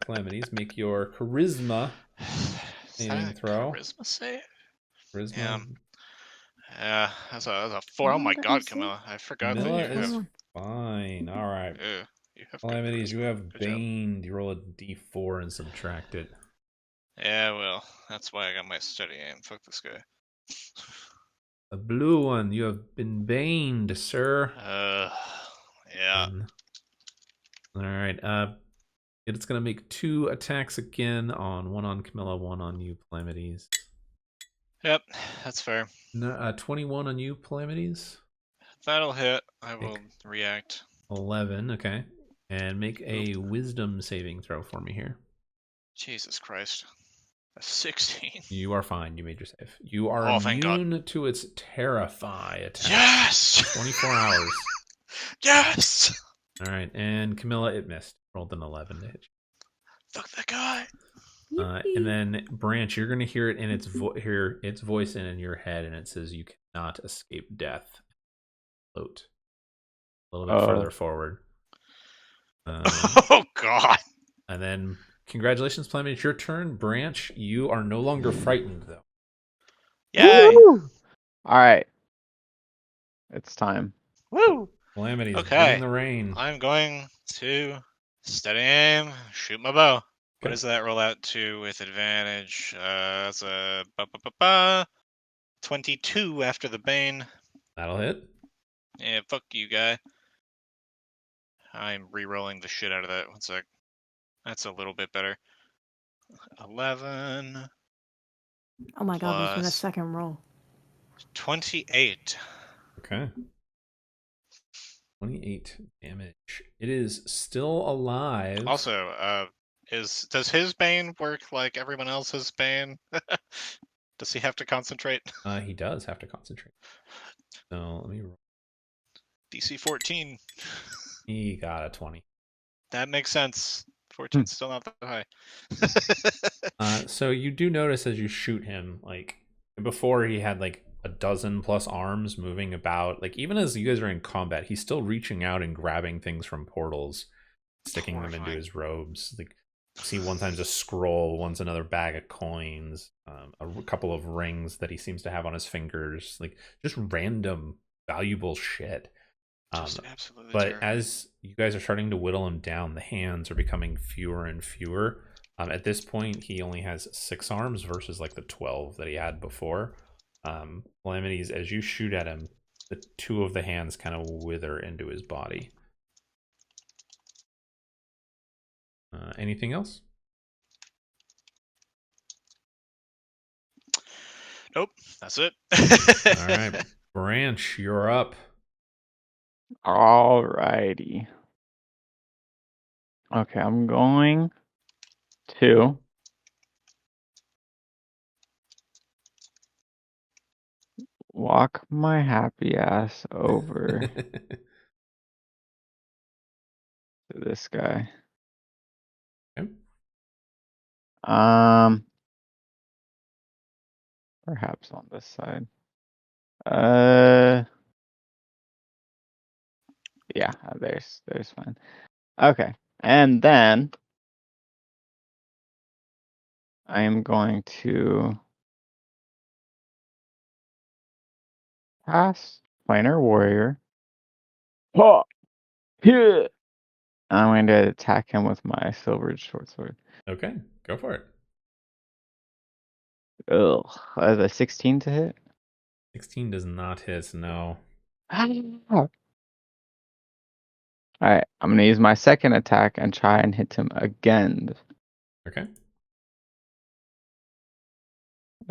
Calamities make your charisma Is that saving a throw. charisma save? Charisma. Yeah. Yeah, that's a 4. Oh my Let me god, see. Camilla. I forgot that Camilla you have. is fine. All right. You have good Calamities, you charisma. have Good job. Bane. You roll a d4 and subtract it. Yeah, well, that's why I got my steady aim. Fuck this guy. The blue one, you have been baned, sir. Yeah. All right. It's gonna make 2 attacks again one on Camilla, one on you, Calamities. Yep, that's fair. 21 on you, Calamities. That'll hit. I will Make react. 11, okay. And make a wisdom saving throw for me here. Jesus Christ. A 16. You are fine. You made your save. You are Oh, thank God. immune to its Terrify attack. Yes! 24 hours. Yes! All right. And Camilla, it missed. Rolled an 11 to hit Fuck that guy. you. And then Branch, you're gonna hear it in hear its voice in your head, and it says you cannot escape death. Float a little bit further forward. Oh God. And then congratulations, Planet. It's your turn. Branch, you are no longer frightened though. Yay! Woo! All right. It's time. Woo! Calamities, Okay. bring the rain. I'm going to steady aim, shoot my bow. What Okay. does that roll out to with advantage? That's a 22 after the bane. That'll hit. Yeah, fuck you, guy. I'm re-rolling the shit out of that. One sec. That's a little bit better. 11 Oh my god, there's been a plus second roll. 28. Okay. 28 damage. It is still alive. Also, does his bane work like everyone else's bane? Does he have to concentrate? He does have to concentrate. So let me roll. DC 14. He got a 20. That makes sense. 14's still not that high. So you do notice as you shoot him, like before he had like a dozen plus arms moving about. Like even as you guys are in combat, he's still reaching out and grabbing things from portals, sticking them into Horrifying. his robes. Like see, one time's a scroll, one's another bag of coins, a couple of rings that he seems to have on his fingers, like just random valuable shit. Just absolutely But terrifying. as you guys are starting to whittle him down, the hands are becoming fewer and fewer. At this point, he only has 6 arms versus like the 12 that he had before. Calamities, as you shoot at him, the 2 of the hands kind of wither into his body. Anything else? Nope, that's it. All right, Branch, you're up. All righty. Okay, I'm going to walk my happy ass over to this guy. Okay. Perhaps on this side. Yeah, there's fine. Okay, and then I am going to Pass. Planar warrior. Oh, yeah. I'm going to attack him with my silver short sword. Okay, go for it. Ugh. That's a 16 to hit. 16 does not hit, no. Alright, I'm going to use my second attack and try and hit him again. Okay.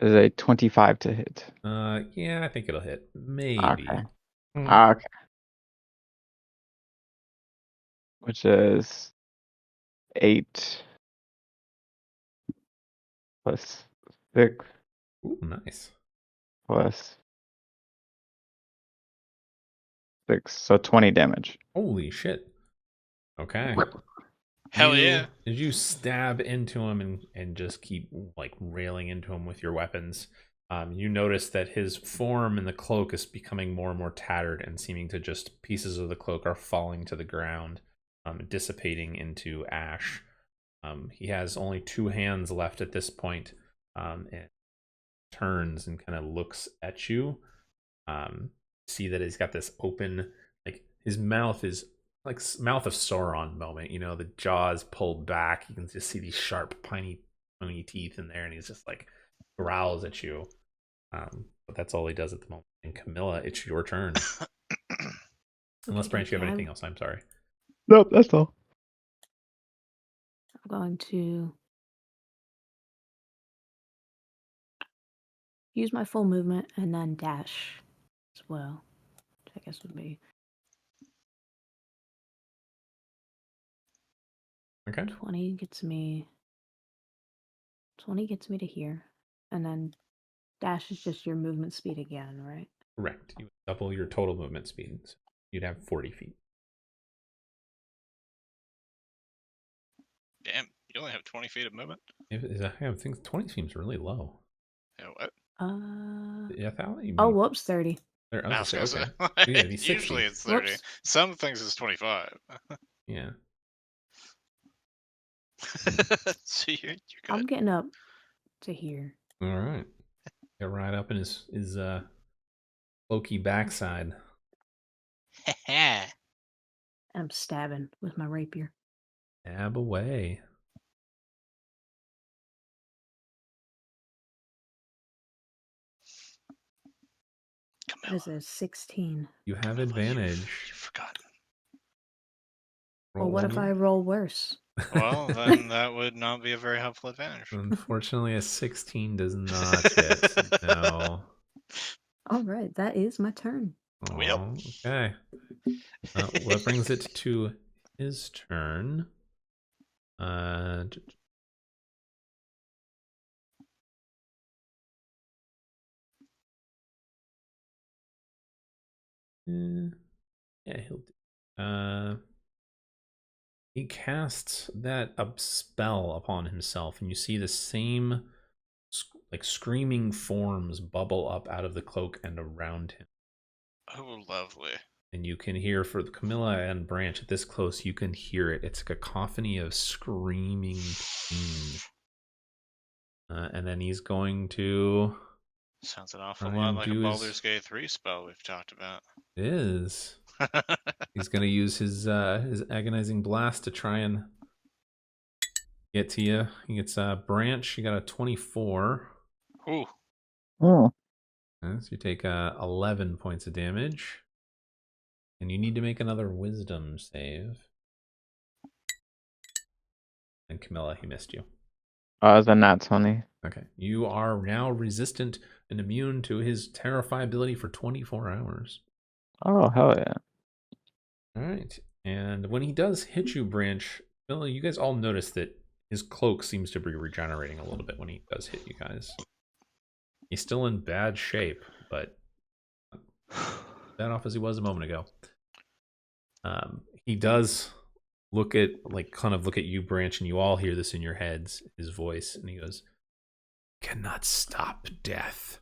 Is a 25 to hit. Yeah, I think it'll hit. Maybe. Okay. Mm. Okay. Which is 8 plus 6 Ooh, nice. plus 6. So 20 damage. Holy shit. Okay. Hell yeah. As you stab into him and just keep like railing into him with your weapons, you notice that his form in the cloak is becoming more and more tattered and seeming to just pieces of the cloak are falling to the ground, dissipating into ash. He has only 2 hands left at this point, and turns and kind of looks at you. See that he's got this open, like his mouth is like mouth of Sauron moment. You know, the jaws pulled back. You can just see these sharp, piney teeth in there, and he's just like growls at you. But that's all he does at the moment. And Camilla, it's your turn. Unless Branch, you have anything else? I'm sorry. Nope, that's all. I'm going to use my full movement and then dash as well, which I guess would be Okay. 20 gets me to here, and then dash is just your movement speed again, right? Correct. You would double your total movement speed. So you'd have 40 feet. Damn, you only have 20 feet of movement? I think 20 seems really low. Yeah, what? Yeah, Oh, whoops, 30. I I was was gonna gonna say, say, okay. Yeah, it'd be 60. usually it's 30. Whoops. Some things it's 25. Yeah. So you're I'm good. getting up to here. All right. Get right up in his cloaky backside. And I'm stabbing with my rapier. Stab away. That is a 16. You have Camilla, advantage. You've forgotten. Well, what if I roll worse? Well, then that would not be a very helpful advantage. Unfortunately, a 16 does not hit. No. All right, that is my turn. Yep. Okay. What brings it to his turn? Yeah, he'll do. He casts that spell upon himself, and you see the same like screaming forms bubble up out of the cloak and around him. Oh, lovely. And you can hear, for Camilla and Branch, at this close, you can hear it. It's a cacophony of screaming pain. And then he's going to... Sounds an awful try lot and like a do Baldur's Gate 3 spell we've talked about. It is. He's going to use his agonizing blast to try and get to you. He gets Branch. You got a 24. Ooh. Oh. So you take 11 points of damage. And you need to make another wisdom save. And Camilla, he missed you. It's a nat 20. Okay. You are now resistant and immune to his terrify ability for 24 hours. Oh, hell yeah. All right. And when he does hit you, Branch, Camilla, you guys all notice that his cloak seems to be regenerating a little bit when he does hit you guys. He's still in bad shape, but that off as he was a moment ago. He does look at you, Branch, and you all hear this in your heads, his voice, and he goes, "Cannot stop death."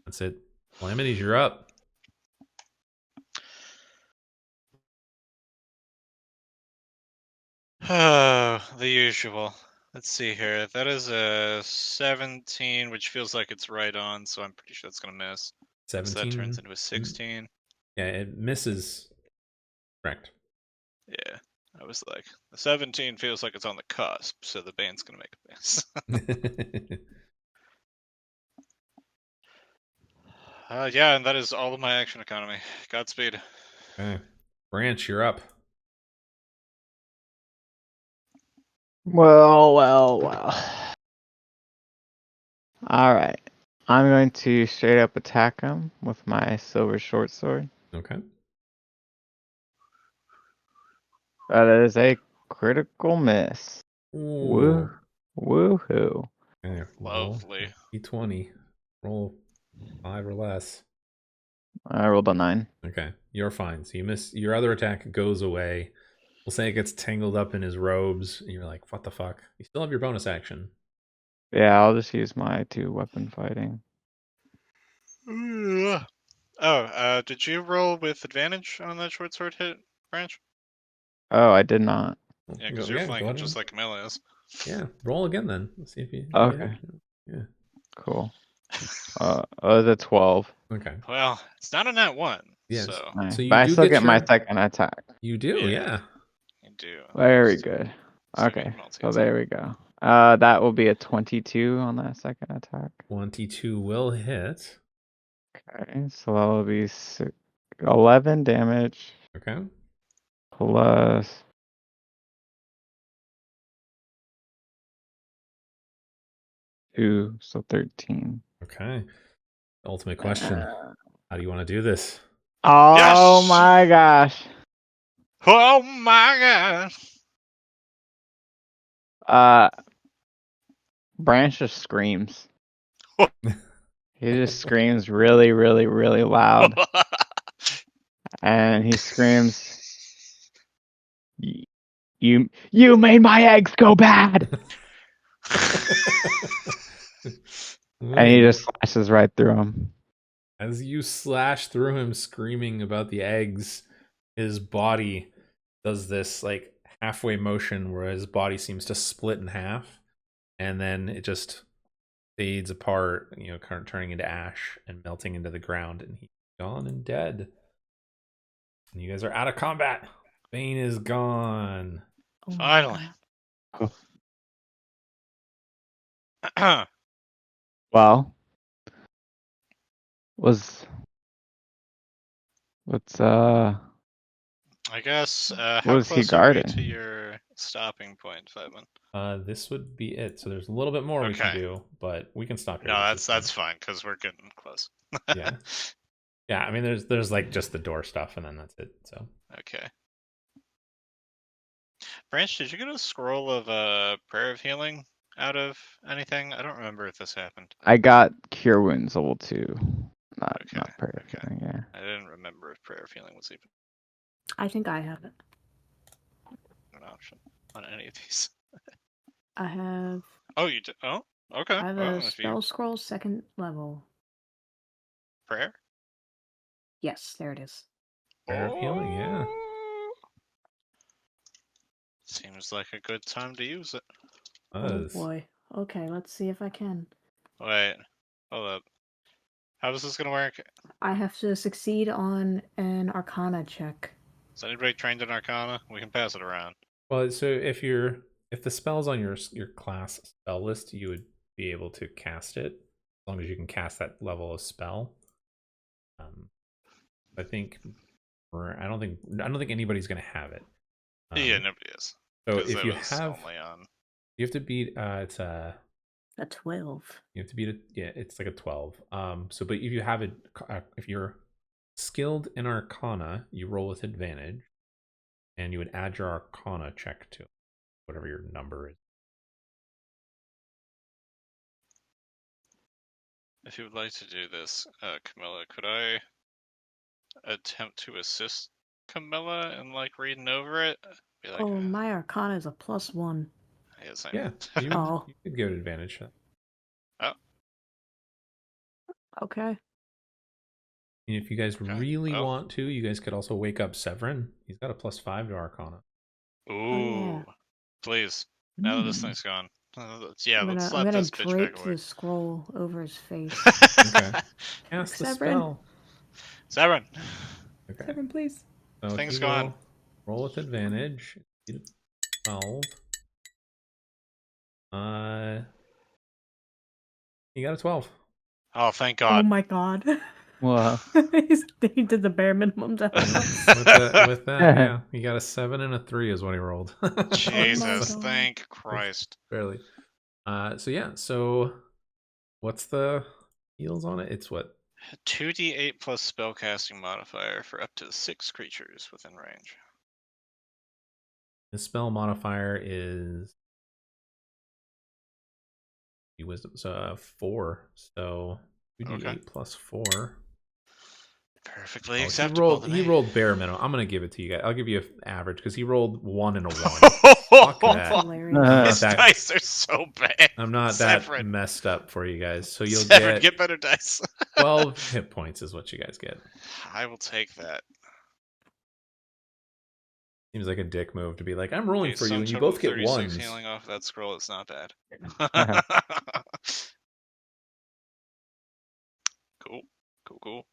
That's it. Calamities, you're up. Oh, the usual. Let's see here. That is a 17, which feels like it's right on, so I'm pretty sure that's going to miss. So that 17. turns into a 16. Yeah, it misses. Correct. Yeah. I was like, the 17 feels like it's on the cusp, so the band's gonna make a miss. Yeah, and that is all of my action economy. Godspeed. Okay. Branch, you're up. Well. All right. I'm going to straight up attack him with my silver short sword. Okay. That is a critical miss. Ooh. Woohoo. Okay, Lovely. D20. Roll 5 or less. I rolled a 9. Okay, you're fine. So you miss. Your other attack goes away. We'll say it gets tangled up in his robes, and you're like, "What the fuck?" You still have your bonus action. Yeah, I'll just use my 2 weapon fighting. Oh, did you roll with advantage on that short sword hit, Branch? Oh, I did not. Yeah, because you're Go flanking ahead. just like Camilla is. Yeah, roll again then. Let's see if you. Okay. Yeah. Cool. The 12. Okay. Well, it's not a nat 1, Yes. so Nice. So you But I do still get get my your- second attack. You do, yeah. you do. Very good. So Okay, good so multi-attack. there we go. That will be a 22 on that second attack. 22 will hit. Okay, so that will be 11 damage Okay. plus 2, so 13. Okay. Ultimate question. Uh, How do you want to do this? oh Yes! my gosh. Oh my god! Branch just screams. He just screams really, really, really loud. And he screams, You made my eggs go bad! And he just slashes right through him. As you slash through him screaming about the eggs, his body does this like halfway motion where his body seems to split in half, and then it just fades apart, kind of turning into ash and melting into the ground, and he's gone and dead. And you guys are out of combat. Bane is gone. Oh my Finally. God. Well, what's I guess, what how was he close are we to guarding? your stopping point, Featman? This would be it. So there's a little bit more we can Okay. do, but we can stop here. No, This is that's fine, because we're getting close. Yeah. Yeah, I mean, there's like just the door stuff, and then that's it. So Okay. Branch, did you get a scroll of prayer of healing out of anything? I don't remember if this happened. I got Cure Wounds level 2. Not Okay, prayer. okay. Yeah. I didn't remember if prayer of healing was even I think I have it. an option on any of these. I have Oh, you did? Oh, okay. I have Well, a if spell you scroll 2nd level. prayer. Yes, there it is. prayer of healing, yeah. Oh. Seems like a good time to use it. Oh boy. Okay, let's see if I can. Wait, hold up. How is this gonna work? I have to succeed on an Arcana check. Is anybody trained in Arcana? We can pass it around. Well, so if the spell's on your class spell list, you would be able to cast it as long as you can cast that level of spell. I think I don't think anybody's gonna have it. Yeah, nobody is. So 'Cause if it you was have, only on. you have to beat it's A 12. you have to beat it. Yeah, it's like a 12. So but if you have it, if you're skilled in Arcana, you roll with advantage, and you would add your Arcana check to it, whatever your number is. If you would like to do this, Camilla, could I attempt to assist Camilla in like reading over it? Be like, Oh, my Arcana is a +1. yes, I Yeah, know. Oh. you could give it advantage. Oh, Okay. And if you guys Okay, really well. want to, you guys could also wake up Severin. He's got a +5 to Arcana. ooh, yeah. please. Now that this thing's gone. Yeah, I'm let's gonna slap this bitch drape back away. the scroll over his face. Okay. Cast the Severin. spell. Severin, Okay. Severin, please. So things he gone. will roll with advantage. 12. He got a 12. Oh, thank Oh God. my god. Whoa. He did the bare minimum to help us. With that, yeah, he got a 7 and a 3 is what he rolled. Jesus, God. thank Christ. Barely. So yeah, so what's the heals on it? It's what? 2d8 plus spellcasting modifier for up to 6 creatures within range. The spell modifier is wisdom, so 4. So 2d8 Okay. plus 4. Perfectly Oh, acceptable to he me. rolled bare minimum. I'm gonna give it to you guys. I'll give you an average because he rolled 1 and a 1. Fuck That's that. hilarious. His that- dice are so bad. I'm not Severin. that messed up for you guys. So you'll Severin, get better dice. 12 hit points is what you guys get. I will take that. Seems like a dick move to be like, I'm rolling Okay, for you, sum and you total both of get 36 ones. healing off that scroll. It's not bad. Cool. Cool.